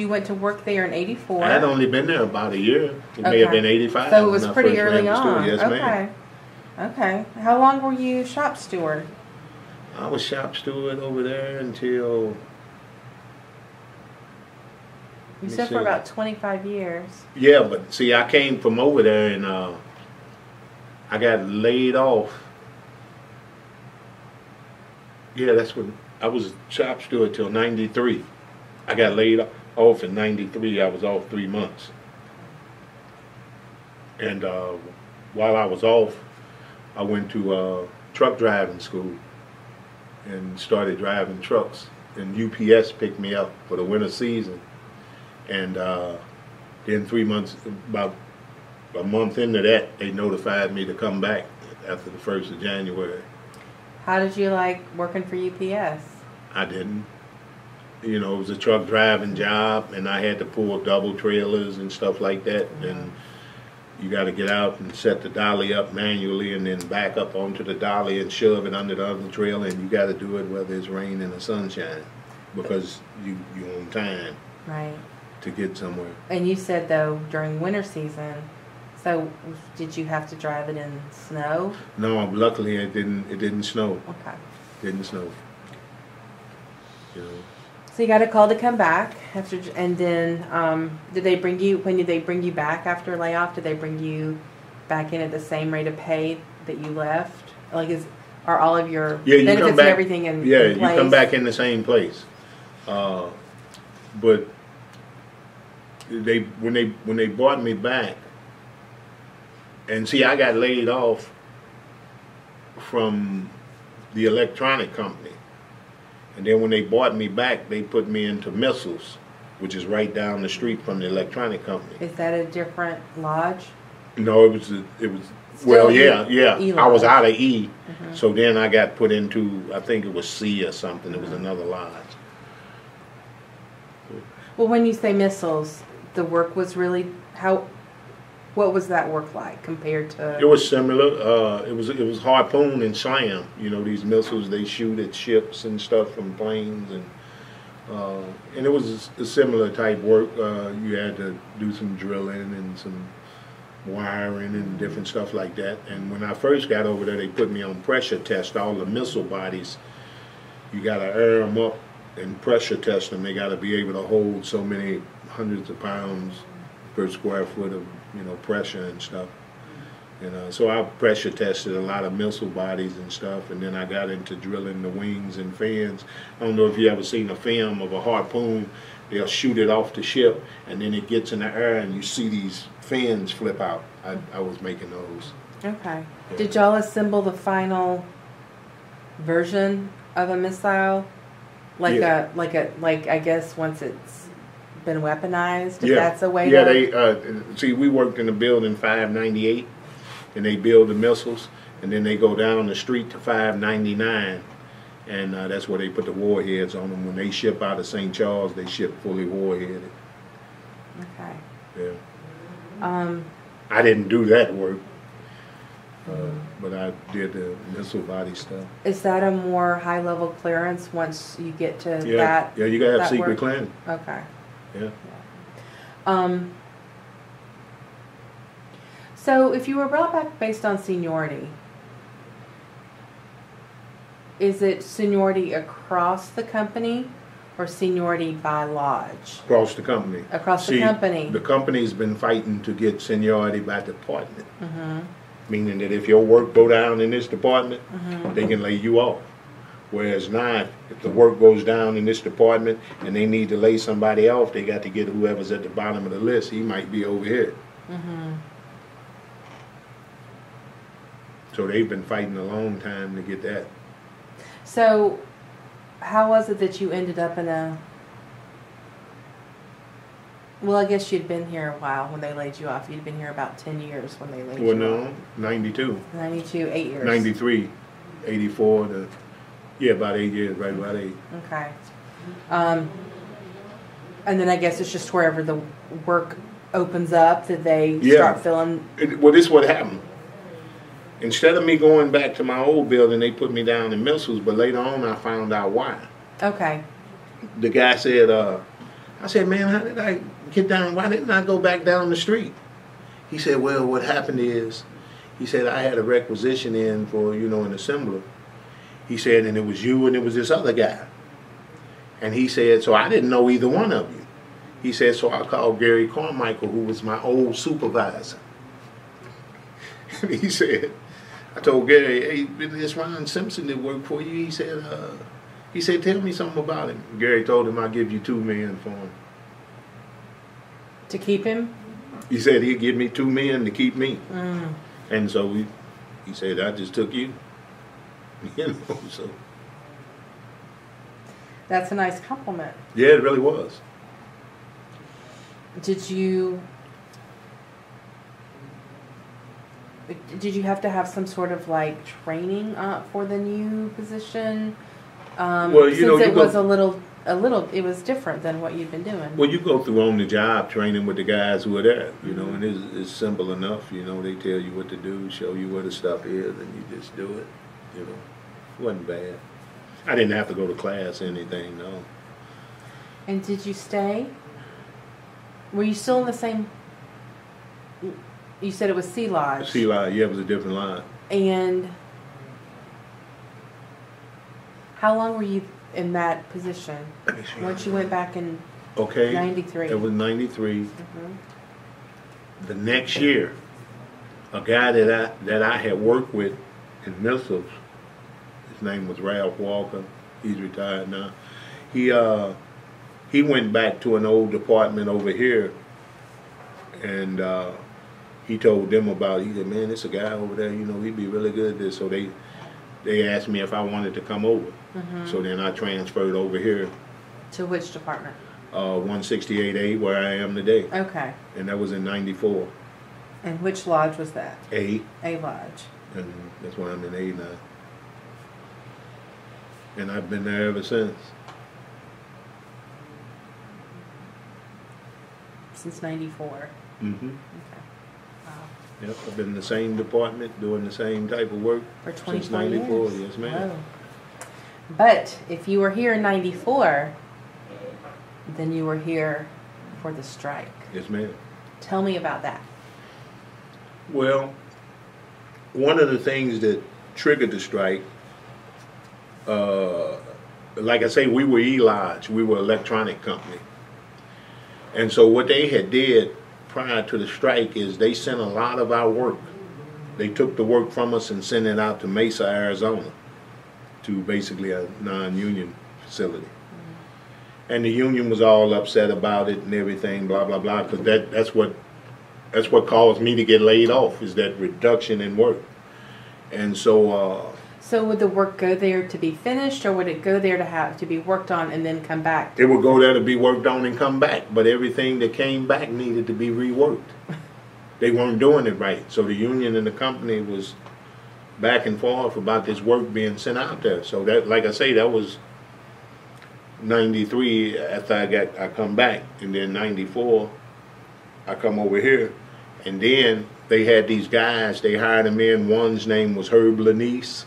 went to work there in '84. I had only been there about a year. It may have been '85. So it was pretty early on. Yes, ma'am. Okay. How long were you shop steward? I was shop steward over there until... You said for about 25 years. Yeah, but see, I came from over there, and I got laid off. Yeah, that's when I was shop steward till '93. I got laid off in '93. I was off 3 months. And while I was off, I went to truck driving school and started driving trucks. And UPS picked me up for the winter season. And then 3 months, about a month into that, they notified me to come back after the 1st of January. How did you like working for UPS? I didn't. It was a truck driving job, and I had to pull double trailers and stuff like that. Mm-hmm. And you got to get out and set the dolly up manually and then back up onto the dolly and shove it under the other trailer, and you got to do it whether it's rain or sunshine because you're on time. Right. To get somewhere. And you said, though, during winter season, so did you have to drive it in snow? No, luckily it didn't snow. Okay. Didn't snow. So you got a call to come back after, and then when did they bring you back after layoff? Did they bring you back in at the same rate of pay that you left? Like, are all of your benefits and everything in place? You come back in the same place. But when they brought me back, and see, I got laid off from the electronic company, and then when they brought me back, they put me into Missiles, which is right down the street from the electronic company. Is that a different lodge? No, it was. Still Well, E- yeah. E I was lodge. out of E, so then I got put into, I think it was C or something. It was another lodge. Well, when you say missiles, the work was really what was that work like compared It to? was similar. It was harpoon and slam. You know, these missiles they shoot at ships and stuff from planes, and it was a similar type work. You had to do some drilling and some wiring and different stuff like that. And when I first got over there, they put me on pressure test. All the missile bodies, you got to air them up and pressure test them. They got to be able to hold so many hundreds of pounds per square foot of pressure and stuff. So I pressure tested a lot of missile bodies and stuff, and then I got into drilling the wings and fins. I don't know if you ever seen a film of a harpoon. They'll shoot it off the ship, and then it gets in the air, and you see these fins flip out. I was making those. Okay. Yeah. Did y'all assemble the final version of a missile? Like Yeah. like I guess once it's been weaponized, if Yeah, that's a way yeah. to. They see. We worked in the building 598, and they build the missiles, and then they go down the street to 599, and that's where they put the warheads on them. When they ship out of St. Charles, they ship fully warheaded. Okay. Yeah. I didn't do that work, but I did the missile body stuff. Is that a more high level clearance once you get to Yeah, that? yeah. You gotta have that secret work? clearance. Okay. Yeah. So if you were brought back based on seniority, is it seniority across the company or seniority by lodge? Across the company. Across the See, company. The company's been fighting to get seniority by department. Meaning that if your work go down in this department, they can lay you off. Whereas now, if the work goes down in this department and they need to lay somebody off, they got to get whoever's at the bottom of the list. He might be over here. So they've been fighting a long time to get that. So how was it that you ended up in a... Well, I guess you'd been here a while when they laid you off. You'd been here about 10 years when they laid Well, you off. no, 92. 92, 8 years. 93, 84 to, yeah, about 8 years, right about 8. Okay. And then I guess it's just wherever the work opens up that they start filling. Well, this is what happened. Instead of me going back to my old building, they put me down in missiles, but later on I found out why. Okay. The guy said, I said, man, how did I get down? Why didn't I go back down the street? He said, well, what happened is, he said, I had a requisition in for, an assembler. He said, and it was you and it was this other guy. And he said, so I didn't know either one of you. He said, so I called Gary Carmichael, who was my old supervisor. And he said, I told Gary, hey, this Ron Simpson that worked for you. He said, tell me something about him. Gary told him I'll give you $2 million for him. To keep him? He said he'd give me $2 million to keep me. And so he said, I just took you. So. That's a nice compliment. Yeah, it really was. Did you have to have some sort of like training for the new position? Well, since it was a little, it was different than what you'd been doing. Well, you go through on the job training with the guys who are there, and it's simple enough. They tell you what to do, show you where the stuff is, and you just do it. It wasn't bad. I didn't have to go to class or anything, no. And did you stay? Were you still in the same? You said it was Sea Lodge. Sea Lodge, yeah, it was a different line. And how long were you in that position? Once you went back in 93. It was 93. The next year, a guy that I had worked with in missiles, his name was Ralph Walker. He's retired now. He went back to an old department over here, and he told them about it. He said, man, there's a guy over there, he'd be really good at this. So they asked me if I wanted to come over. So then I transferred over here. To which department? 168A, where I am today. Okay. And that was in 94. And which lodge was that? A, A lodge. and that's why I'm in A now. And I've been there ever since. Since 94. Mm-hmm. Okay. Wow. Yep, I've been in the same department, doing the same type of work For since 24 '94. years. Yes, ma'am. Whoa. But if you were here in 94, then you were here for the strike. Yes, ma'am. Tell me about that. Well, one of the things that triggered the strike, like I say, we were E-Lodge. We were an electronic company. And so what they had did prior to the strike is they sent a lot of our work. They took the work from us and sent it out to Mesa, Arizona, to basically a non-union facility. And the union was all upset about it and everything, blah, blah, blah, because that's what caused me to get laid off, is that reduction in work. And so So would the work go there to be finished, or would it go there to be worked on and then come back? it would go there to be worked on and come back, but everything that came back needed to be reworked. They weren't doing it right. So the union and the company was back and forth about this work being sent out there. So that, like I say, that was 93 after I come back, and then 94 I come over here, and then they had these guys, they hired them in. One's name was Herb Lanice.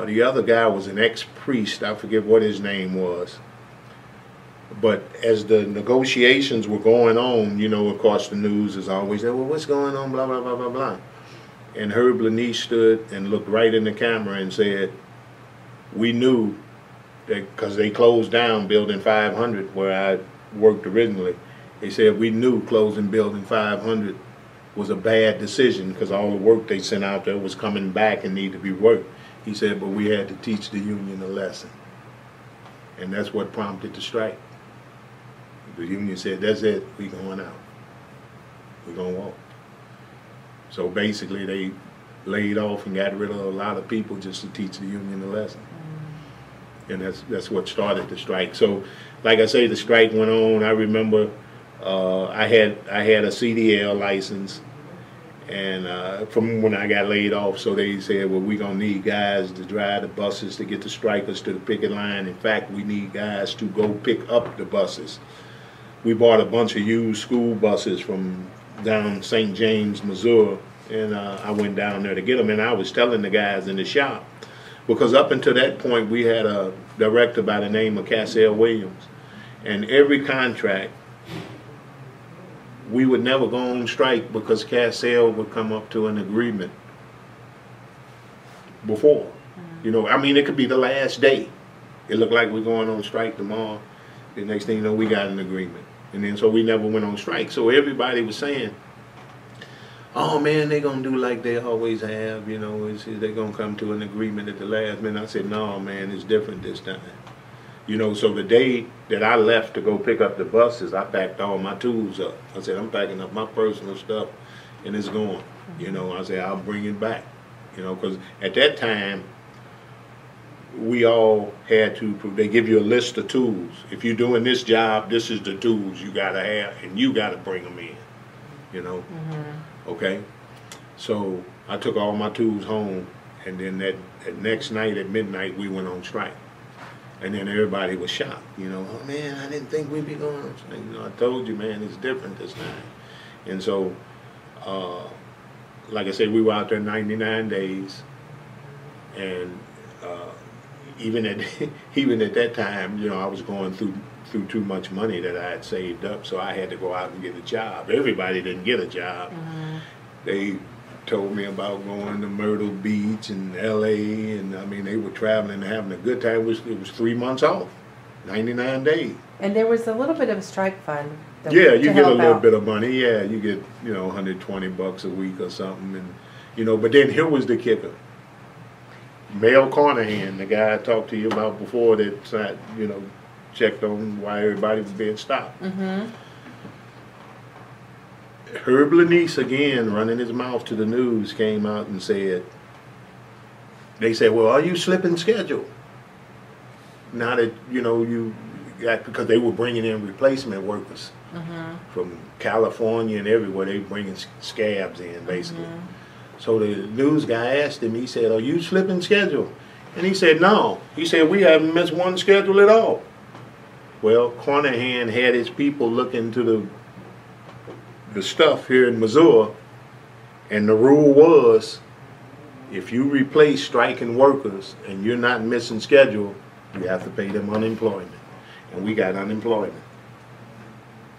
The other guy was an ex-priest, I forget what his name was. But as the negotiations were going on, you know, of course the news is always, well, what's going on, blah, blah, blah, blah, blah. And Herb Lanice stood and looked right in the camera and said, we knew that, because they closed down Building 500 where I worked originally. They said we knew closing Building 500 was a bad decision because all the work they sent out there was coming back and needed to be worked. He said, but we had to teach the union a lesson. And that's what prompted the strike. The union said, that's it, we going out. We're going to walk. So basically they laid off and got rid of a lot of people just to teach the union a lesson. And that's what started the strike. So like I say, the strike went on. I remember I had a CDL license, and from when I got laid off, so they said, well, we're going to need guys to drive the buses to get the strikers to the picket line. In fact, we need guys to go pick up the buses. We bought a bunch of used school buses from down St. James, Missouri, and I went down there to get them. And I was telling the guys in the shop, because up until that point, we had a director by the name of Cassell Williams, and every contract, we would never go on strike because Cassell would come up to an agreement before. You know, I mean, it could be the last day. It looked like we're going on strike tomorrow. The next thing you know, we got an agreement. And then so we never went on strike. So everybody was saying, oh man, they're going to do like they always have, you know, they're going to come to an agreement at the last minute. I said, no, man, it's different this time. You know, so the day that I left to go pick up the buses, I packed all my tools up. I said, I'm packing up my personal stuff and it's going. You know, I said, I'll bring it back. You know, because at that time, we all had to, they give you a list of tools. If you're doing this job, this is the tools you got to have, and you got to bring them in, you know. Okay? So I took all my tools home, and then that next night at midnight, we went on strike. And then everybody was shocked, you know. Oh man, I didn't think we'd be going on strike. You know, I told you, man, it's different this time. And so, like I said, we were out there 99 days, and even at that time, you know, I was going through too much money that I had saved up, so I had to go out and get a job. Everybody didn't get a job. They told me about going to Myrtle Beach and L.A., and I mean, they were traveling and having a good time. It was 3 months off, 99 days. And there was a little bit of a strike fund. Yeah, you get a little bit of money. Yeah, you get, you know, $120 a week or something, and you know. But then here was the kicker. Mel Carnahan, the guy I talked to you about before, that you know, checked on why everybody was being stopped. Herb Lanice, again, running his mouth to the news, came out and said, they said, well, are you slipping schedule? Now that, you know, because they were bringing in replacement workers. from California and everywhere. They bringing scabs in, basically. So the news guy asked him, he said, "Are you slipping schedule?" And he said, "No." He said, "We haven't missed one schedule at all." Well, Carnahan had his people look into the stuff here in Missouri, and the rule was, if you replace striking workers and you're not missing schedule, you have to pay them unemployment. And we got unemployment.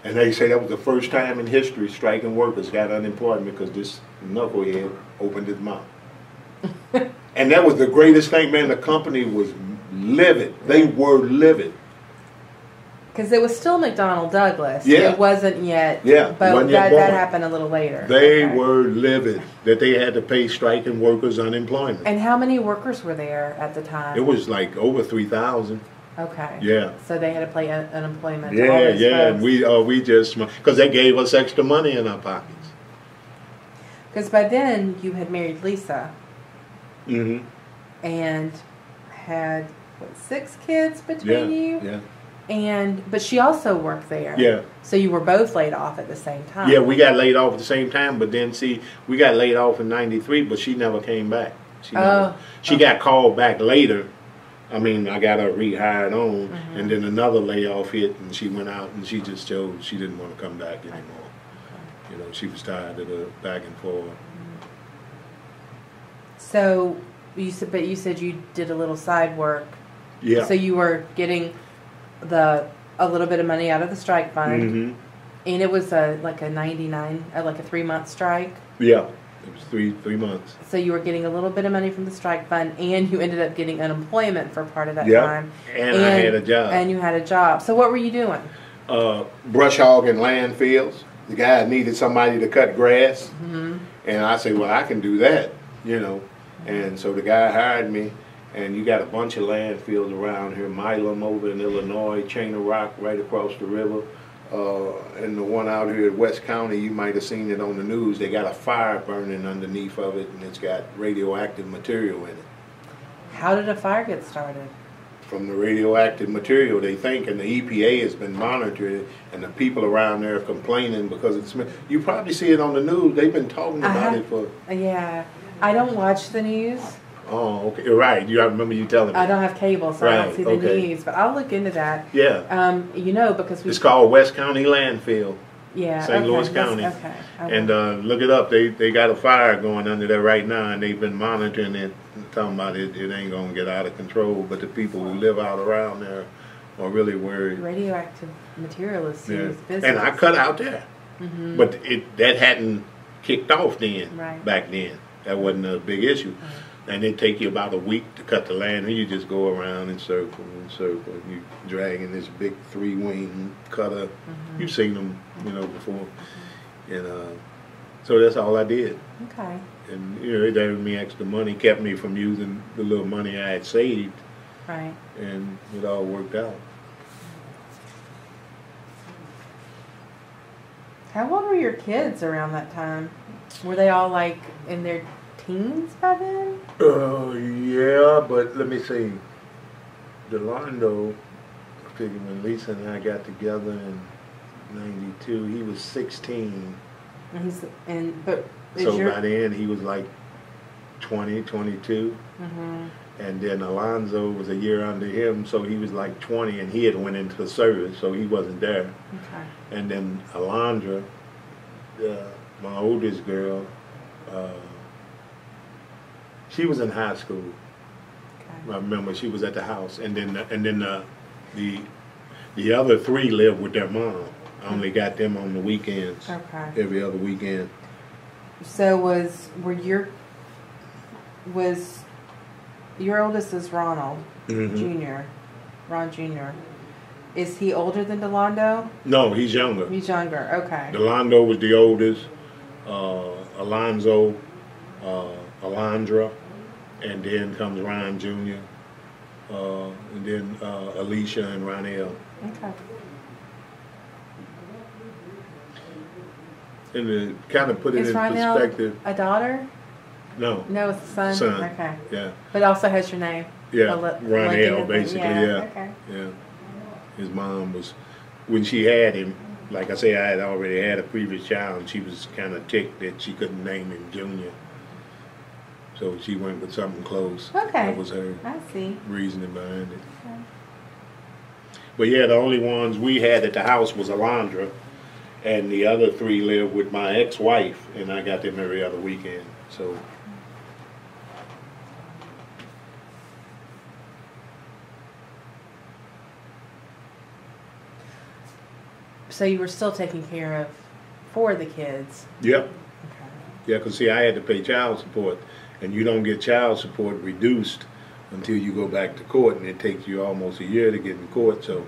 And they say that was the first time in history striking workers got unemployment because this knucklehead opened his mouth. And that was the greatest thing, man. The company was livid. They were livid. Because it was still McDonnell Douglas. Yeah. It wasn't yet. Yeah. But that happened a little later. They were livid that they had to pay striking workers unemployment. And how many workers were there at the time? It was like over 3,000. Okay. Yeah. So they had to pay unemployment. Yeah, to all those yeah. folks. We just, because they gave us extra money in our pockets. Because by then you had married Lisa. Mm-hmm. And had, 6 kids between you? Yeah. But she also worked there. Yeah. So you were both laid off at the same time. Yeah, we got laid off at the same time, but then see, we got laid off in '93, but she never came back. She got called back later. I mean, I got her rehired on, and then another layoff hit, and she went out, and she just chose she didn't want to come back anymore. You know, she was tired of the back and forth. So you said you did a little side work. Yeah. So you were getting a little bit of money out of the strike fund, and it was like a 3-month strike. Yeah, it was three months. So you were getting a little bit of money from the strike fund, and you ended up getting unemployment for part of that Yeah. time. And I had a job. And you had a job. So what were you doing? Brush hogging landfills. The guy needed somebody to cut grass, and I said, "Well, I can do that," you know. And so the guy hired me. And you got a bunch of landfills around here, Milam over in Illinois, Chain of Rock right across the river, and the one out here at West County, you might have seen it on the news. They got a fire burning underneath of it, and it's got radioactive material in it. How did a fire get started? From the radioactive material, they think, and the EPA has been monitoring it, and the people around there are complaining because it's. You probably see it on the news. They've been talking about it for. Yeah, I don't watch the news. Oh, okay, right. I remember you telling me. I don't have cable, so I don't see the news, but I'll look into that. Yeah. Because it's called West County Landfill. Yeah. St. Louis County. Okay. And look it up. They got a fire going under there right now, and they've been monitoring it, talking about it. It ain't gonna get out of control. But the people who live out around there are really worried. Radioactive material is serious business. And I cut out there, but that hadn't kicked off then. Right. Back then, that wasn't a big issue. Right. And it take you about a week to cut the land, and you just go around in circle and circle. You dragging this big 3-wing cutter. You've seen them, before. And so that's all I did. Okay. And it gave me extra money, kept me from using the little money I had saved. Right. And it all worked out. How old were your kids around that time? Were they all like in their teens by then? Yeah, but let me see. Delando, when Lisa and I got together in '92, he was 16. So by then he was like 20, 22. And then Alonzo was a year under him, so he was like 20, and he had went into the service, so he wasn't there. Okay. And then Alondra, my oldest girl, she was in high school. Okay. I remember she was at the house, and then the other 3 lived with their mom. I only got them on the weekends. Okay. Every other weekend. So your oldest is Ronald Jr. Ron Jr. Is he older than Delando? No, he's younger. He's younger. Okay. Delando was the oldest. Alonzo, Alondra, and then comes Ron Jr., and then Alicia and Ronell. Okay. And to kind of put it in Ronell perspective. A daughter? No. No, it's a son. Son. Okay. Yeah. But also has your name. Yeah. Ronell, basically. Yeah. Okay. Yeah. His mom was, when she had him, like I say, I had already had a previous child, and she was kind of ticked that she couldn't name him Junior. So she went with something close. Okay. That was her I see. reasoning behind it. Okay. But yeah, the only ones we had at the house was Alondra, and the other three lived with my ex-wife, and I got them every other weekend. So. So you were still taking care of for the kids. Yep. Okay. Yeah, because see, I had to pay child support, and you don't get child support reduced until you go back to court, and it takes you almost a year to get in court. So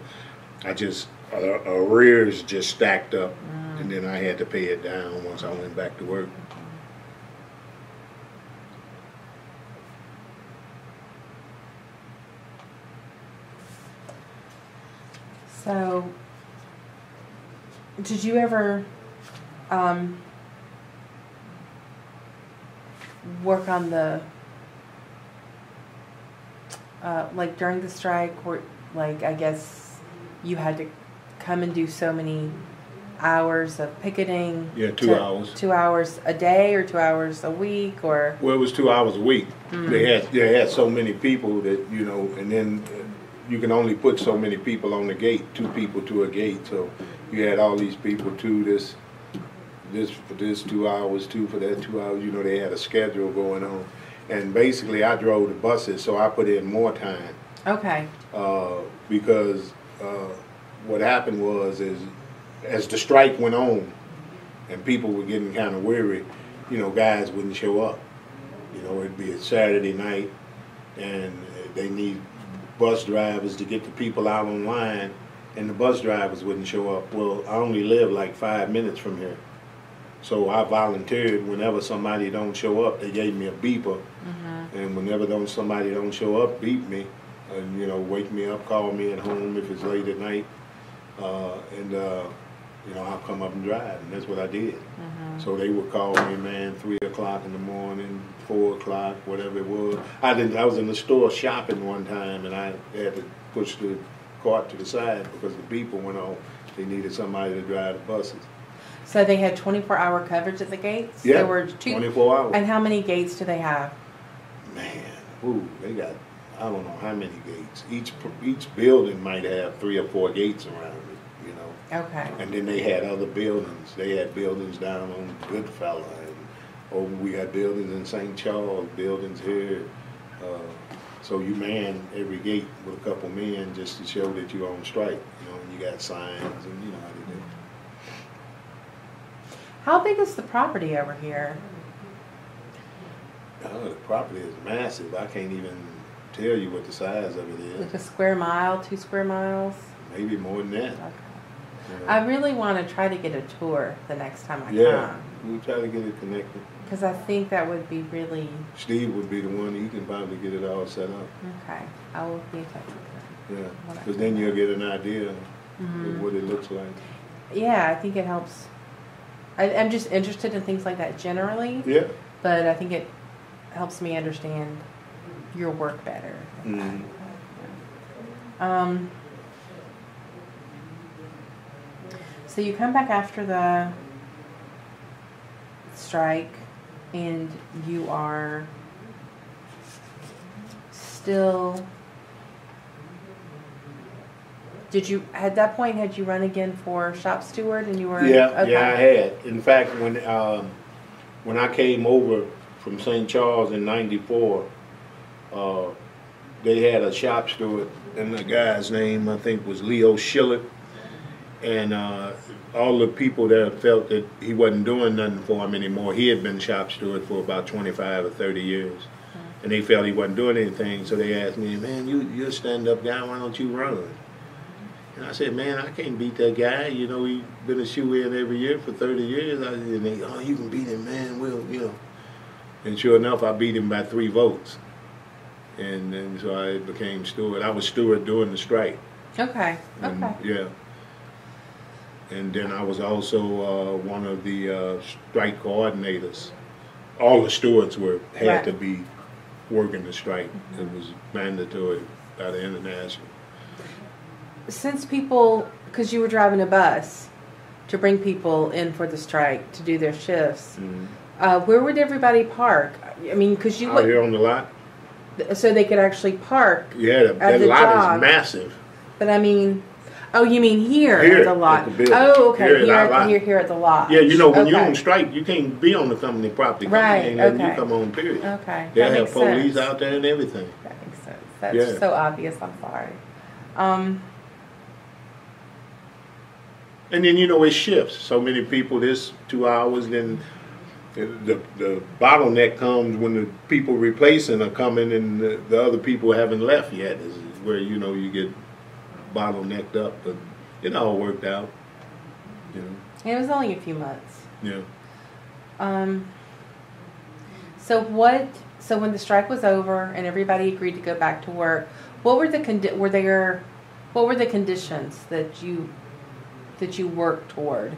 I just, arrears just stacked up, and then I had to pay it down once I went back to work. So, did you ever work on the like during the strike, or like I guess you had to come and do so many hours of picketing? Yeah, 2 hours. 2 hours a day or 2 hours a week, or? Well, it was 2 hours a week. They had so many people that, you know, and then you can only put so many people on the gate, 2 people to a gate. So you had all these people, this for this 2 hours, 2 for that 2 hours. You know, they had a schedule going on. And basically I drove the buses, so I put in more time. Okay. Because what happened was, as the strike went on and people were getting kind of weary, you know, guys wouldn't show up. You know, it'd be a Saturday night and they need bus drivers to get the people out on line, and the bus drivers wouldn't show up. Well, I only live like 5 minutes from here. So I volunteered whenever somebody don't show up, they gave me a beeper. And whenever somebody don't show up, beep me. And, you know, wake me up, call me at home if it's late at night. You know, I'll come up and drive, and that's what I did. So they would call me, man, 3 o'clock in the morning, 4 o'clock, whatever it was. I was in the store shopping one time, and I had to push the cart to the side because the beeper went off. They needed somebody to drive the buses. So they had 24-hour coverage at the gates? Yeah, there were 24 hours. And how many gates do they have? Man, ooh, they got, I don't know how many gates. Each building might have 3 or 4 gates around it, you know. Okay. And then they had other buildings. They had buildings down on Goodfella, and we had buildings in St. Charles, buildings here. So you man every gate with a couple men just to show that you're on strike, you know, and you got signs, and you know how they do. How big is the property over here? Oh, the property is massive. I can't even tell you what the size of it is. Like a square mile, 2 square miles? Maybe more than that. Okay. Yeah. I really want to try to get a tour the next time I Yeah, come. we'll try to get it connected. Because I think that would be really... Steve would be the one. He can probably get it all set up. Okay. I will be in touch with him. Yeah, because then you'll get an idea of what it looks like. Yeah, I think it helps. I'm just interested in things like that generally. Yeah. But I think it helps me understand your work better. So you come back after the strike, and you are still... At that point, had you run again for shop steward, and you were... Yeah, okay. yeah, I had. In fact, when I came over from St. Charles in '94, they had a shop steward, and the guy's name, I think, was Leo Schillett. And all the people there felt that he wasn't doing nothing for him anymore. He had been shop steward for about 25 or 30 years. And they felt he wasn't doing anything, so they asked me, man, you're a stand-up guy, why don't you run? And I said, man, I can't beat that guy. You know, he's been a shoe-in every year for 30 years. And they, oh, you can beat him, man. Well, you know. And sure enough, I beat him by 3 votes. And then so I became steward. I was steward during the strike. Okay, And, okay. yeah. And then I was also one of the strike coordinators. All the stewards had to be working the strike. It was mandatory by the international. Since people, because you were driving a bus, to bring people in for the strike to do their shifts, Mm-hmm. where would everybody park? I mean, because you Out here on the lot? so they could actually park. Yeah, that the lot job. is massive. But I mean, oh, you mean here Here, at the lot? at the building. Oh, okay, Here at here our at lot. here at the lot. Yeah, you know, when you're Okay. on strike, you can't be on the company property. Company Right, ain't letting okay. you come on, period. Okay, They that have makes police sense. out there and everything. That makes sense. That's Yeah. so obvious. I'm sorry. And then, you know, it shifts. So many people this 2 hours, then the bottleneck comes when the people replacing are coming and the other people haven't left yet, is where, you know, you get bottlenecked up. But it all worked out, you know. It was only a few months. Yeah. So what? So when the strike was over and everybody agreed to go back to work, what were the what were the conditions that you worked toward?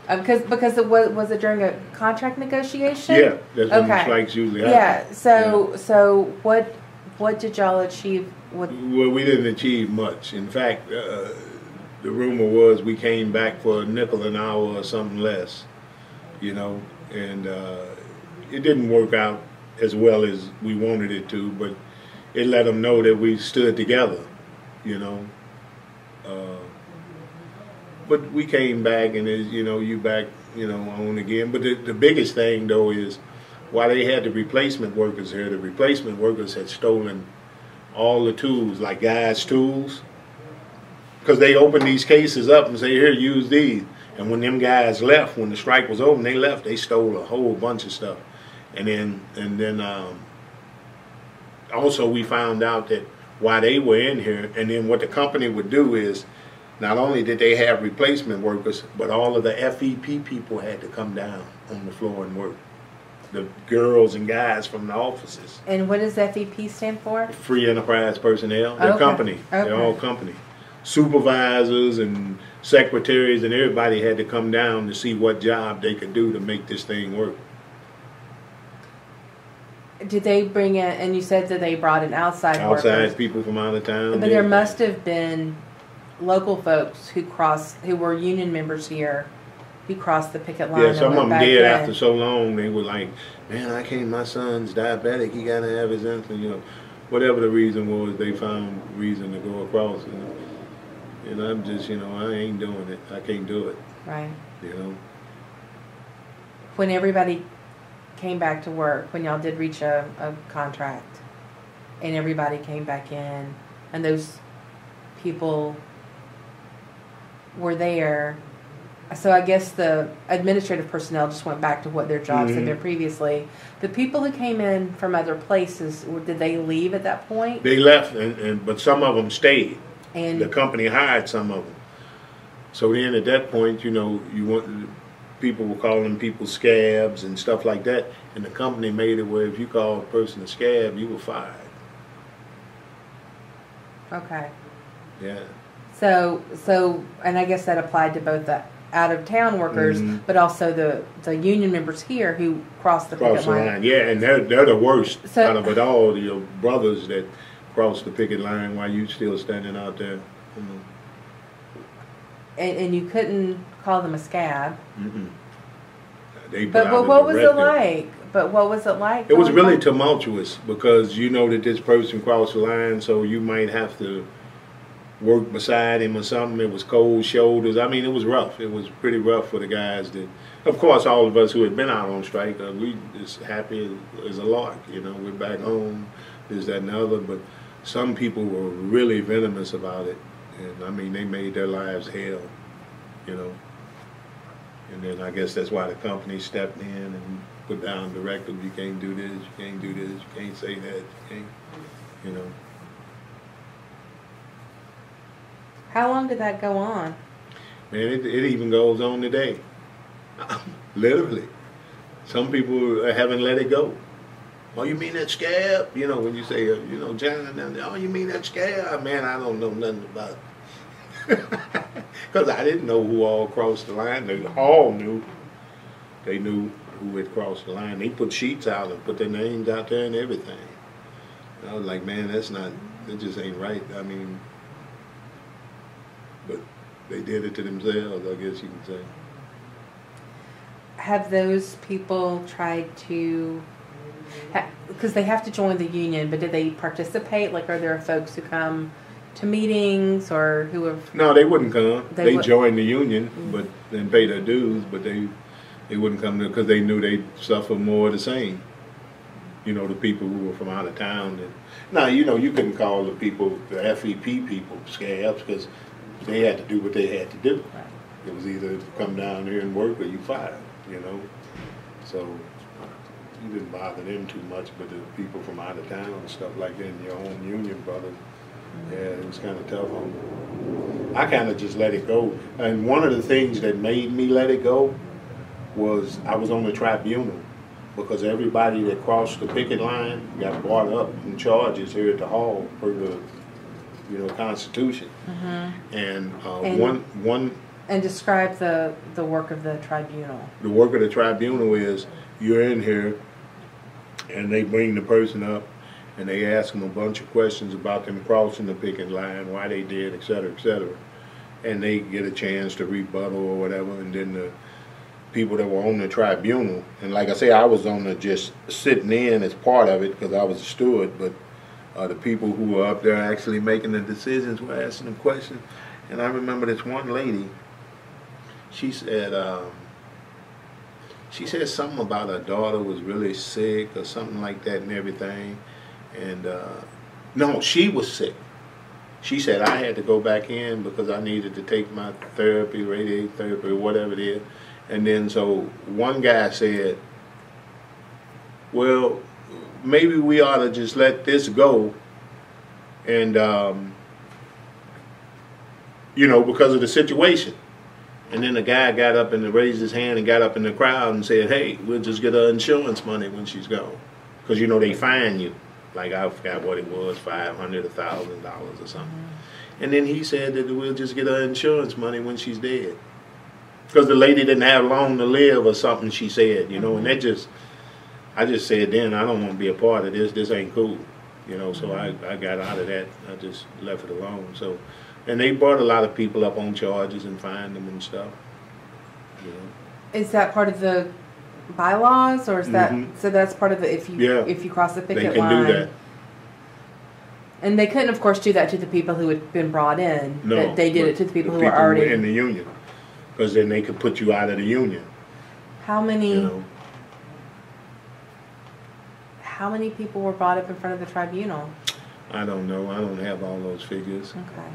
Because it was it during a contract negotiation? Yeah, that's when the Okay. strikes usually happen. Yeah. So what did y'all achieve? With Well, we didn't achieve much. In fact, the rumor was we came back for a nickel an hour or something less, you know, and it didn't work out as well as we wanted it to, but it let them know that we stood together, you know. But we came back, and as you know, you back, you know, on again. But the biggest thing though is, while they had the replacement workers here, the replacement workers had stolen all the tools, like guys' tools, because they opened these cases up and say, here, use these. And when them guys left, when the strike was over, and they left, they stole a whole bunch of stuff. And then also we found out that while they were in here, and then what the company would do is, not only did they have replacement workers, but all of the FEP people had to come down on the floor and work. The girls and guys from the offices. and what does FEP stand for? Free enterprise personnel. They're Okay. company. They're all Okay. company. Supervisors and secretaries and everybody had to come down to see what job they could do to make this thing work. Did they bring in? And you said that they brought in outside Outside workers, people from out of town. but there must have been local folks who were union members here, who crossed the picket line. Yeah, and some of went them back did in. after so long. They were like, man, I can't, my son's diabetic. He got to have his insulin, you know. Whatever the reason was, they found reason to go across. And I'm just, you know, I ain't doing it. I can't do it, Right. you know. When everybody came back to work, when y'all did reach a contract, and everybody came back in, and those people were there. So I guess the administrative personnel just went back to what their jobs had been previously. The people who came in from other places, did they leave at that point? They left, but some of them stayed. And The company hired some of them. So then at that point, you know, people were calling people scabs and stuff like that. And the company made it where if you called a person a scab, you were fired. okay. Yeah. So, and I guess that applied to both the out-of-town workers, Mhm. but also the union members here who crossed the Cross picket the line. line. Yeah, and they're the worst So- out of it all. Your brothers that cross the picket line while you still standing out there. You know. And you couldn't call them a scab. Mm-mm. They put But out a what was it directive. like? But what was it like? It was going really back? tumultuous because you know that this person crossed the line, so you might have to work beside him or something. It was cold shoulders. I mean, it was rough. It was pretty rough for the guys that, of course, all of us who had been out on strike, we as happy as a lark. You know, we're back home, this, that, and the other. But some people were really venomous about it. And I mean, they made their lives hell, you know. And then I guess that's why the company stepped in and put down directives. You can't do this, you can't do this, you can't say that, you can't, you know. How long did that go on? Man, it even goes on today. Literally. Some people haven't let it go. Oh, you mean that scab? You know, when you say, you know, John, oh, you mean that scab? Man, I don't know nothing about it. Because I didn't know who all crossed the line. They all knew. They knew who had crossed the line. They put sheets out and put their names out there and everything. And I was like, man, that just ain't right. I mean, but They did it to themselves, I guess you can say. Have those people tried to, because they have to join the union, but did they participate? Like, are there folks who come to meetings or who have? No, they wouldn't come. They would- joined the union, but and pay their dues, but they wouldn't come because they knew they'd suffer more of the same. You know, the people who were from out of town. Now, you know, you couldn't call the people, the FEP people, scabs, because they had to do what they had to do. Right. It was either come down here and work or you fired, you know. So you didn't bother them too much, but the people from out of town and stuff like that, and your own union brothers, yeah, it was kind of tough on them. I kind of just let it go. And one of the things that made me let it go was I was on the tribunal, because everybody that crossed the picket line got brought up in charges here at the hall per the, you know, Constitution. Mm-hmm. And one And describe the work of the tribunal. the work of the tribunal is you're in here and they bring the person up and they ask them a bunch of questions about them crossing the picket line, why they did, et cetera, and they get a chance to rebuttal or whatever, and then the people that were on the tribunal, and like I say, I was on the just sitting in as part of it because I was a steward, but the people who were up there actually making the decisions were asking them questions. And I remember this one lady, she said something about her daughter was really sick or something like that and everything. And no, she was sick. She said I had to go back in because I needed to take my therapy, radiation therapy, or whatever it is. And then so one guy said, well, maybe we ought to just let this go. And, you know, because of the situation. And then the guy got up and raised his hand and got up in the crowd and said, hey, we'll just get her insurance money when she's gone. Because, you know, they fine you. Like, I forgot what it was, $500, $1,000 or something. Mm-hmm. And then he said that we'll just get her insurance money when she's dead. Because the lady didn't have long to live or something, she said, you know. Mm-hmm. And that just, I just said then, I don't want to be a part of this. This ain't cool. You know, so I got out of that. I just left it alone. So, and they brought a lot of people up on charges and fined them and stuff. You know. Is that part of the bylaws, or is that so? That's part of the if you cross the picket line. They can do that. And they couldn't, of course, do that to the people who had been brought in. No, but they did it to the people who were already in the union, because then they could put you out of the union. How many? You know. How many people were brought up in front of the tribunal? I don't know. I don't have all those figures. Okay.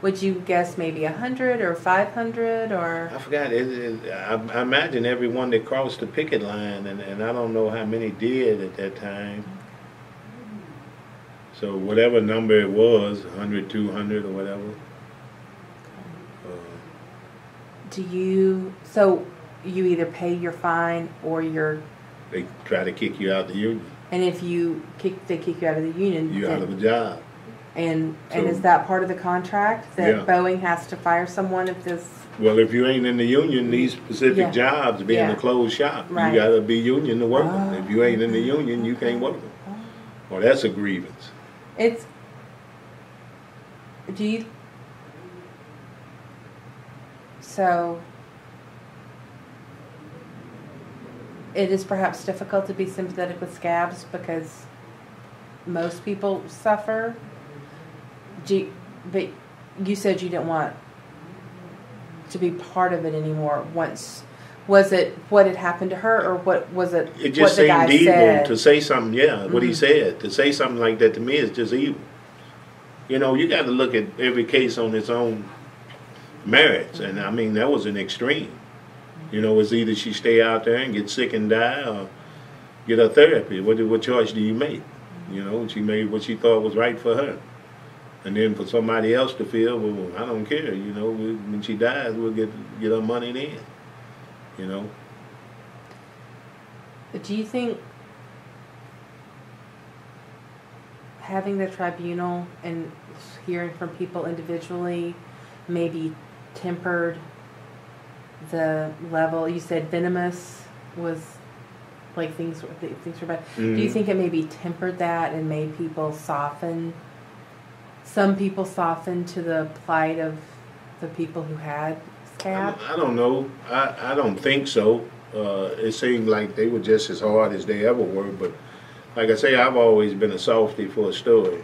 Would you guess maybe 100 or 500 or? I forgot. I imagine everyone that crossed the picket line, and I don't know how many did at that time. So whatever number it was, 100, 200 or whatever. So you either pay your fine or they try to kick you out of the union. And if they kick you out of the union, you're out of a job. And is that part of the contract that Boeing has to fire someone if this? Well, if you ain't in the union, these specific jobs, being a closed shop, you got to be union to work them. If you ain't in the union, you can't work them. Well, that's a grievance. So it is perhaps difficult to be sympathetic with scabs because most people suffer. But you said you didn't want to be part of it anymore. Was it what had happened to her, or what was it? It just seemed evil to say something. Yeah, what he said, to say something like that to me is just evil. You know, you got to look at every case on its own merits, and I mean that was an extreme. You know, it's either she stay out there and get sick and die, or get her therapy. What choice do you make? You know, she made what she thought was right for her. And then for somebody else to feel, well, I don't care, you know, when she dies, we'll get her money then, you know. But do you think having the tribunal and hearing from people individually maybe tempered the level? You said venomous was like things were bad. Mm-hmm. Do you think it maybe tempered that and made people soften? Some people soften to the plight of the people who had scab? I don't know. I don't think so. It seemed like they were just as hard as they ever were, but like I say, I've always been a softy for a story.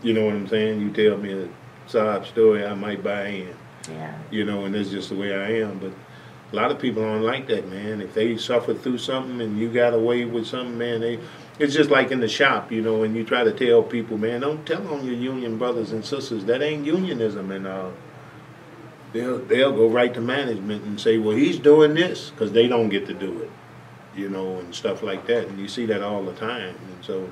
You know what I'm saying? You tell me a sob story, I might buy in. Yeah. You know, and that's just the way I am. But a lot of people aren't like that, man. If they suffer through something and you got away with something, man, it's just like in the shop, you know, and you try to tell people, man, don't tell on your union brothers and sisters. That ain't unionism, and they'll go right to management and say, well, he's doing this, because they don't get to do it, you know, and stuff like that. And you see that all the time. And so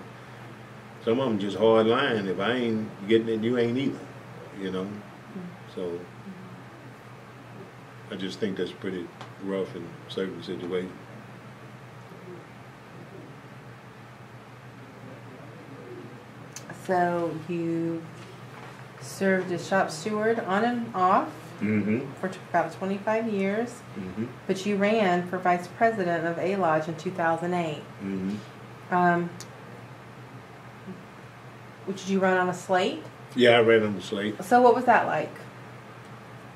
some of them just hard lying. If I ain't getting it, you ain't either, you know. So I just think that's pretty rough in certain situations. So you served as shop steward on and off for about 25 years, but you ran for vice president of A-Lodge in 2008. Did you run on a slate? Yeah, I ran on the slate. So what was that like?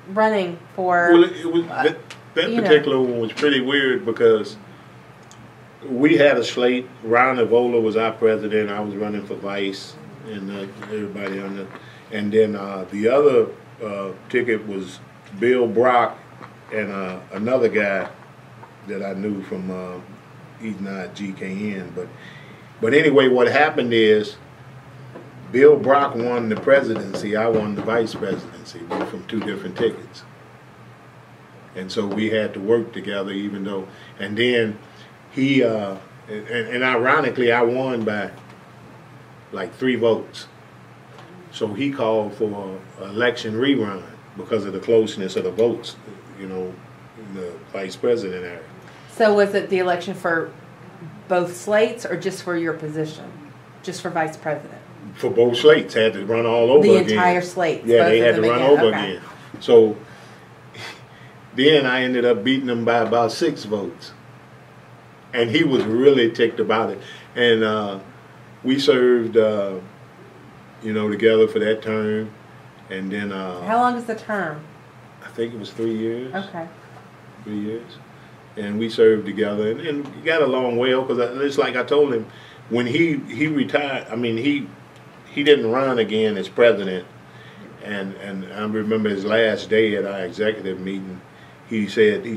Running for... Well, it was, that particular one was pretty weird because we had a slate. Ron Evola was our president. I was running for vice, and everybody on the... And then the other ticket was Bill Brock and another guy that I knew from, he's not GKN, but anyway, what happened is Bill Brock won the presidency, I won the vice presidency. We were from two different tickets. And so we had to work together even though, and then he, and ironically I won by like 3 votes. So he called for an election rerun because of the closeness of the votes, you know, in the vice president area. So was it the election for both slates or just for your position? Just for vice president? For both slates, had to run all over again. The entire slate? Yeah, they had to run over again. So then I ended up beating him by about 6 votes. And he was really ticked about it. And we served... you know, together for that term, and then... How long is the term? I think it was 3 years. Okay. 3 years. And we served together, and got along well, because it's like I told him, when he retired, I mean, he didn't run again as president, and I remember his last day at our executive meeting, he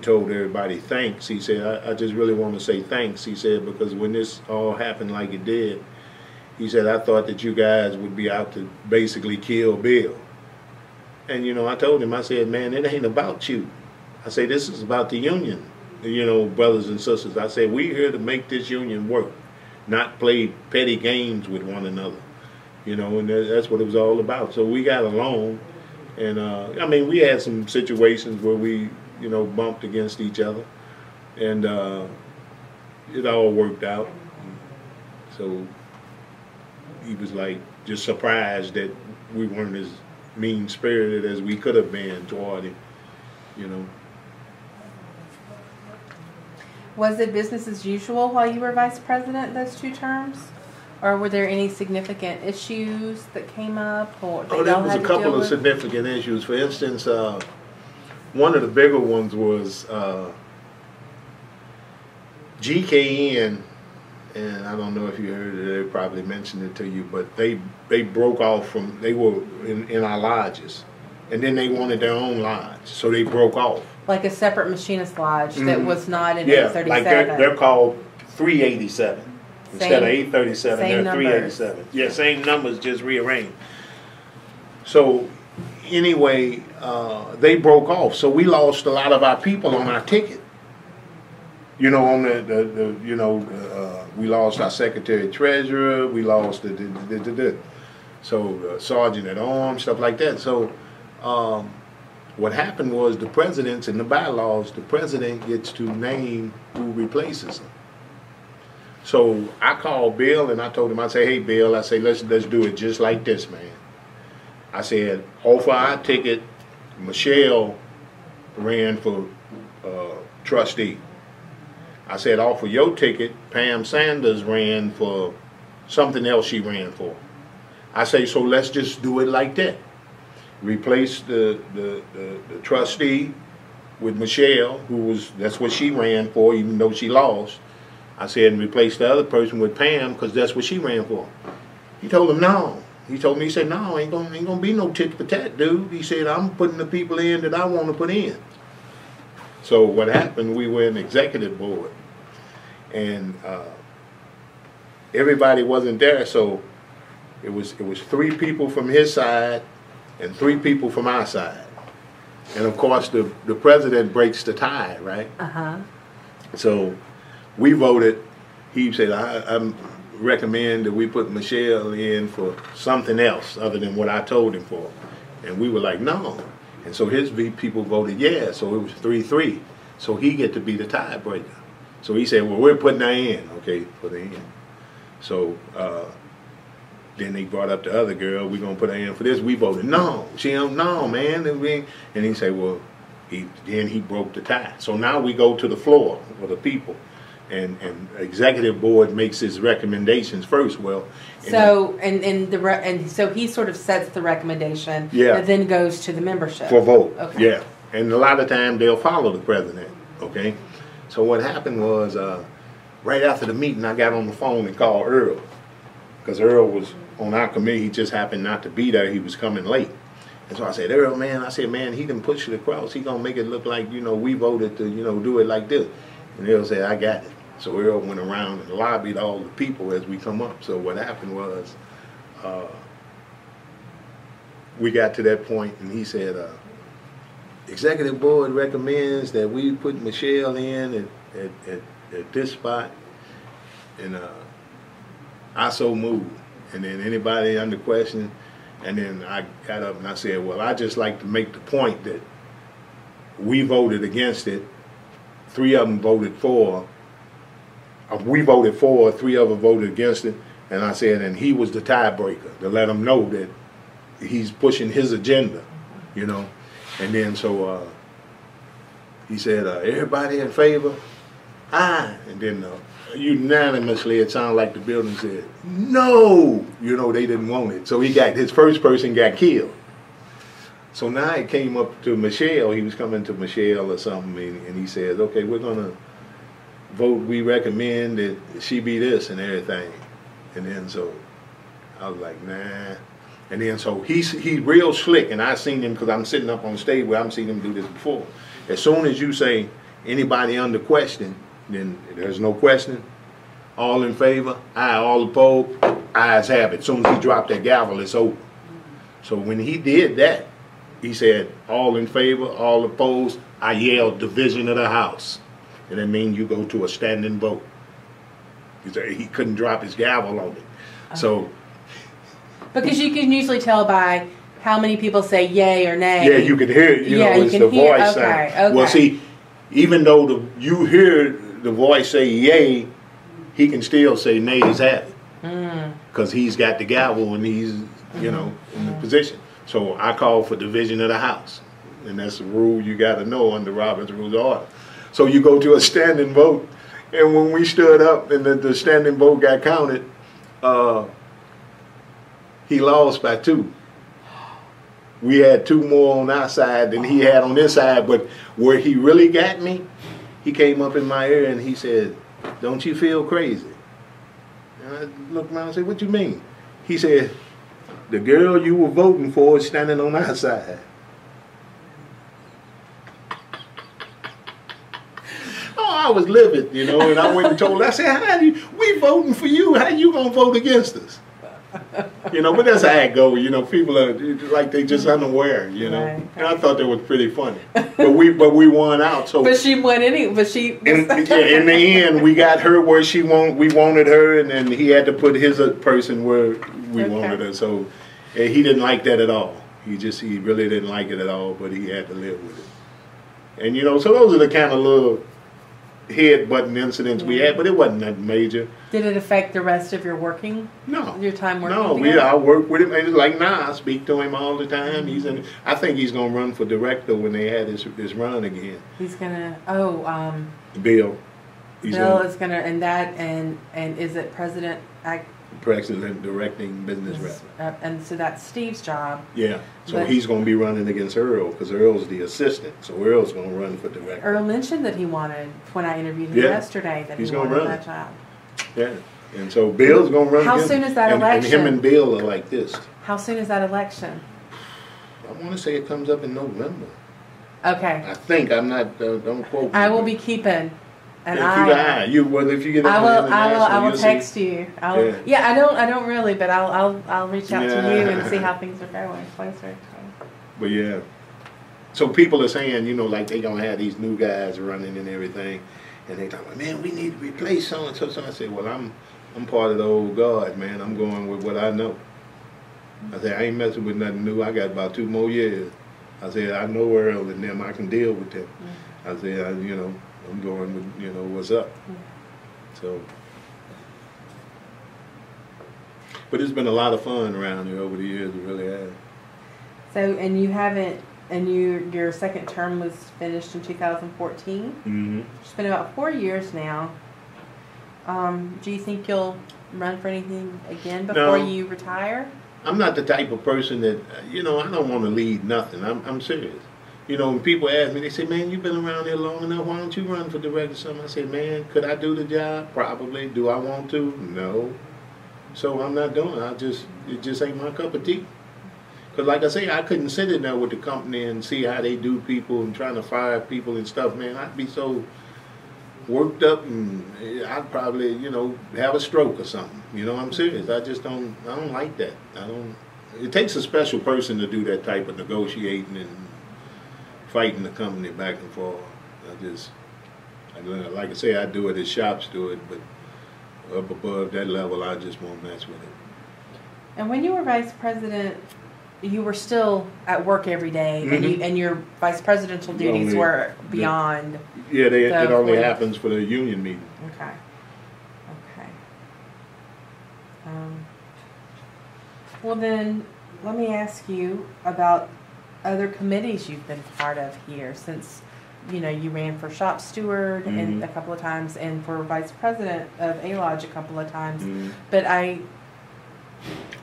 told everybody thanks. He said, I just really want to say thanks, he said, because when this all happened like it did, he said, I thought that you guys would be out to basically kill Bill. And, you know, I told him, I said, man, it ain't about you. I say, this is about the union, you know, brothers and sisters. I said, we're here to make this union work, not play petty games with one another, you know, and that's what it was all about. So we got along. And, I mean, we had some situations where we, you know, bumped against each other. And it all worked out. So... he was like just surprised that we weren't as mean-spirited as we could have been toward him, you know. Was it business as usual while you were vice president those 2 terms? Or were there any significant issues that came up? Or there was a couple of significant issues. For instance, one of the bigger ones was GKN. And I don't know if you heard it, they probably mentioned it to you, but they broke off from, they were in our lodges. And then they wanted their own lodge, so they broke off. Like a separate machinist lodge that was not in 837. Like they're called 387. Instead of 837, they're numbers. 387. Yeah, same numbers, just rearranged. So anyway, they broke off. So we lost a lot of our people on our ticket. You know, on we lost our secretary treasurer, we lost so sergeant at arms, stuff like that. So what happened was the presidents in the bylaws, the president gets to name who replaces him. So I called Bill and I told him, I said, hey Bill, I say let's do it just like this, man. I said, offer our ticket, Michelle ran for trustee. I said, offer your ticket, Pam Sanders ran for something else she ran for. I say, so let's just do it like that. replaced the trustee with Michelle, that's what she ran for, even though she lost. I said, and replace the other person with Pam, because that's what she ran for. He told him no. He told me, he said, no, ain't gonna be no tit for tat, dude. He said, I'm putting the people in that I want to put in. So what happened, we were an executive board, and everybody wasn't there, so it was 3 people from his side and 3 people from our side. And of course the president breaks the tie, right? So we voted. He said, I recommend that we put Michelle in for something else other than what I told him for. And we were like, no. And so his people voted yeah, so it was 3-3. So he get to be the tiebreaker. So he said, well, we're putting her in. Okay, put her in. So then they brought up the other girl, we're going to put her in for this. We voted no. She don't know, man. And he said, well, then he broke the tie. So now we go to the floor for the people. And executive board makes his recommendations first. Well, so so he sort of sets the recommendation. Yeah. That then goes to the membership for vote. Okay. Yeah, and a lot of times they'll follow the president. Okay, so what happened was right after the meeting, I got on the phone and called Earl, because Earl was on our committee. He just happened not to be there. He was coming late. And so I said, Earl, man, he done pushed it across. He gonna make it look like, we voted to, do it like this. And Earl said, I got it. So Earl went around and lobbied all the people as we come up. So what happened was, we got to that point, and he said, executive board recommends that we put Michelle in at this spot, and I so moved. And then anybody under question, and then I got up and I said, well, I just like to make the point that we voted against it. 3 of them voted for. We voted for, 3 of them voted against it. And I said, and he was the tiebreaker, to let him know that he's pushing his agenda, And then so he said, everybody in favor? Aye. And then unanimously, it sounded like the building said, no! They didn't want it. So his first person got killed. So now it came up to Michelle. He was coming to Michelle or something, and he says, okay, we're going to vote, we recommend that she be this and everything. And then so I was like, nah. And then so he's real slick, and I seen him because I'm sitting up on stage where I've seen him do this before. As soon as you say anybody under question, then there's no question. All in favor? Aye. All opposed? Ayes have it. As soon as he dropped that gavel, it's over. So when he did that, he said, all in favor, all opposed. I yelled division of the House. And that means you go to a standing vote. He couldn't drop his gavel on it. So, because you can usually tell by how many people say yay or nay. Yeah, you can hear it. It's the voice sound. Okay. Well, see, even though you hear the voice say yay, he can still say nays have it. Because he's got the gavel and he's, in the position. So I call for division of the House. And that's a rule you got to know under Robert's Rules of Order. So you go to a standing vote, and when we stood up and the standing vote got counted, he lost by 2. We had 2 more on our side than he had on this side, but where he really got me, he came up in my ear and he said, don't you feel crazy? And I looked around and said, what you mean? He said, the girl you were voting for is standing on our side. I was livid, and I went and told her, I said, we voting for you, how you gonna vote against us? But that's how it go, people are like they just unaware, Right. And I thought that was pretty funny. But we won out, so. But she won in the end, we got her where we wanted her, and then he had to put his person where we wanted her, so he didn't like that at all. He really didn't like it at all, but he had to live with it. And so those are the kind of little head button incidents we had, but it wasn't that major. Did it affect the rest of your working? No. Your time working No, together? I work with him, and it's like, I speak to him all the time. I think he's going to run for director when they had this run again. He's going to, Bill. He's Bill gonna- is gonna, and is it President President directing business rep. and so that's Steve's job. Yeah, so But- he's going to be running against Earl because Earl's the assistant. So Earl's going to run for director. Earl mentioned that he wanted, when I interviewed him Yeah, yesterday, that he's he gonna wanted run that it. job. Yeah, and so Bill's going to run. How against soon him. is that And election? him and Bill are like this. How soon is that election? I want to say it comes up in November. Okay. I think I'm not. Don't quote. I me, will but- be keeping an Yeah, eye. keep an eye. You well, if you get I on will. the I will. I international, will you'll text see. you. Yeah. Yeah. I don't really, but I'll reach out to Yeah. you and see how things are going. Closer. But yeah, so people are saying, you know, like they gonna have these new guys running and everything, and they talking, man, we need to replace so and so. So I said, well, I'm part of the old guard, man. I'm going with what I know. I said, I ain't messing with nothing new. I got about 2 more years. I said, I know Earl and them. I can deal with them. I said, you know, I'm going with, you know, what's up. So, but it's been a lot of fun around here over the years. It really has. So, and you haven't, and your second term was finished in 2014. Mm-hmm. It's been about 4 years now. Do you think you'll run for anything again before No. you retire? I'm not the type of person that, you know, I don't want to lead nothing. I'm serious. You know, when people ask me, they say, man, you've been around here long enough. Why don't you run for director or something? I say, man, could I do the job? Probably. Do I want to? No. So I'm not doing it. It just ain't my cup of tea. Because like I say, I couldn't sit in there with the company and see how they do people and trying to fire people and stuff, man. I'd be so worked up and I'd probably, you know, have a stroke or something. You know, I'm serious. I don't like that. It takes a special person to do that type of negotiating and fighting the company back and forth. Like I say, I do it as shops do it, but up above that level, I just won't mess with it. And when you were vice president, you were still at work every day, Mhm. and your vice presidential duties Only were beyond. Yeah, it So only when- happens for the union meeting. Okay. Okay. Well then, let me ask you about other committees you've been part of here since, you know, you ran for shop steward and Mhm. a couple of times and for vice president of A-Lodge a couple of times. Mhm. But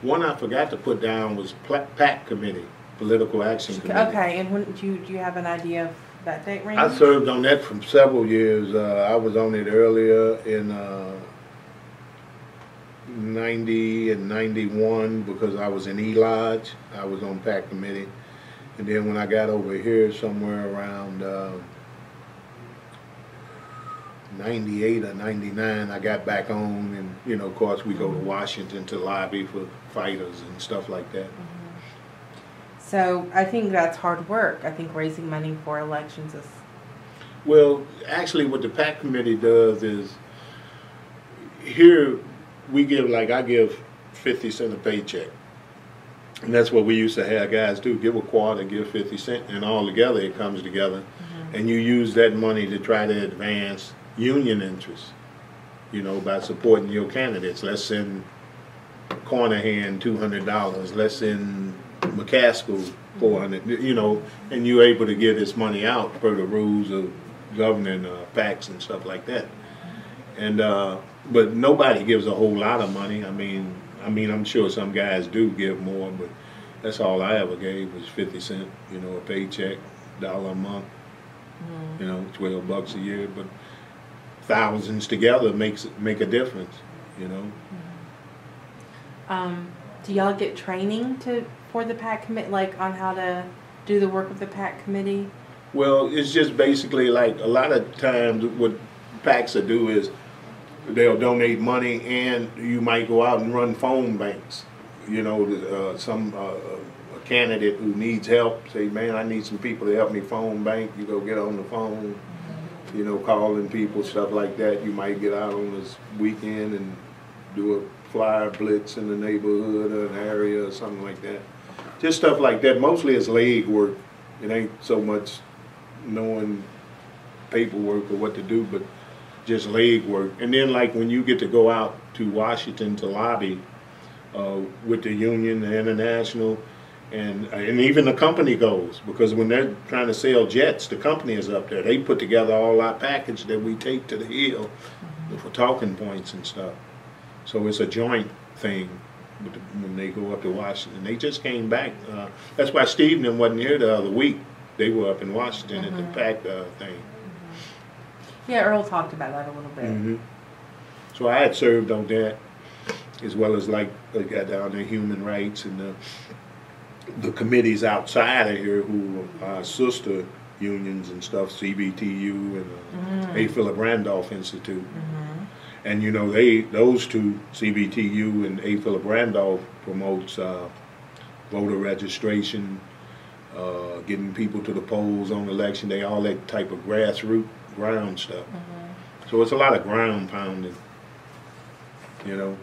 One I forgot to put down was PAC committee, political action committee. okay, and when do you have an idea of that date range? I served on that for several years. I was on it earlier in 90 and 91 because I was in E-Lodge. I was on PAC committee. And then when I got over here somewhere around 98 or 99, I got back on and, you know, of course we go to Washington to lobby for fighters and stuff like that. So I think that's hard work. I think raising money for elections is. Well, actually what the PAC committee does is here we give, like I give 50 cents a paycheck. And that's what we used to have guys do, give a quarter, give 50 cents, and all together it comes together. And you use that money to try to advance union interests, you know, by supporting your candidates. Let's send Cornahan $200, let's send McCaskill $400, you know, and you're able to get this money out per the rules of governing PACs and stuff like that. And but nobody gives a whole lot of money. I mean, I'm sure some guys do give more, but that's all I ever gave was 50 cents, you know, a paycheck, $1 a month, you know, $12 a year. But thousands together make a difference, you know. Do y'all get training for the PAC committee, like on how to do the work of the PAC committee? Well, it's just basically like a lot of times what PACs will do is they'll donate money and you might go out and run phone banks. You know, a candidate who needs help, say, man, I need some people to help me phone bank. You go get on the phone, you know, calling people, stuff like that. You might get out on this weekend and do a flyer blitz in the neighborhood or an area or something like that. Just stuff like that. Mostly it's leg work. It ain't so much knowing paperwork or what to do, but just leg work. And then like when you get to go out to Washington to lobby with the union, the international, And even the company goes, because when they're trying to sell jets, the company is up there. They put together all our package that we take to the Hill for talking points and stuff. So it's a joint thing when they go up to Washington. They just came back. That's why Steve and them wasn't here the other week. They were up in Washington at the PAC thing. Yeah, Earl talked about that a little bit. So I had served on that, as well as like they got down there human rights and the committees outside of here who are sister unions and stuff, CBTU and A. Philip Randolph Institute. And you know, those two, CBTU and A. Philip Randolph, promotes voter registration, getting people to the polls on election day, all that type of grassroots ground stuff. So it's a lot of ground pounding, you know.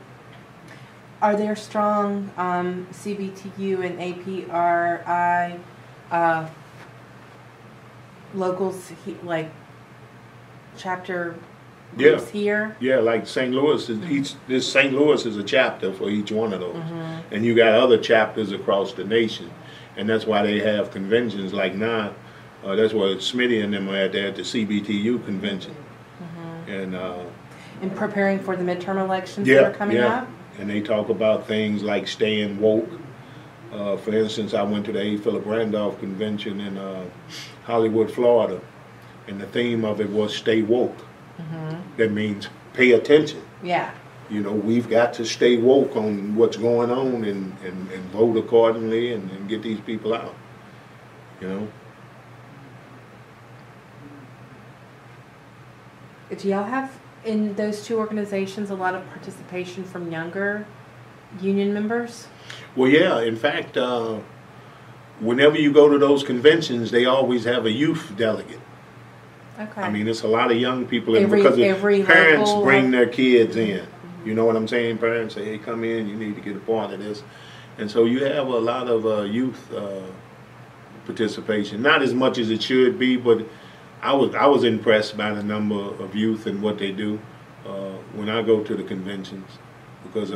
Are there strong CBTU and APRI locals, like chapter groups here? Yeah, like St. Louis, this St. Louis is a chapter for each one of those. And you got other chapters across the nation. And that's why they have conventions like now. That's why Smitty and them are at the CBTU convention. And preparing for the midterm elections that are coming up? And they talk about things like staying woke. For instance, I went to the A. Philip Randolph convention in Hollywood, Florida, and the theme of it was stay woke. That means pay attention. Yeah. You know, we've got to stay woke on what's going on and vote accordingly and get these people out, you know. Do y'all have, in those two organizations, a lot of participation from younger union members? Well, yeah. In fact, whenever you go to those conventions, they always have a youth delegate. Okay. I mean, it's a lot of young people, and every parents local bring their kids in. You know what I'm saying? Parents say, "Hey, come in. You need to get a part of this," and so you have a lot of youth participation. Not as much as it should be, but I was impressed by the number of youth and what they do when I go to the conventions, because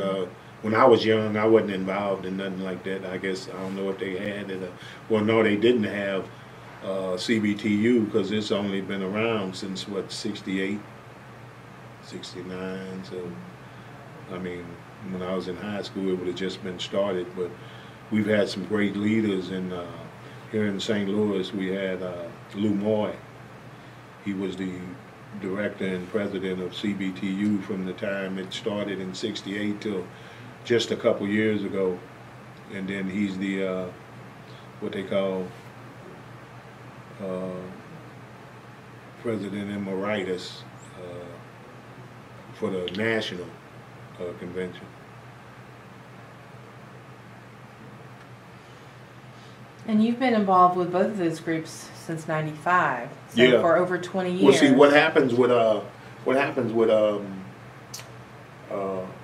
when I was young, I wasn't involved in nothing like that. I guess I don't know if they had it. Well, no, they didn't have CBTU, because it's only been around since what, 68, 69. So I mean, when I was in high school, it would have just been started. But we've had some great leaders, and here in St. Louis, we had Lou Moy. He was the director and president of CBTU from the time it started in 68 till just a couple years ago. And then he's the, what they call President Emeritus for the national convention. And you've been involved with both of those groups since '95, so yeah, for over 20 years. Well, see, what happens with A.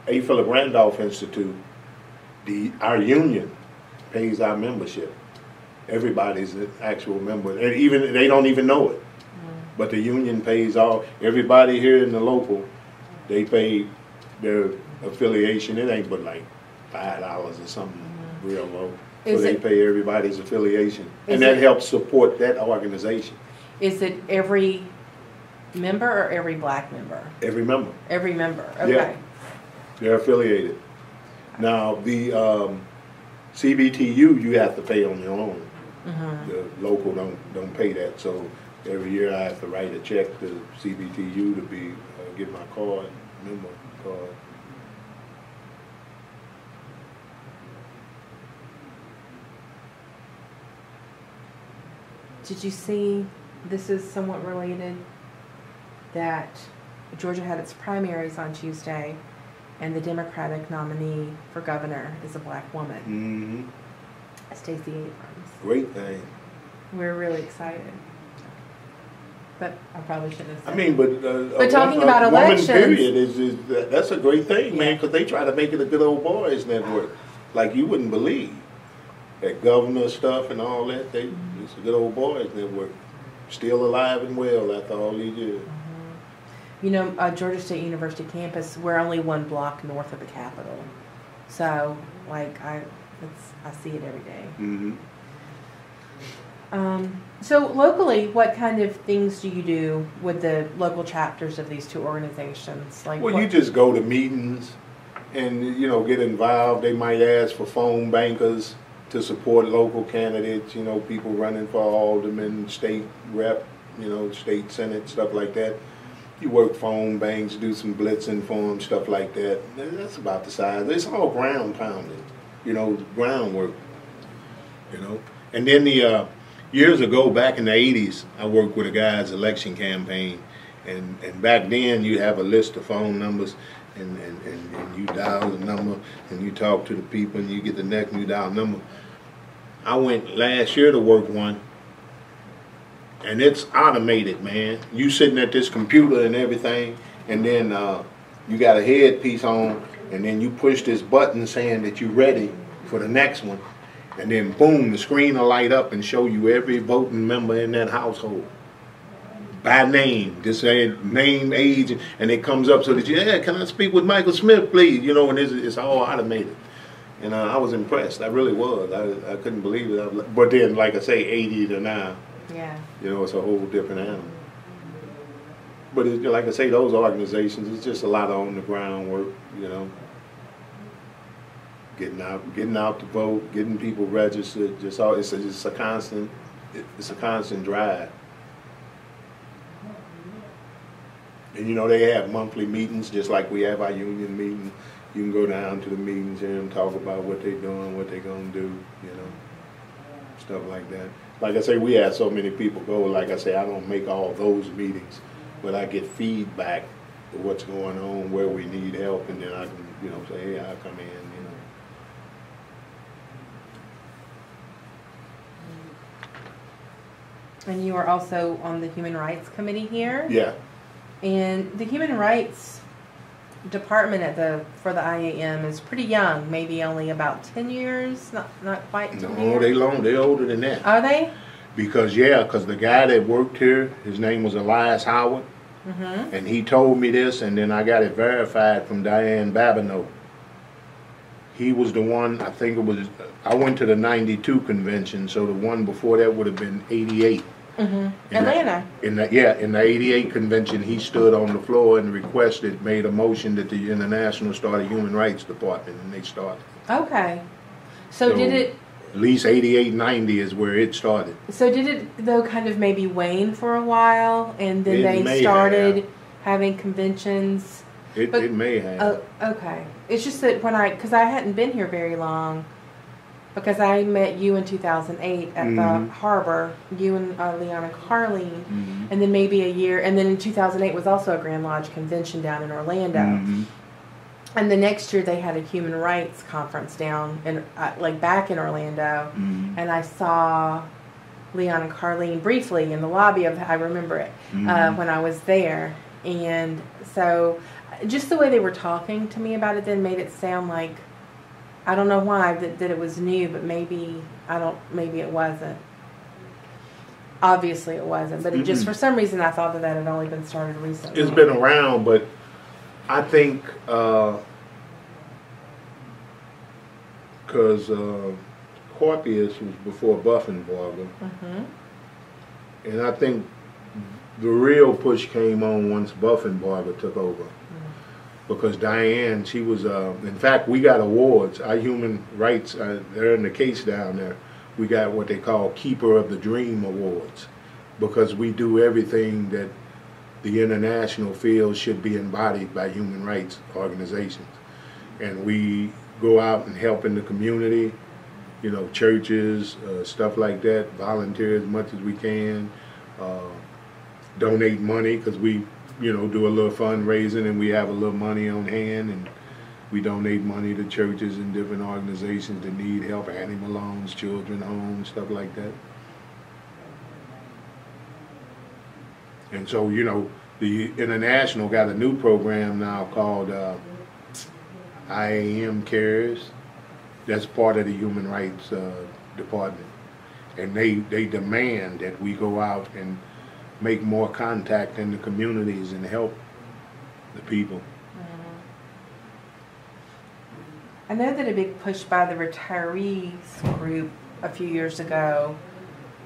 Philip Randolph Institute, our union pays our membership. Everybody's an actual member, and even they don't even know it. But the union pays everybody here in the local. They pay their affiliation. It ain't but like $5 or something, real low. So they pay everybody's affiliation, and that helps support that organization. Is it every member or every black member? Every member. Every member. Okay. Yeah, they're affiliated. Now the CBTU, you have to pay on your own. The local don't pay that. So every year I have to write a check to CBTU to get my card, member card. Did you see, this is somewhat related, that Georgia had its primaries on Tuesday, and the Democratic nominee for governor is a black woman, Stacey Abrams. Great thing. We're really excited. But I probably shouldn't have said I mean, but talking about elections, period that's a great thing, man, because they try to make it a good old boys network, like you wouldn't believe. That governor stuff and all that, it's a good old boys network, still alive and well after all these years. You know, Georgia State University campus, we're only one block north of the Capitol, so like I see it every day. Mm-hmm. So locally, what kind of things do you do with the local chapters of these two organizations? Like, Well, you just go to meetings and, you know, get involved. They might ask for phone bankers to support local candidates, you know, people running for alderman, state rep, you know, state senate, stuff like that. You work phone banks, do some blitzing for them, stuff like that. That's about the size. It's all ground pounding, you know, groundwork, you know. And then years ago, back in the 80s, I worked with a guy's election campaign. And back then, you have a list of phone numbers, and you dial the number, and you talk to the people, and you get the next, and you dial the number. I went last year to work one, and it's automated, man. You sitting at this computer and everything, and then you got a headpiece on, and then you push this button saying that you're ready for the next one, and then boom, the screen will light up and show you every voting member in that household by name, just say name, age, and it comes up so that you, yeah, can I speak with Michael Smith, please? You know, and it's all automated. And I was impressed. I really was. I couldn't believe it. But then, like I say, 80 to now, yeah, you know, it's a whole different animal. But like I say, those organizations, it's just a lot of on the ground work, you know. Getting out to vote, getting people registered. It's a constant drive. And you know, they have monthly meetings just like we have our union meeting. You can go down to the meetings and talk about what they're doing, what they're going to do, you know, stuff like that. Like I say, we have so many people go. Like I say, I don't make all those meetings, but I get feedback of what's going on, where we need help, and then I can, you know, say, hey, I'll come in, you know. And you are also on the Human Rights Committee here? Yeah. And the Human Rights Department for the IAM is pretty young, maybe only about 10 years, not quite 10 years. No, they're older than that. Are they? Because the guy that worked here, his name was Elias Howard, and he told me this, and then I got it verified from Diane Babineau. He was the one, I think it was, I went to the 92 convention, so the one before that would have been 88. Atlanta. In the 88 convention, he stood on the floor and made a motion that the International start a Human Rights Department, and they started. Okay. So did it... At least 88, 90 is where it started. So did it, though, kind of maybe wane for a while, and then they started having conventions? It may have. Okay. It's just that because I hadn't been here very long, because I met you in 2008 at the harbor, you and Leanna Carleen, and then maybe a year, and then in 2008 was also a Grand Lodge convention down in Orlando. And the next year they had a human rights conference down in, back in Orlando, and I saw Leanna Carleen briefly in the lobby of, I remember it, when I was there. And so just the way they were talking to me about it then made it sound like, I don't know why that it was new, but maybe it wasn't. Obviously it wasn't, but it just, for some reason, I thought that had only been started recently. It's been around, but I think because Corpius was before Buffenbarger, and I think the real push came on once Buffenbarger took over. Because Diane, she was, in fact, we got awards. Our human rights, they're in the case down there. We got what they call Keeper of the Dream Awards, because we do everything that the international feels should be embodied by human rights organizations. And we go out and help in the community, you know, churches, stuff like that, volunteer as much as we can, donate money, because we, you know, do a little fundraising and we have a little money on hand, and we donate money to churches and different organizations that need help, animal loans, children homes, stuff like that. And so, you know, the International got a new program now called IAM Cares. That's part of the Human Rights Department. And they demand that we go out and make more contact in the communities and help the people. I know that a big push by the retirees group a few years ago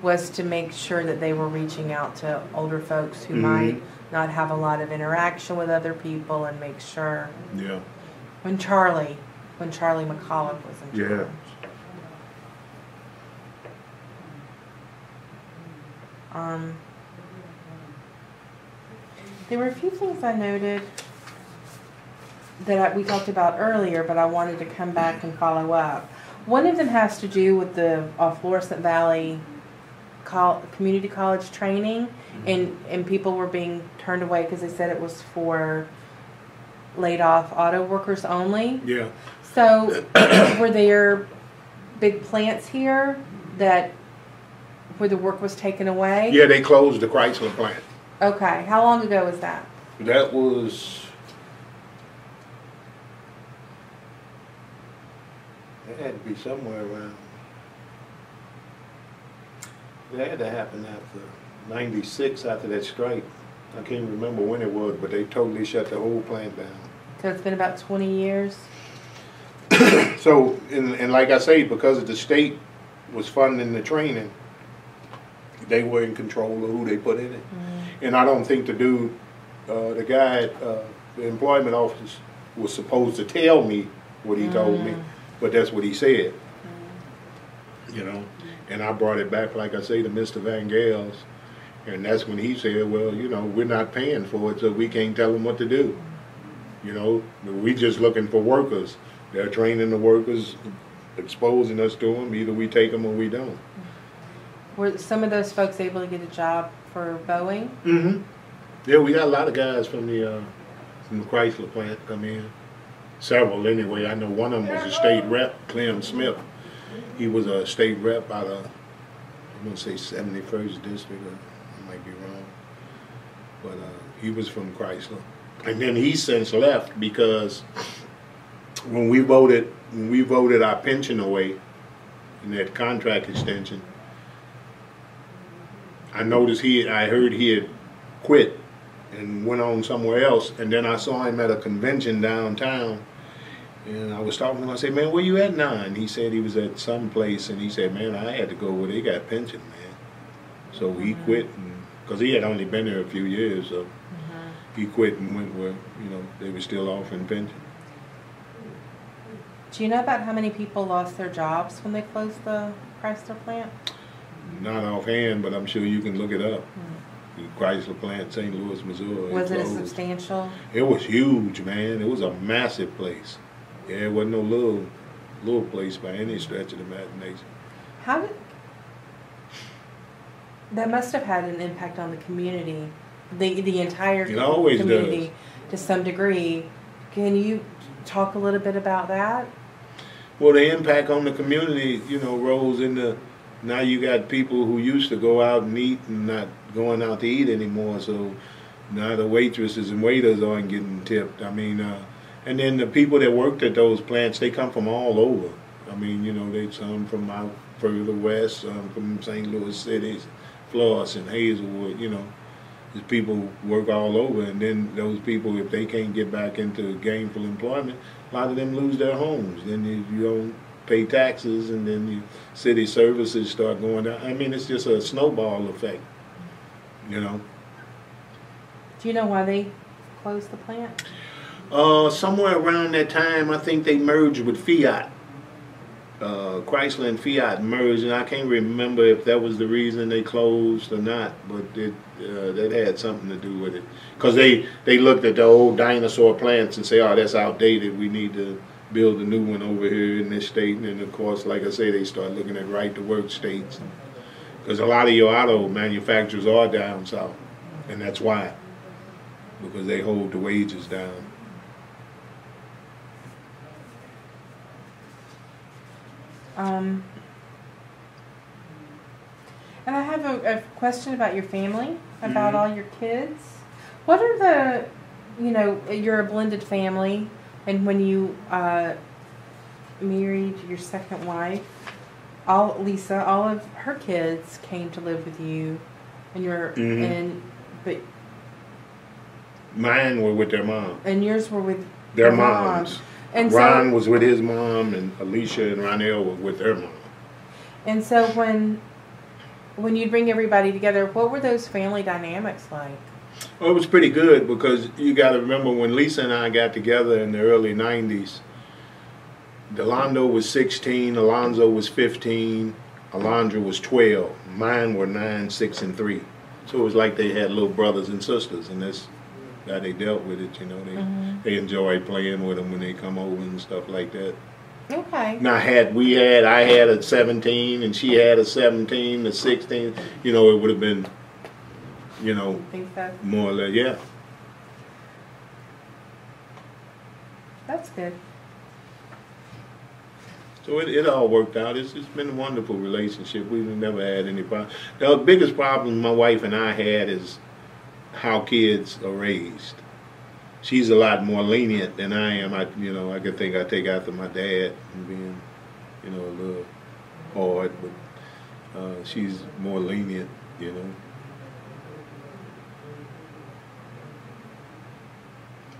was to make sure that they were reaching out to older folks who might not have a lot of interaction with other people, and make sure. Yeah. When Charlie McAuliffe was in charge. There were a few things I noted that we talked about earlier, but I wanted to come back and follow up. One of them has to do with the Florissant Valley Community College training, and people were being turned away because they said it was for laid off auto workers only. Yeah. So were there big plants here that where the work was taken away? Yeah, they closed the Chrysler plant. Okay. How long ago was that? That was. It had to be somewhere around. It had to happen after '96, after that strike. I can't remember when it was, but they totally shut the whole plant down. So it's been about 20 years? So, and like I say, because the state was funding the training, they were in control of who they put in it. And I don't think the dude, the guy at the employment office was supposed to tell me what he told me, but that's what he said. You know, and I brought it back, like I say, to Mr. Van Gales, and that's when he said, well, you know, we're not paying for it, so we can't tell them what to do. You know, we just looking for workers. They're training the workers, exposing us to them. Either we take them or we don't. Were some of those folks able to get a job for Boeing? Yeah, we got a lot of guys from the Chrysler plant come in. Several anyway. I know one of them was a state rep, Clem Smith. He was a state rep out of, I'm going to say 71st District, or I might be wrong. But he was from Chrysler. And then he since left because when we voted our pension away in that contract extension, I noticed I heard he had quit and went on somewhere else, and then I saw him at a convention downtown, and I was talking to him. I said, man, where you at now? And he said he was at some place, and he said, man, I had to go where they got pension, man. So he quit, because he had only been there a few years, so he quit and went where, you know, they were still offering pension. Do you know about how many people lost their jobs when they closed the Chrysler plant? Not offhand, but I'm sure you can look it up. The Chrysler plant, St. Louis, Missouri. Was it substantial? It was huge, man. It was a massive place. Yeah, it wasn't no little place by any stretch of the imagination. That must have had an impact on the community, the entire community does. To some degree. Can you talk a little bit about that? Well, the impact on the community, you know, rose into, now you got people who used to go out and eat and not going out to eat anymore, so now the waitresses and waiters aren't getting tipped. I mean, and then the people that worked at those plants, they come from all over. I mean, you know, they some from out further west, some from St. Louis cities, Florissant, Hazelwood, you know. There's people work all over, and then those people, if they can't get back into gainful employment, a lot of them lose their homes. Then you don't pay taxes, and then the city services start going down. I mean, it's just a snowball effect, you know. Do you know why they closed the plant? Somewhere around that time, I think they merged with Fiat. Chrysler and Fiat merged, and I can't remember if that was the reason they closed or not, but that had something to do with it. Because they looked at the old dinosaur plants and say, oh, that's outdated, we need to build a new one over here in this state. And of course, like I say, they start looking at right-to-work states. Because a lot of your auto manufacturers are down south, and that's why. Because they hold the wages down. And I have a question about your family, about all your kids. What are the, you know, you're a blended family, and when you married your second wife, Lisa, all of her kids came to live with you, and but mine were with their mom. And yours were with their moms. And Ron so, was with his mom, and Alicia and Ronell were with their mom. and so when you bring everybody together, what were those family dynamics like? Well, it was pretty good because you got to remember when Lisa and I got together in the early 90s, Delando was 16, Alonzo was 15, Alondra was 12. Mine were 9, 6, and 3. So it was like they had little brothers and sisters, and that's how they dealt with it. You know, they enjoyed playing with them when they come over and stuff like that. Okay. Now, I had a 17, and she had a 17, a 16. You know, it would have been, you know, Think so? more or less, yeah. That's good. So it all worked out. It's been a wonderful relationship. We've never had any problem. The biggest problem my wife and I had is how kids are raised. She's a lot more lenient than I am. I could think I take after my dad and being, you know, a little hard, but she's more lenient, you know.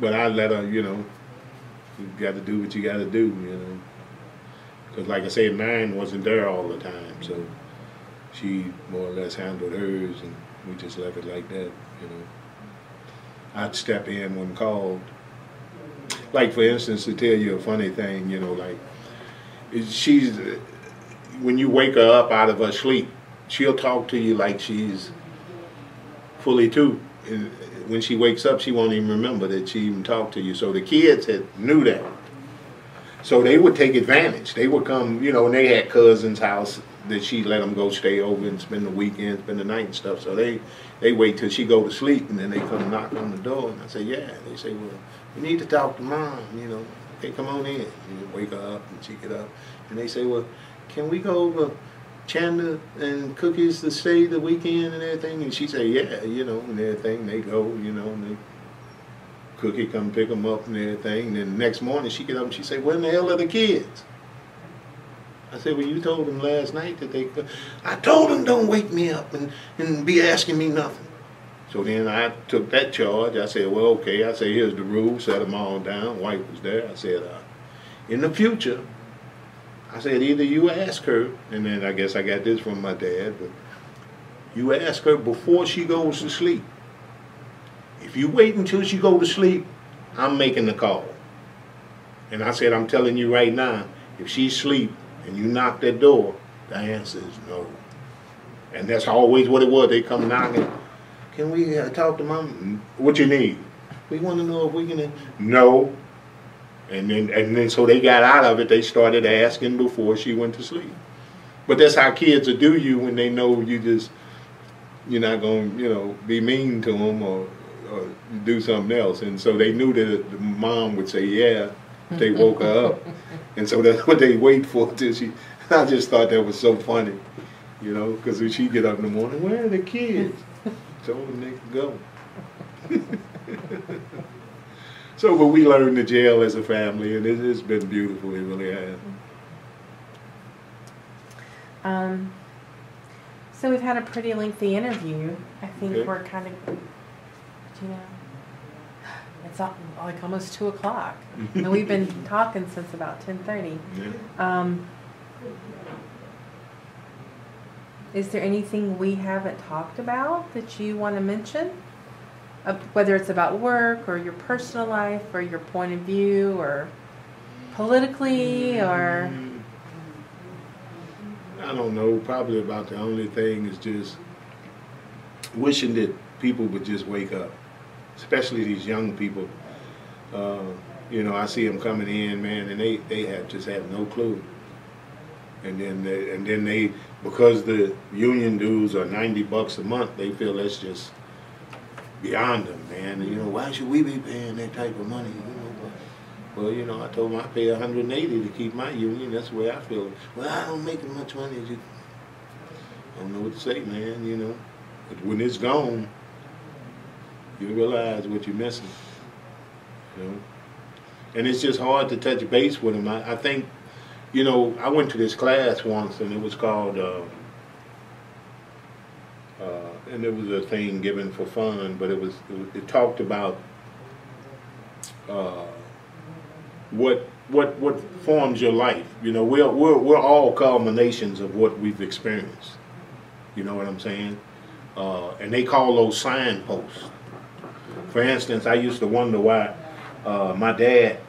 But I let her, you know, you got to do what you got to do, you know. Because like I said, mine wasn't there all the time, so she more or less handled hers, and we just left it like that, you know. I'd step in when called. Like, for instance, to tell you a funny thing, you know, like, when you wake her up out of her sleep, she'll talk to you like she's fully two. And when she wakes up, she won't even remember that she even talked to you. So the kids knew that. So they would take advantage. They would come, you know, and they had cousins' house that she let them go stay over and spend the weekend, spend the night and stuff. So they wait till she go to sleep, and then they come knock on the door. And I say, yeah. They say, well, you need to talk to Mom, you know. Hey, come on in. You wake her up, and she get up. And they say, well, can we go over Chandler and Cookies to stay the weekend and everything? And she say, yeah, you know, and everything. They go, you know, and Cookie come pick them up and everything. And then the next morning she get up and she say, where in the hell are the kids? I said, well, you told them last night that they could. I told them don't wake me up and be asking me nothing. So then I took that charge. I said, well, okay. I said, here's the rule. Set them all down. Wife was there. I said, in the future, I said, either you ask her, and then I guess I got this from my dad, but you ask her before she goes to sleep. If you wait until she go to sleep, I'm making the call. And I said, I'm telling you right now, if she sleep and you knock that door, the answer is no. And that's always what it was. They come knocking. Can we talk to Mom? What you need? We want to know if we can. No. And then so they got out of it. They started asking before she went to sleep. But that's how kids will do you when they know you're not going to, you know, be mean to them or do something else. And so they knew that the mom would say yeah if they woke her up. And so that's what they wait for till she. I just thought that was so funny, you know, because when she get up in the morning, where are the kids? Told them they could go. So, but we learned to jail as a family, and it's been beautiful. It really has. So we've had a pretty lengthy interview. I think Okay. we're kind of, you know, it's like almost 2 o'clock, and we've been talking since about 10:30. Yeah. Is there anything we haven't talked about that you want to mention? Whether it's about work or your personal life or your point of view or politically or... I don't know. Probably about the only thing is just wishing that people would just wake up, especially these young people. You know, I see them coming in, man, and they just have no clue. And then they because the union dues are $90 a month, they feel that's just beyond them, man. And, you know, why should we be paying that type of money? You know, well, you know, I told them I pay $180 to keep my union. That's the way I feel. Well, I don't make as much money as you. I don't know what to say, man. You know, but when it's gone, you realize what you're missing. You know, and it's just hard to touch base with them. I think, you know, I went to this class once, and it was called. And it was a thing given for fun, but it talked about what what forms your life. You know, we're all culminations of what we've experienced. You know what I'm saying? And they call those signposts. For instance, I used to wonder why my dad,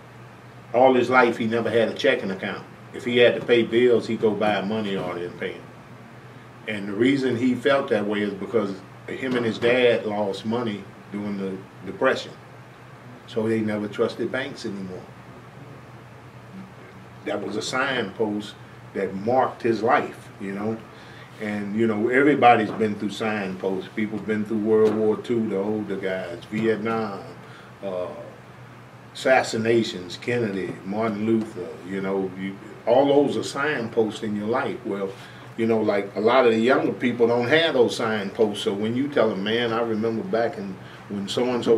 all his life, he never had a checking account. If he had to pay bills, he'd go buy a money order and pay them. And the reason he felt that way is because him and his dad lost money during the Depression. So they never trusted banks anymore. That was a signpost that marked his life, you know. And, you know, everybody's been through signposts. People been through World War II, the older guys, Vietnam, assassinations, Kennedy, Martin Luther, you know. All those are signposts in your life. Well, you know, like a lot of the younger people don't have those signposts. So when you tell them, man, I remember back in when so-and-so,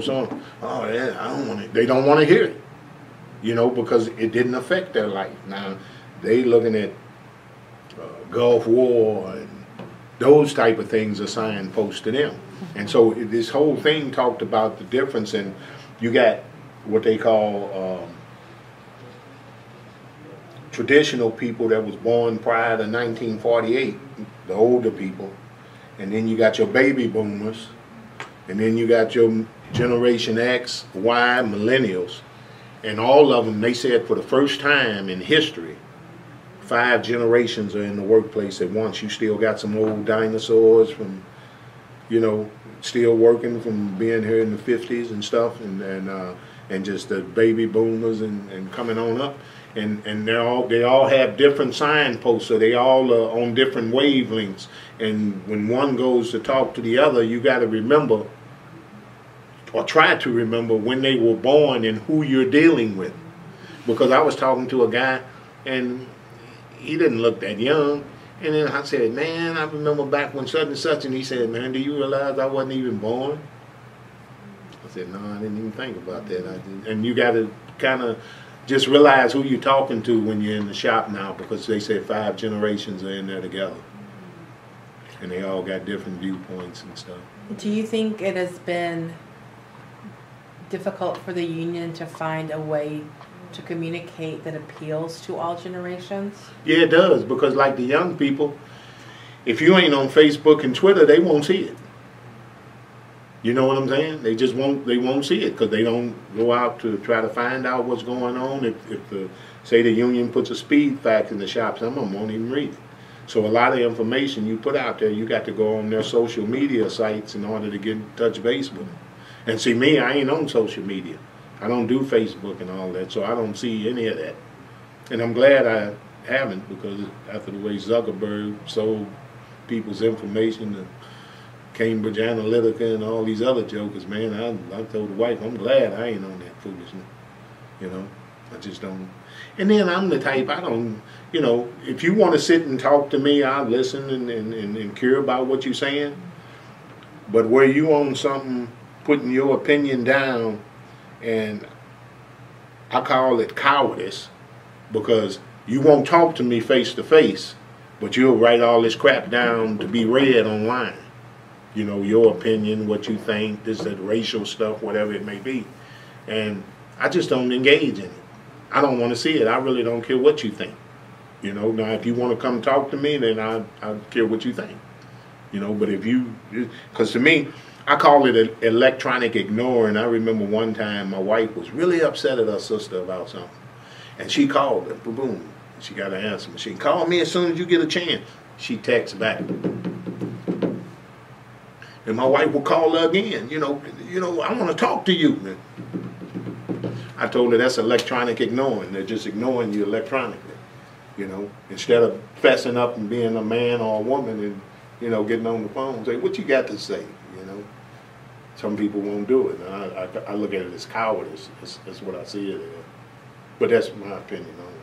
oh, yeah, I don't want it. They don't want to hear it, you know, because it didn't affect their life. Now, they looking at Gulf War and those type of things are signposts to them. And so this whole thing talked about the difference in, you got what they call traditional people that was born prior to 1948, the older people, and then you got your baby boomers, and then you got your Generation X, Y, millennials, and all of them, they said for the first time in history, 5 generations are in the workplace at once. You still got some old dinosaurs from, you know, still working from being here in the 50s and stuff, and just the baby boomers and coming on up. And they all have different signposts, so they all are on different wavelengths. And when one goes to talk to the other, you got to remember, or try to remember, when they were born and who you're dealing with. Because I was talking to a guy, and he didn't look that young. And then I said, man, I remember back when such and such, and he said, man, do you realize I wasn't even born? I said, no, I didn't even think about that. And you got to kind of just realize who you're talking to when you're in the shop now, because they said 5 generations are in there together. And they all got different viewpoints and stuff. Do you think it has been difficult for the union to find a way to communicate that appeals to all generations? Yeah, it does, because like the young people, if you ain't on Facebook and Twitter, they won't see it. You know what I'm saying? They just won't see it, because they don't go out to try to find out what's going on. If say the union puts a speed fax in the shop, some of them won't even read it. So a lot of information you put out there, you got to go on their social media sites in order to get in touch base with them. And see, me, I ain't on social media. I don't do Facebook and all that, so I don't see any of that. And I'm glad I haven't, because after the way Zuckerberg sold people's information to Cambridge Analytica and all these other jokers, man, I told the wife, I'm glad I ain't on that foolishness. You know, I just don't. And then I'm the type, I don't, you know, if you want to sit and talk to me, I'll listen and care about what you're saying. But where you own something, putting your opinion down, and I call it cowardice, because you won't talk to me face to face, but you'll write all this crap down to be read online. You know, your opinion, what you think, this, that, racial stuff, whatever it may be. And I just don't engage in it. I don't want to see it. I really don't care what you think. You know, now if you want to come talk to me, then I care what you think. You know, but if you, because to me, I call it electronic ignoring. I remember one time my wife was really upset at her sister about something. And she called her, boom, boom. She got an answer machine. Call me as soon as you get a chance. She texts back. And my wife will call her again. You know, I want to talk to you. I told her that's electronic ignoring. They're just ignoring you electronically. You know, instead of fessing up and being a man or a woman and, you know, getting on the phone and say, what you got to say? You know, some people won't do it. And I look at it as cowardice. That's what I see it as. But that's my opinion on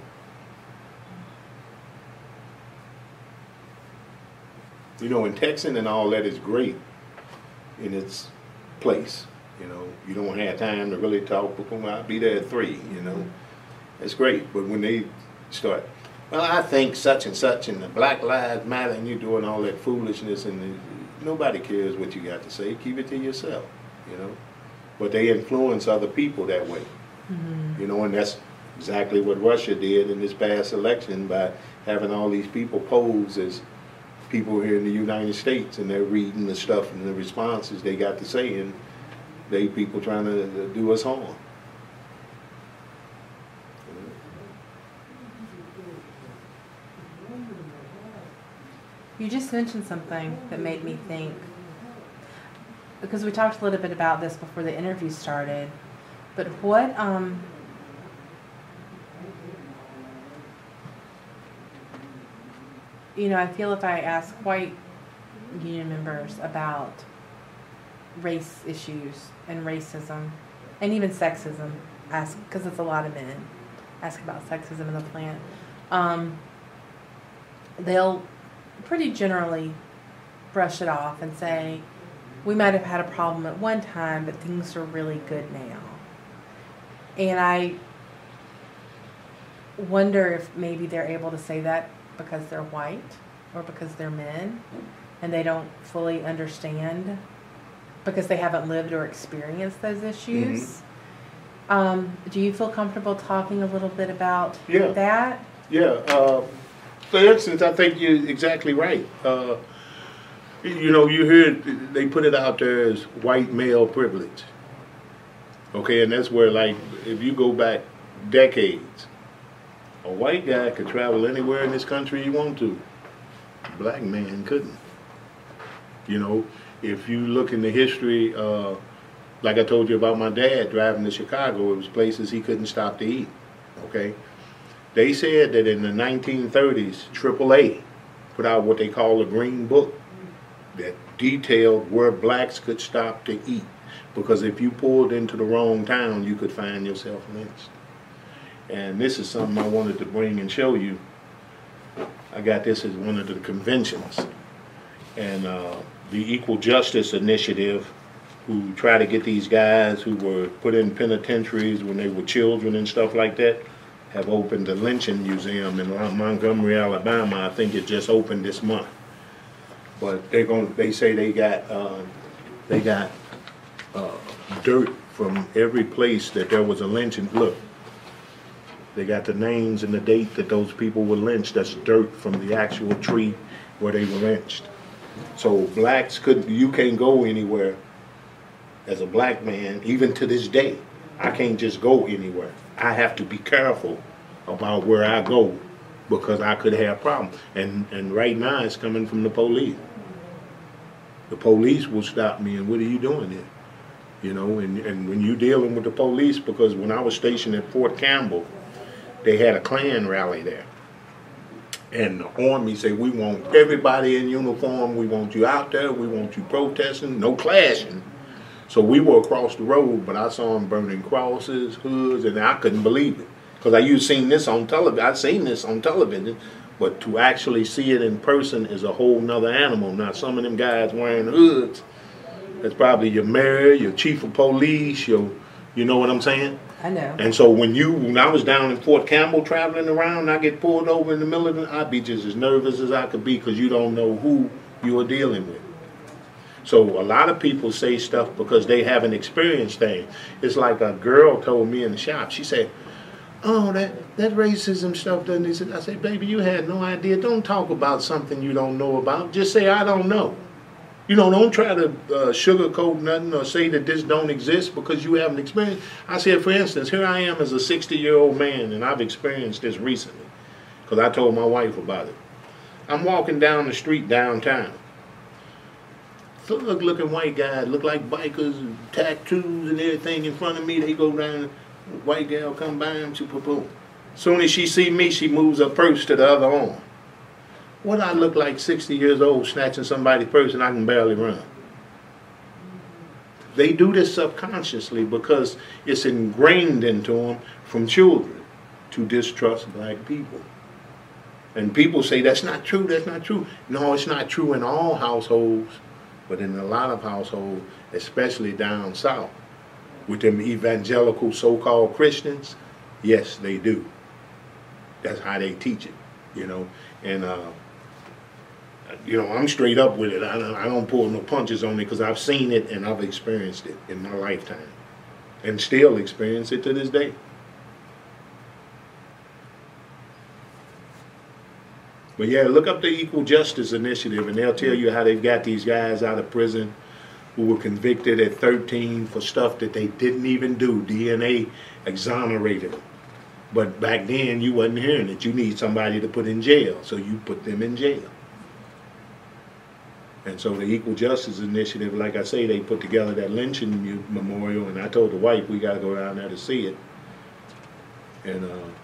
it. You know, and texting and all that is great in its place. You know, you don't have time to really talk, but I'll be there at 3, you know. It's great. But when they start, well, I think such and such, and the Black Lives Matter, and you're doing all that foolishness, and nobody cares what you got to say. Keep it to yourself, you know. But they influence other people that way. Mm-hmm. You know, and that's exactly what Russia did in this past election by having all these people pose as people here in the United States, and they're reading the stuff and the responses they got to say, and they people trying to do us harm. You just mentioned something that made me think, because we talked a little bit about this before the interview started, but what, you know, I feel if I ask white union members about race issues and racism and even sexism, ask, because it's a lot of men, ask about sexism in the plant, they'll pretty generally brush it off and say, we might have had a problem at one time, but things are really good now. And I wonder if maybe they're able to say that because they're white or because they're men and they don't fully understand because they haven't lived or experienced those issues. Mm-hmm. Do you feel comfortable talking a little bit about that? Yeah. For instance, I think you're exactly right. You know, you hear they put it out there as white male privilege. Okay, and that's where, like, if you go back decades, a white guy could travel anywhere in this country he wanted to. A black man couldn't. You know, if you look in the history, like I told you about my dad driving to Chicago, it was places he couldn't stop to eat. Okay. They said that in the 1930s, AAA put out what they call a Green Book that detailed where blacks could stop to eat. Because if you pulled into the wrong town, you could find yourself lynched. And this is something I wanted to bring and show you. I got this as one of the conventions. And the Equal Justice Initiative, who try to get these guys who were put in penitentiaries when they were children and stuff like that, have opened the lynching museum in Montgomery, Alabama. I think it just opened this month. But they say they got dirt from every place that there was a lynching. Look, they got the names and the date that those people were lynched. That's dirt from the actual tree where they were lynched. So blacks you can't go anywhere as a black man, even to this day. I can't just go anywhere. I have to be careful about where I go because I could have problems. And right now it's coming from the police. The police will stop me and what are you doing here? You know, and when you're dealing with the police, because when I was stationed at Fort Campbell, they had a Klan rally there. And the Army said, we want everybody in uniform, we want you out there, we want you protesting, no clashing. So we were across the road, but I saw them burning crosses, hoods, and I couldn't believe it. Because I'd seen this on television, but to actually see it in person is a whole nother animal. Now, some of them guys wearing hoods, that's probably your mayor, your chief of police, you know what I'm saying? I know. And so when I was down in Fort Campbell traveling around, I get pulled over in the middle of the night, I'd be just as nervous as I could be because you don't know who you are dealing with. So a lot of people say stuff because they haven't experienced things. It's like a girl told me in the shop, she said, oh, that racism stuff doesn't exist. I said, baby, you had no idea. Don't talk about something you don't know about. Just say, I don't know. You know, don't try to sugarcoat nothing or say that this don't exist because you haven't experienced. I said, for instance, here I am as a 60-year-old man, and I've experienced this recently because I told my wife about it. I'm walking down the street downtown. Looking white guys, look like bikers, and tattoos and everything in front of me. They go down, white girl come by him, boom. Soon as she see me, she moves her purse to the other arm. What I look like 60 years old snatching somebody's purse and I can barely run. They do this subconsciously because it's ingrained into them from children to distrust black people. And people say, that's not true, that's not true. No, it's not true in all households. But in a lot of households, especially down south, with them evangelical so-called Christians, yes, they do. That's how they teach it, you know. And, you know, I'm straight up with it. I don't pull no punches on it because I've seen it and I've experienced it in my lifetime. And still experience it to this day. But yeah, look up the Equal Justice Initiative, and they'll tell you how they've got these guys out of prison who were convicted at 13 for stuff that they didn't even do. DNA exonerated them. But back then, you wasn't hearing it. You need somebody to put in jail, so you put them in jail. And so the Equal Justice Initiative, like I say, they put together that lynching memorial, and I told the wife we got to go down there to see it. And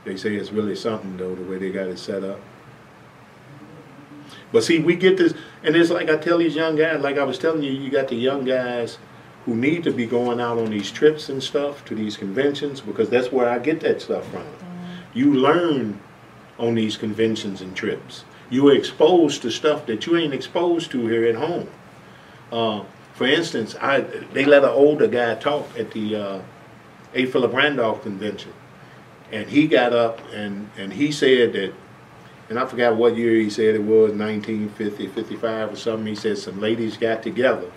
they say it's really something, though, the way they got it set up. But see, we get this, and it's like I tell these young guys, like I was telling you, you got the young guys who need to be going out on these trips and stuff, to these conventions, because that's where I get that stuff from. You learn on these conventions and trips. You are exposed to stuff that you ain't exposed to here at home. For instance, they let an older guy talk at the A. Philip Randolph convention. And he got up and he said that, and I forgot what year he said it was, 1950, 55 or something. He said some ladies got together.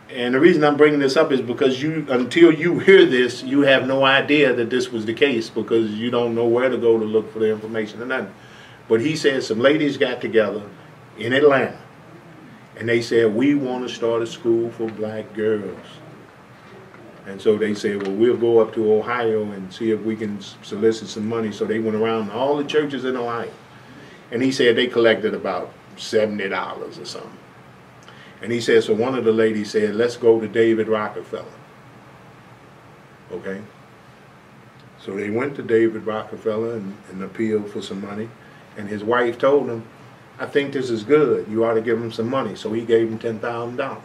And the reason I'm bringing this up is because until you hear this, you have no idea that this was the case, because you don't know where to go to look for the information or nothing. But he said some ladies got together in Atlanta, and they said, we want to start a school for black girls. And so they said, well, we'll go up to Ohio and see if we can solicit some money. So they went around all the churches in Ohio. And he said they collected about $70 or something. And he said, so one of the ladies said, let's go to David Rockefeller. Okay? So they went to David Rockefeller and appealed for some money. And his wife told him, I think this is good. You ought to give him some money. So he gave him $10,000.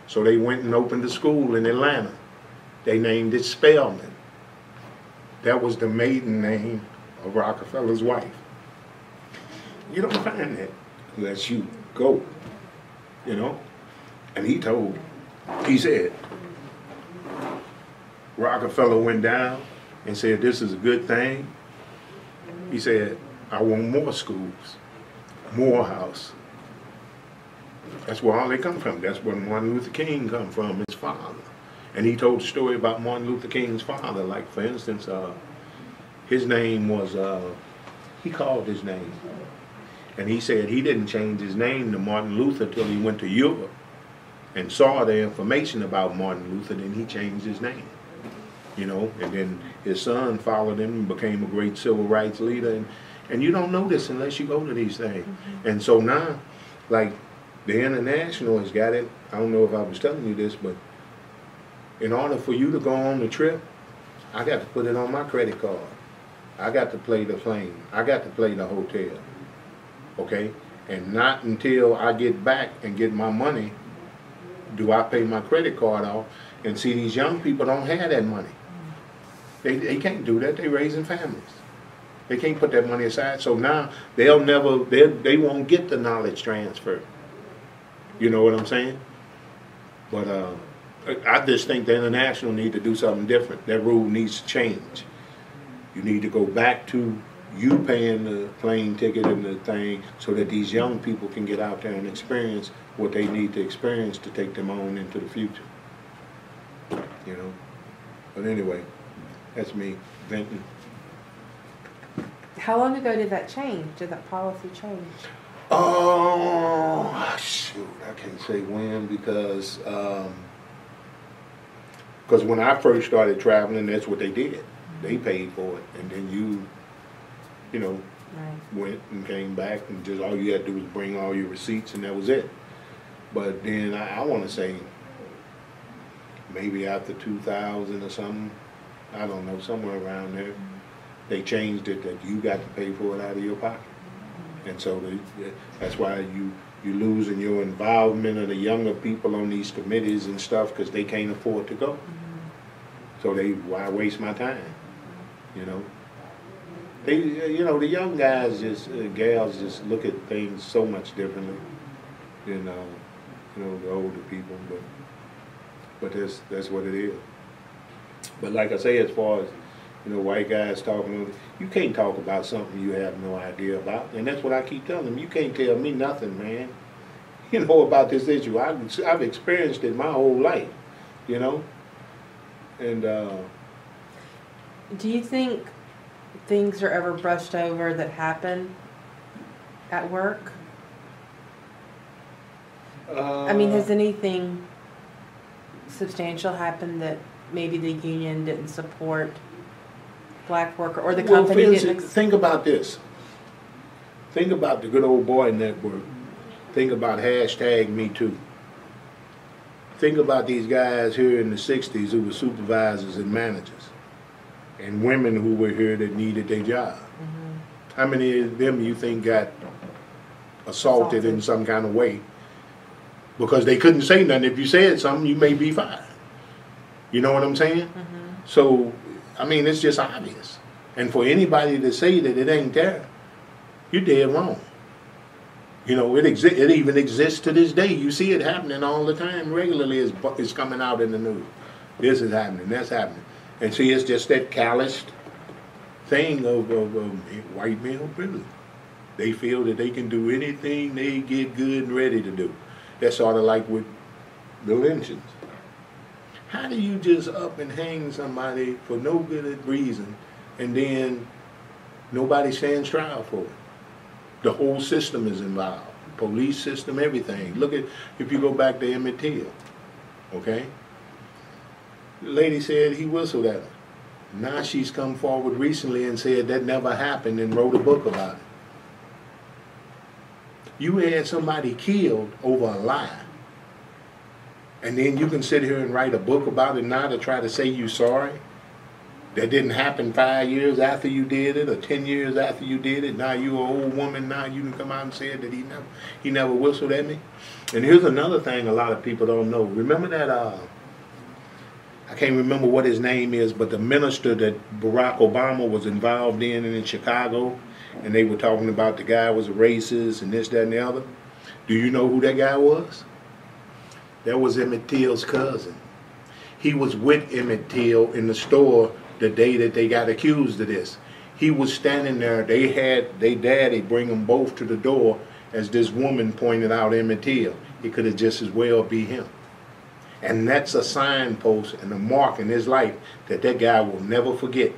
So they went and opened a school in Atlanta. They named it Spelman. That was the maiden name of Rockefeller's wife. You don't find that unless you go, you know. And he said, Rockefeller went down and said, this is a good thing. He said, I want more schools, Morehouse. That's where all they come from. That's where Martin Luther King come from, his father. And he told the story about Martin Luther King's father. Like, for instance, his name was, he called his name. And he said he didn't change his name to Martin Luther till he went to Europe and saw the information about Martin Luther, then he changed his name. You know, and then his son followed him and became a great civil rights leader. And you don't know this unless you go to these things. Mm-hmm. And so now, like, the International has got it. I don't know if I was telling you this, but in order for you to go on the trip, I got to put it on my credit card. I got to pay the plane. I got to pay the hotel. Okay? And not until I get back and get my money do I pay my credit card off. And see, these young people don't have that money. They can't do that. They're raising families. They can't put that money aside. So now they won't get the knowledge transfer. You know what I'm saying? But I just think the International need to do something different. That rule needs to change. You need to go back to you paying the plane ticket and the thing so that these young people can get out there and experience what they need to experience to take them on into the future. You know? But anyway, that's me venting. How long ago did that change? Did that policy change? Oh, shoot, I can't say when, because when I first started traveling, that's what they did. They paid for it, and then you know, right, went and came back, and just all you had to do was bring all your receipts, and that was it. But then I want to say maybe after 2000 or something, I don't know, somewhere around there, they changed it that you got to pay for it out of your pocket. And so that's why you losing your involvement of the younger people on these committees and stuff, because they can't afford to go. So why waste my time? You know, the young guys gals just look at things so much differently than the older people. But that's what it is. But like I say, as far as white guys talking, you can't talk about something you have no idea about. And that's what I keep telling them. You can't tell me nothing, man, about this issue. I've experienced it my whole life, And do you think things are ever brushed over that happen at work? I mean, has anything substantial happened that maybe the union didn't support black worker, or the company didn't? Think about this. Think about the good old boy network. Think about #MeToo. Think about these guys here in the 60s who were supervisors and managers, and women who were here that needed their job. Mm-hmm. How many of them you think got assaulted in some kind of way because they couldn't say nothing? If you said something, you may be fired. You know what I'm saying? Mm-hmm. So, I mean, it's just obvious. And for anybody to say that it ain't there, you're dead wrong. You know, it even exists to this day. You see it happening all the time. Regularly, it's coming out in the news. This is happening, that's happening. And see, it's just that calloused thing of white male privilege. They feel that they can do anything they get good and ready to do. That's sort of like with the lynchings. How do you just up and hang somebody for no good reason, and then nobody stands trial for it? The whole system is involved. Police system, everything. Look at, if you go back to Emmett Till, okay? The lady said he whistled at her. Now she's come forward recently and said that never happened and wrote a book about it. You had somebody killed over a lie. And then you can sit here and write a book about it now to try to say you're sorry. That didn't happen 5 years after you did it, or 10 years after you did it. Now you're an old woman. Now you can come out and say that he never whistled at me. And here's another thing a lot of people don't know. Remember that I can't remember what his name is, but the minister that Barack Obama was involved in Chicago, and they were talking about the guy was a racist and this, that, and the other. Do you know who that guy was? That was Emmett Till's cousin. He was with Emmett Till in the store the day that they got accused of this. He was standing there. They had their daddy bring them both to the door as this woman pointed out Emmett Till. It could have just as well be him. And that's a signpost and a mark in his life that that guy will never forget.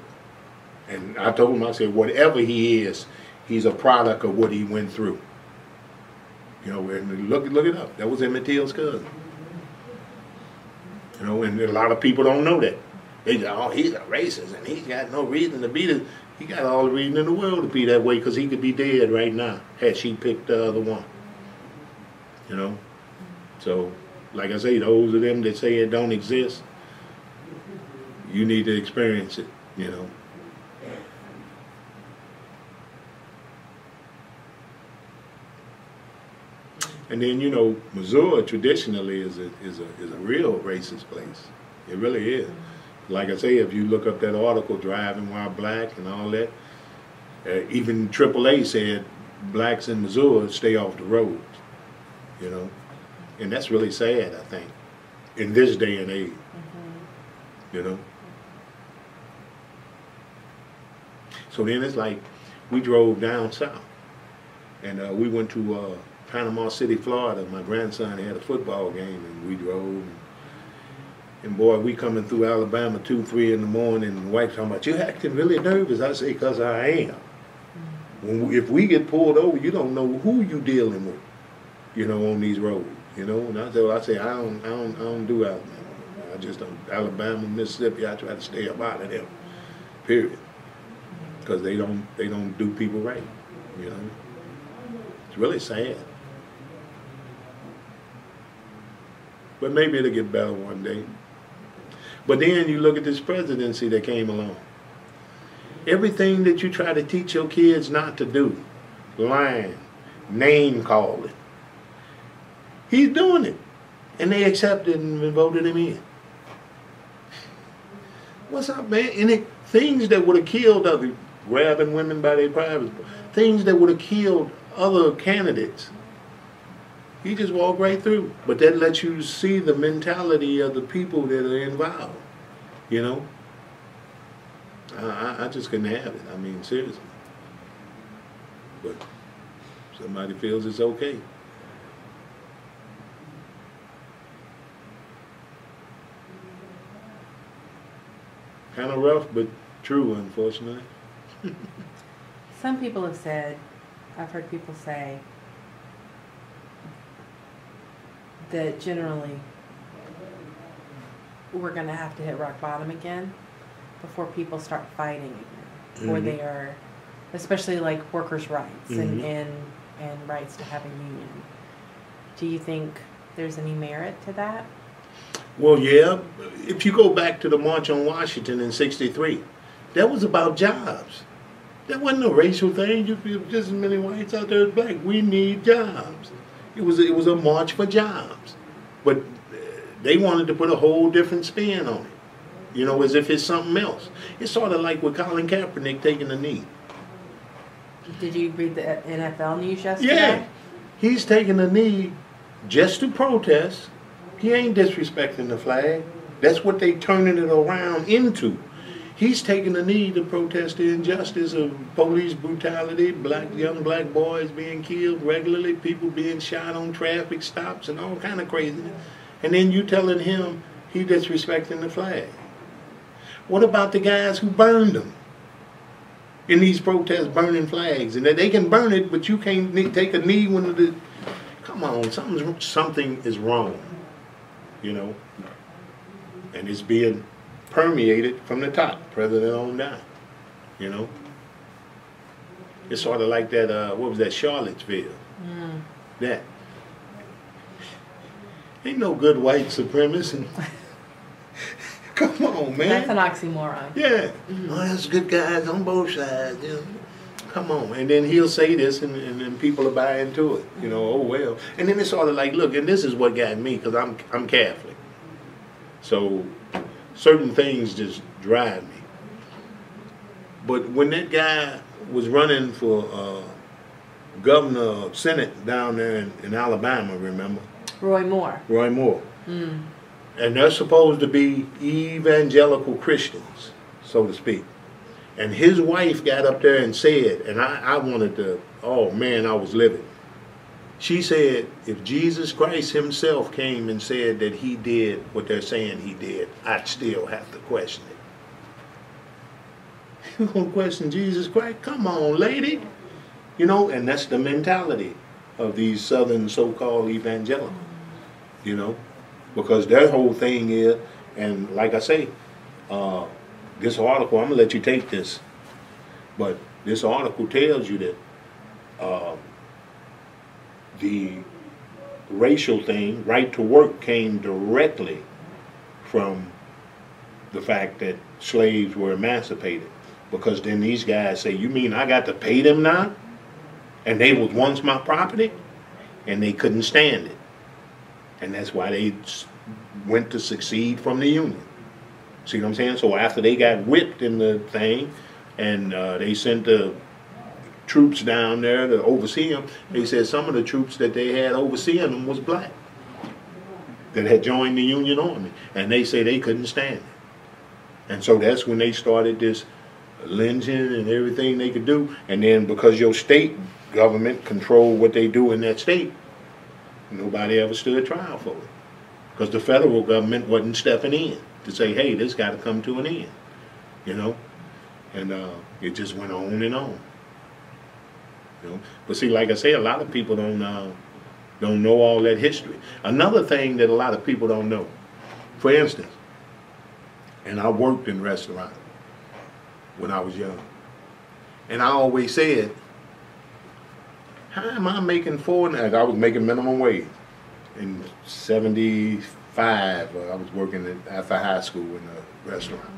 And I told him, I said, whatever he is, he's a product of what he went through. You know, and look it up. That was Emmett Till's cousin. You know, and a lot of people don't know that. They say, oh, he's a racist and he's got no reason to be this. He got all the reason in the world to be that way, because he could be dead right now had she picked the other one. You know? So, like I say, those of them that say it don't exist, you need to experience it, you know. And then, you know, Missouri traditionally is a real racist place. It really is. Like I say, if you look up that article, Driving While Black and all that, even AAA said blacks in Missouri stay off the roads, you know. And that's really sad, I think, in this day and age, you know. So then it's like we drove down south, and we went to Panama City, Florida. My grandson had a football game, and we drove. And boy, we coming through Alabama 2, 3 in the morning, and the wife's talking about, you acting really nervous. I say, because I am. If we get pulled over, you don't know who you dealing with, you know, on these roads, you know. And I say, I don't do Alabama. I just don't. Alabama, Mississippi, I try to stay up out of them, period. Because they don't do people right, you know. It's really sad. But maybe it'll get better one day. But then you look at this presidency that came along. Everything that you try to teach your kids not to do, lying, name calling, he's doing it. And they accepted him and voted him in. What's up, man? And things that would have killed other, grabbing women by their privates, things that would have killed other candidates, he just walked right through. But that lets you see the mentality of the people that are involved, you know. I just couldn't have it. I mean, seriously. But somebody feels it's okay. Kind of rough, but true, unfortunately. Some people have said, I've heard people say, that generally we're going to have to hit rock bottom again before people start fighting again. Or they are, especially like workers' rights and rights to have a union. Do you think there's any merit to that? Well, yeah. If you go back to the March on Washington in '63, that was about jobs. That wasn't a racial thing. You feel just as many whites out there as black. We need jobs. It was a march for jobs, but they wanted to put a whole different spin on it. You know, as if it's something else. It's sort of like with Colin Kaepernick taking a knee. Did you read the NFL news yesterday? Yeah, he's taking a knee just to protest. He ain't disrespecting the flag. That's what they turning it around into. He's taking a knee to protest the injustice of police brutality, young black boys being killed regularly, people being shot on traffic stops and all kind of craziness. And then you telling him he disrespecting the flag. What about the guys who burned them in these protests, burning flags? And that they can burn it, but you can't take a knee when the... Come on, something is wrong, you know? And it's being permeated from the top, president on down, you know? It's sort of like that, what was that, Charlottesville? That. Ain't no good white supremacist. Come on, man. That's an oxymoron. Yeah. Oh, that's good guys on both sides, you know? Come on. And then he'll say this and then people will buy into it, you know, oh well. And then it's sort of like, look, and this is what got me, because I'm Catholic. So certain things just drive me. But when that guy was running for governor of Senate down there in Alabama, remember? Roy Moore. Roy Moore. And they're supposed to be evangelical Christians, so to speak. And his wife got up there and said, and I wanted to, oh man, I was livid. She said, if Jesus Christ himself came and said that he did what they're saying he did, I'd still have to question it. You gonna question Jesus Christ? Come on, lady. You know, and that's the mentality of these southern so-called evangelicals, you know, because their whole thing is, and like I say, this article, I'm gonna let you take this, but this article tells you that the racial thing, right to work, came directly from the fact that slaves were emancipated. Because then these guys say, you mean I got to pay them now? And they was once my property? And they couldn't stand it. And that's why they went to secede from the Union. See what I'm saying? So after they got whipped in the thing, and they sent the troops down there to oversee them, they said some of the troops that they had overseeing them was black, that had joined the Union Army. And they say they couldn't stand it. And so that's when they started this lynching and everything they could do. And then because your state government controlled what they do in that state, nobody ever stood trial for it. Because the federal government wasn't stepping in to say, hey, this got to come to an end, you know? And it just went on and on. You know? But see, like I say, a lot of people don't know all that history. Another thing that a lot of people don't know, for instance, and I worked in restaurants when I was young, and I always said, how am I making I was making minimum wage in '75. I was working after high school in a restaurant.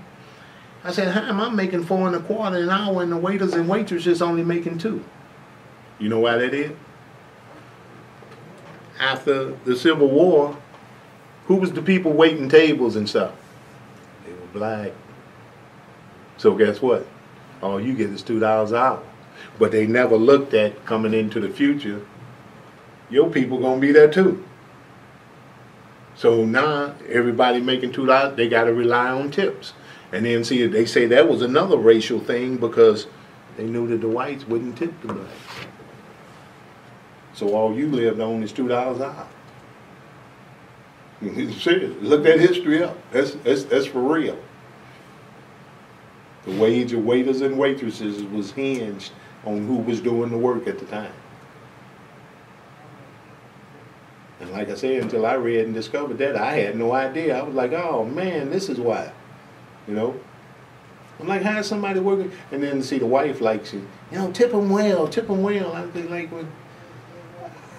I said, how am I making $4 1/4 an hour and the waiters and waitresses only making $2? You know why that is? After the Civil War, who was the people waiting tables and stuff? They were black. So guess what? All you get is $2 an hour. But they never looked at coming into the future, your people gonna be there too. So now everybody making $2, they gotta rely on tips. And then see, they say that was another racial thing because they knew that the whites wouldn't tip the blacks. So all you lived on is $2 an hour. Look that history up. That's for real. The wage of waiters and waitresses was hinged on who was doing the work at the time. And like I said, until I read and discovered that, I had no idea. I was like, oh man, this is why. You know? I'm like, how's somebody working? And then see the wife likes it. You know, tip them well, tip them well. I think like, well,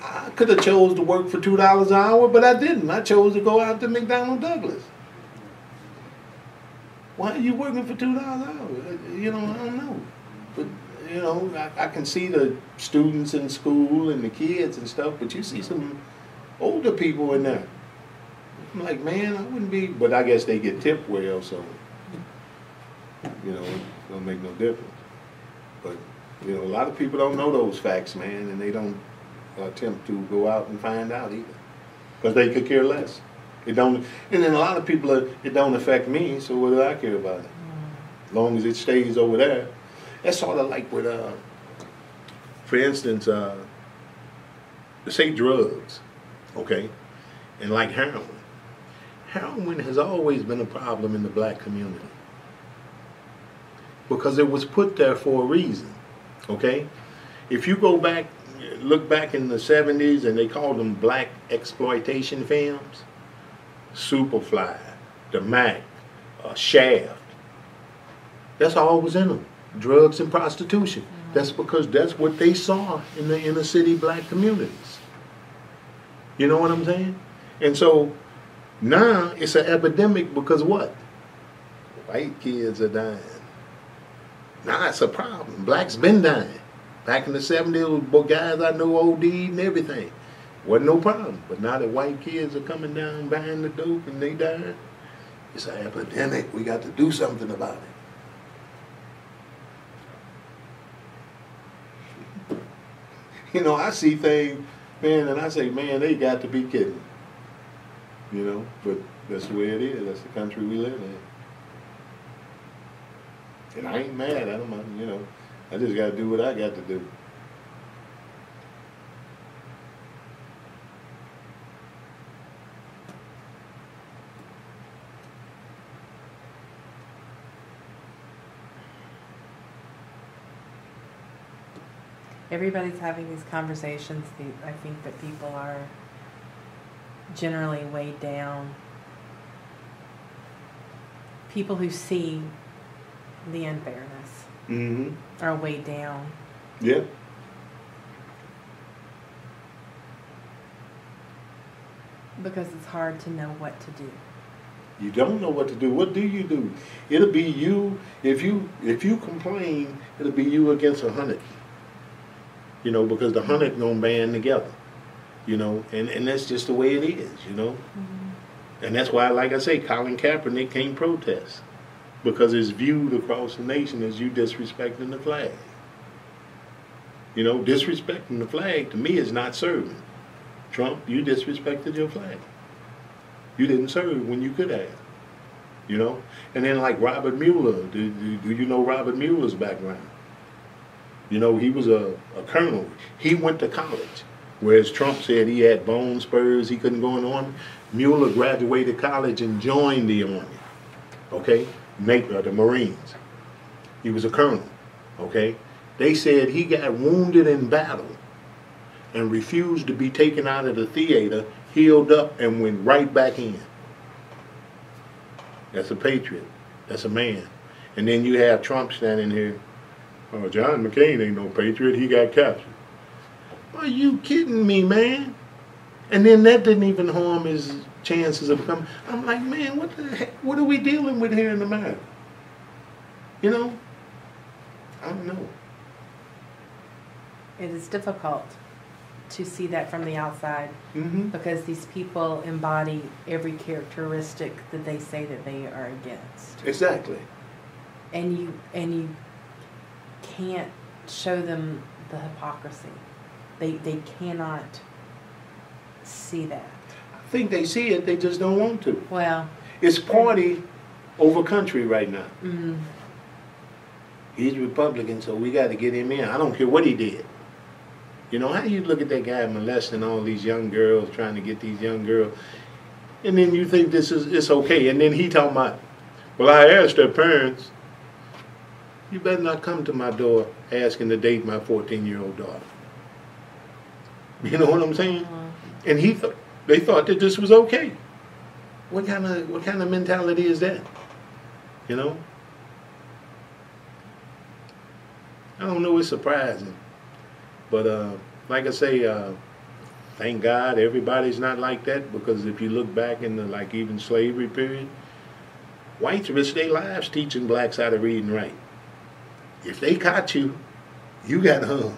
I could have chose to work for $2 an hour, but I didn't. I chose to go out to McDonnell Douglas. Why are you working for $2 an hour? You know, I don't know. But, you know, I can see the students in school and the kids and stuff, but you see some older people in there. I'm like, man, I wouldn't be, but I guess they get tipped well, so, you know, it don't make no difference. But, you know, a lot of people don't know those facts, man, and they don't attempt to go out and find out either, because they could care less. It don't, and then a lot of people, it don't affect me, so what do I care about it? As long as it stays over there. That's sort of like with, for instance, say drugs, okay, and like heroin. Heroin has always been a problem in the black community because it was put there for a reason, okay? If you go back, look back in the 70s, and they called them black exploitation films, Superfly, The Mac, Shaft, that's all was in them, drugs and prostitution. That's because that's what they saw in the inner city black communities. You know what I'm saying? And so now it's an epidemic because what? White kids are dying. Now it's a problem. Blacks been dying. Back in the 70s, those guys I know OD'd and everything. Wasn't no problem. But now that white kids are coming down buying the dope and they dying, it's an epidemic. We got to do something about it. You know, I see things, man, and I say, man, they got to be kidding. You know, but that's the way it is. That's the country we live in. And I ain't mad at them, you know. I just got to do what I got to do. Everybody's having these conversations. I think that people are generally weighed down. People who see the unfairness are weighed down. Yeah. Because it's hard to know what to do. You don't know what to do. What do you do? It'll be you. If you complain, it'll be you against 100. You know, because the 100 gonna band together. You know, and that's just the way it is. You know, and that's why, like I say, Colin Kaepernick can't protest because it's viewed across the nation as you disrespecting the flag. You know, disrespecting the flag to me is not serving. Trump, you disrespected your flag. You didn't serve when you could have. You know? And then like Robert Mueller, do you know Robert Mueller's background? You know, he was a colonel. He went to college. Whereas Trump said he had bone spurs, he couldn't go in the army. Mueller graduated college and joined the army. Okay? The Marines. He was a colonel. Okay? They said he got wounded in battle and refused to be taken out of the theater, healed up, and went right back in. That's a patriot. That's a man. And then you have Trump standing here. Oh, John McCain ain't no patriot. He got captured. Are you kidding me, man? And then that didn't even harm his chances of becoming. I'm like, man, what the heck? What are we dealing with here in America? You know? I don't know. It is difficult to see that from the outside because these people embody every characteristic that they say that they are against. Exactly. And you can't show them the hypocrisy. They cannot see that. I think they see it, they just don't want to. Well, it's party over country right now. He's Republican, so we got to get him in. I don't care what he did. You know, how you look at that guy molesting all these young girls, trying to get these young girls, and then you think it's okay. And then he talking about, well, I asked their parents. you better not come to my door asking to date my 14-year-old daughter. You know what I'm saying? And they thought that this was okay. What kind of mentality is that? You know? I don't know, it's surprising. But like I say, thank God everybody's not like that, because if you look back in the like even slavery period, whites risked their lives teaching blacks how to read and write. If they caught you, you got hung.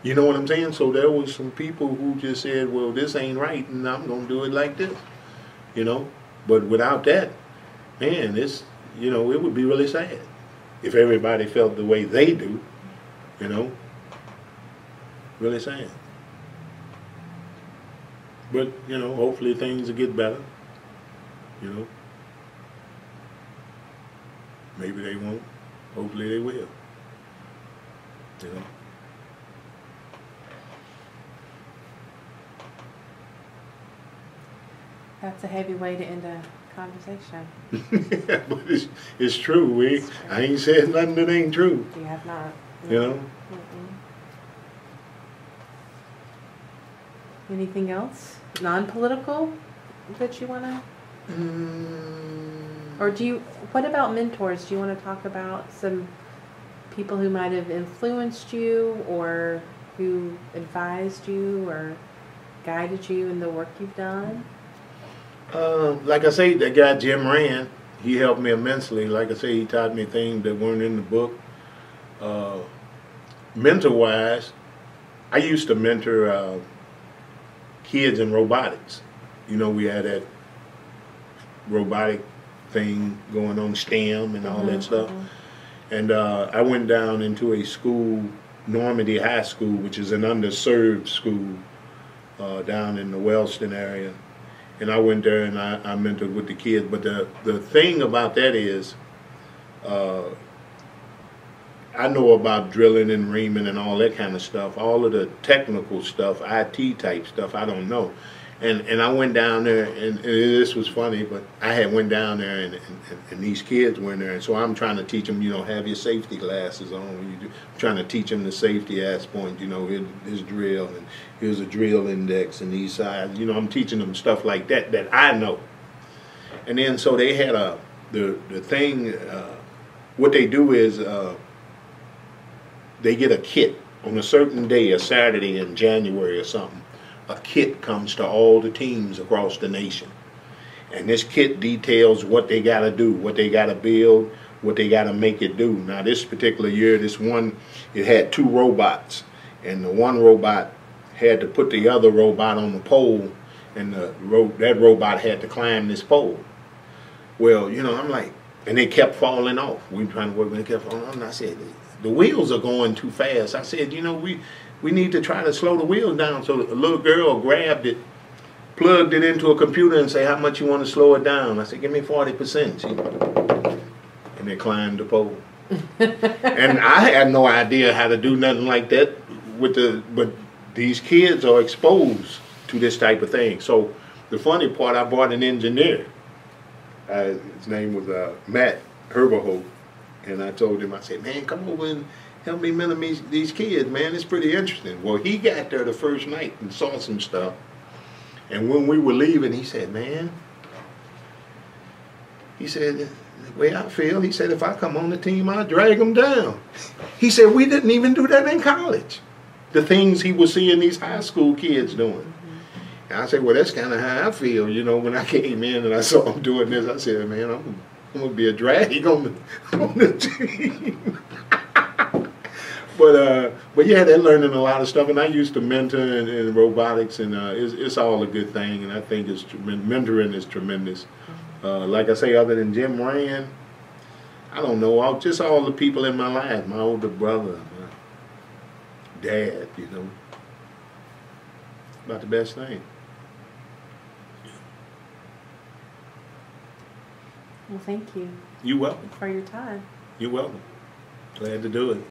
You know what I'm saying? So there was some people who just said, well, this ain't right, and I'm going to do it like this. You know? But without that, man, it's, you know, it would be really sad if everybody felt the way they do. You know? Really sad. But, you know, hopefully things will get better. You know? Maybe they won't. Hopefully they will. You know? That's a heavy way to end a conversation. But it's true. I ain't said nothing that ain't true. You have not. You know? Anything else? Non-political that you want to? Or what about mentors? Do you want to talk about some people who might have influenced you, or who advised you or guided you in the work you've done? Like I say, that guy Jim Rand, he helped me immensely. Like I say, he taught me things that weren't in the book. Mentor-wise, I used to mentor kids in robotics. You know, we had that robotic thing going on, STEM and all that stuff. And I went down into a school, Normandy High School, which is an underserved school down in the Wellston area. And I went there and I mentored with the kids. But the thing about that is, I know about drilling and reaming and all that kind of stuff. All of the technical stuff, IT type stuff, I don't know. And I went down there, and this was funny, but I had went down there, and these kids went there, and so I'm trying to teach them, you know, have your safety glasses on when you do. I'm trying to teach them the safety aspect, you know, here's drill, and here's a drill index, and these sides, you know, I'm teaching them stuff like that I know. And then so they had the thing, what they do is they get a kit on a certain day, a Saturday in January or something. A kit comes to all the teams across the nation. And this kit details what they got to do, what they got to build, what they got to make it do. Now this particular year, this one, it had 2 robots. And the one robot had to put the other robot on the pole, and that robot had to climb this pole. Well, you know, I'm like, and they kept falling off. We were trying to work, and they kept falling off. And I said, the wheels are going too fast. I said, you know, we need to try to slow the wheels down. So a little girl grabbed it, plugged it into a computer, and say, how much you want to slow it down? I said, give me 40%. And they climbed the pole. And I had no idea how to do nothing like that but these kids are exposed to this type of thing. So the funny part, I brought an engineer. His name was Matt Herberholt. And I told him, I said, man, come over and help me mentor these kids, man. It's pretty interesting. Well, he got there the first night and saw some stuff. And when we were leaving, he said, man, he said, the way I feel, he said, if I come on the team, I'll drag them down. He said, we didn't even do that in college. The things he was seeing these high school kids doing. And I said, well, that's kind of how I feel, you know, when I came in and I saw him doing this. I said, man, I'm going to be a drag on the team. But yeah, they're learning a lot of stuff, and I used to mentor in robotics, and it's all a good thing, and I think mentoring is tremendous. Like I say, other than Jim Rand, I don't know, just all the people in my life, my older brother, my dad, you know, about the best thing. Well, thank you. You're welcome. For your time. You're welcome. Glad to do it.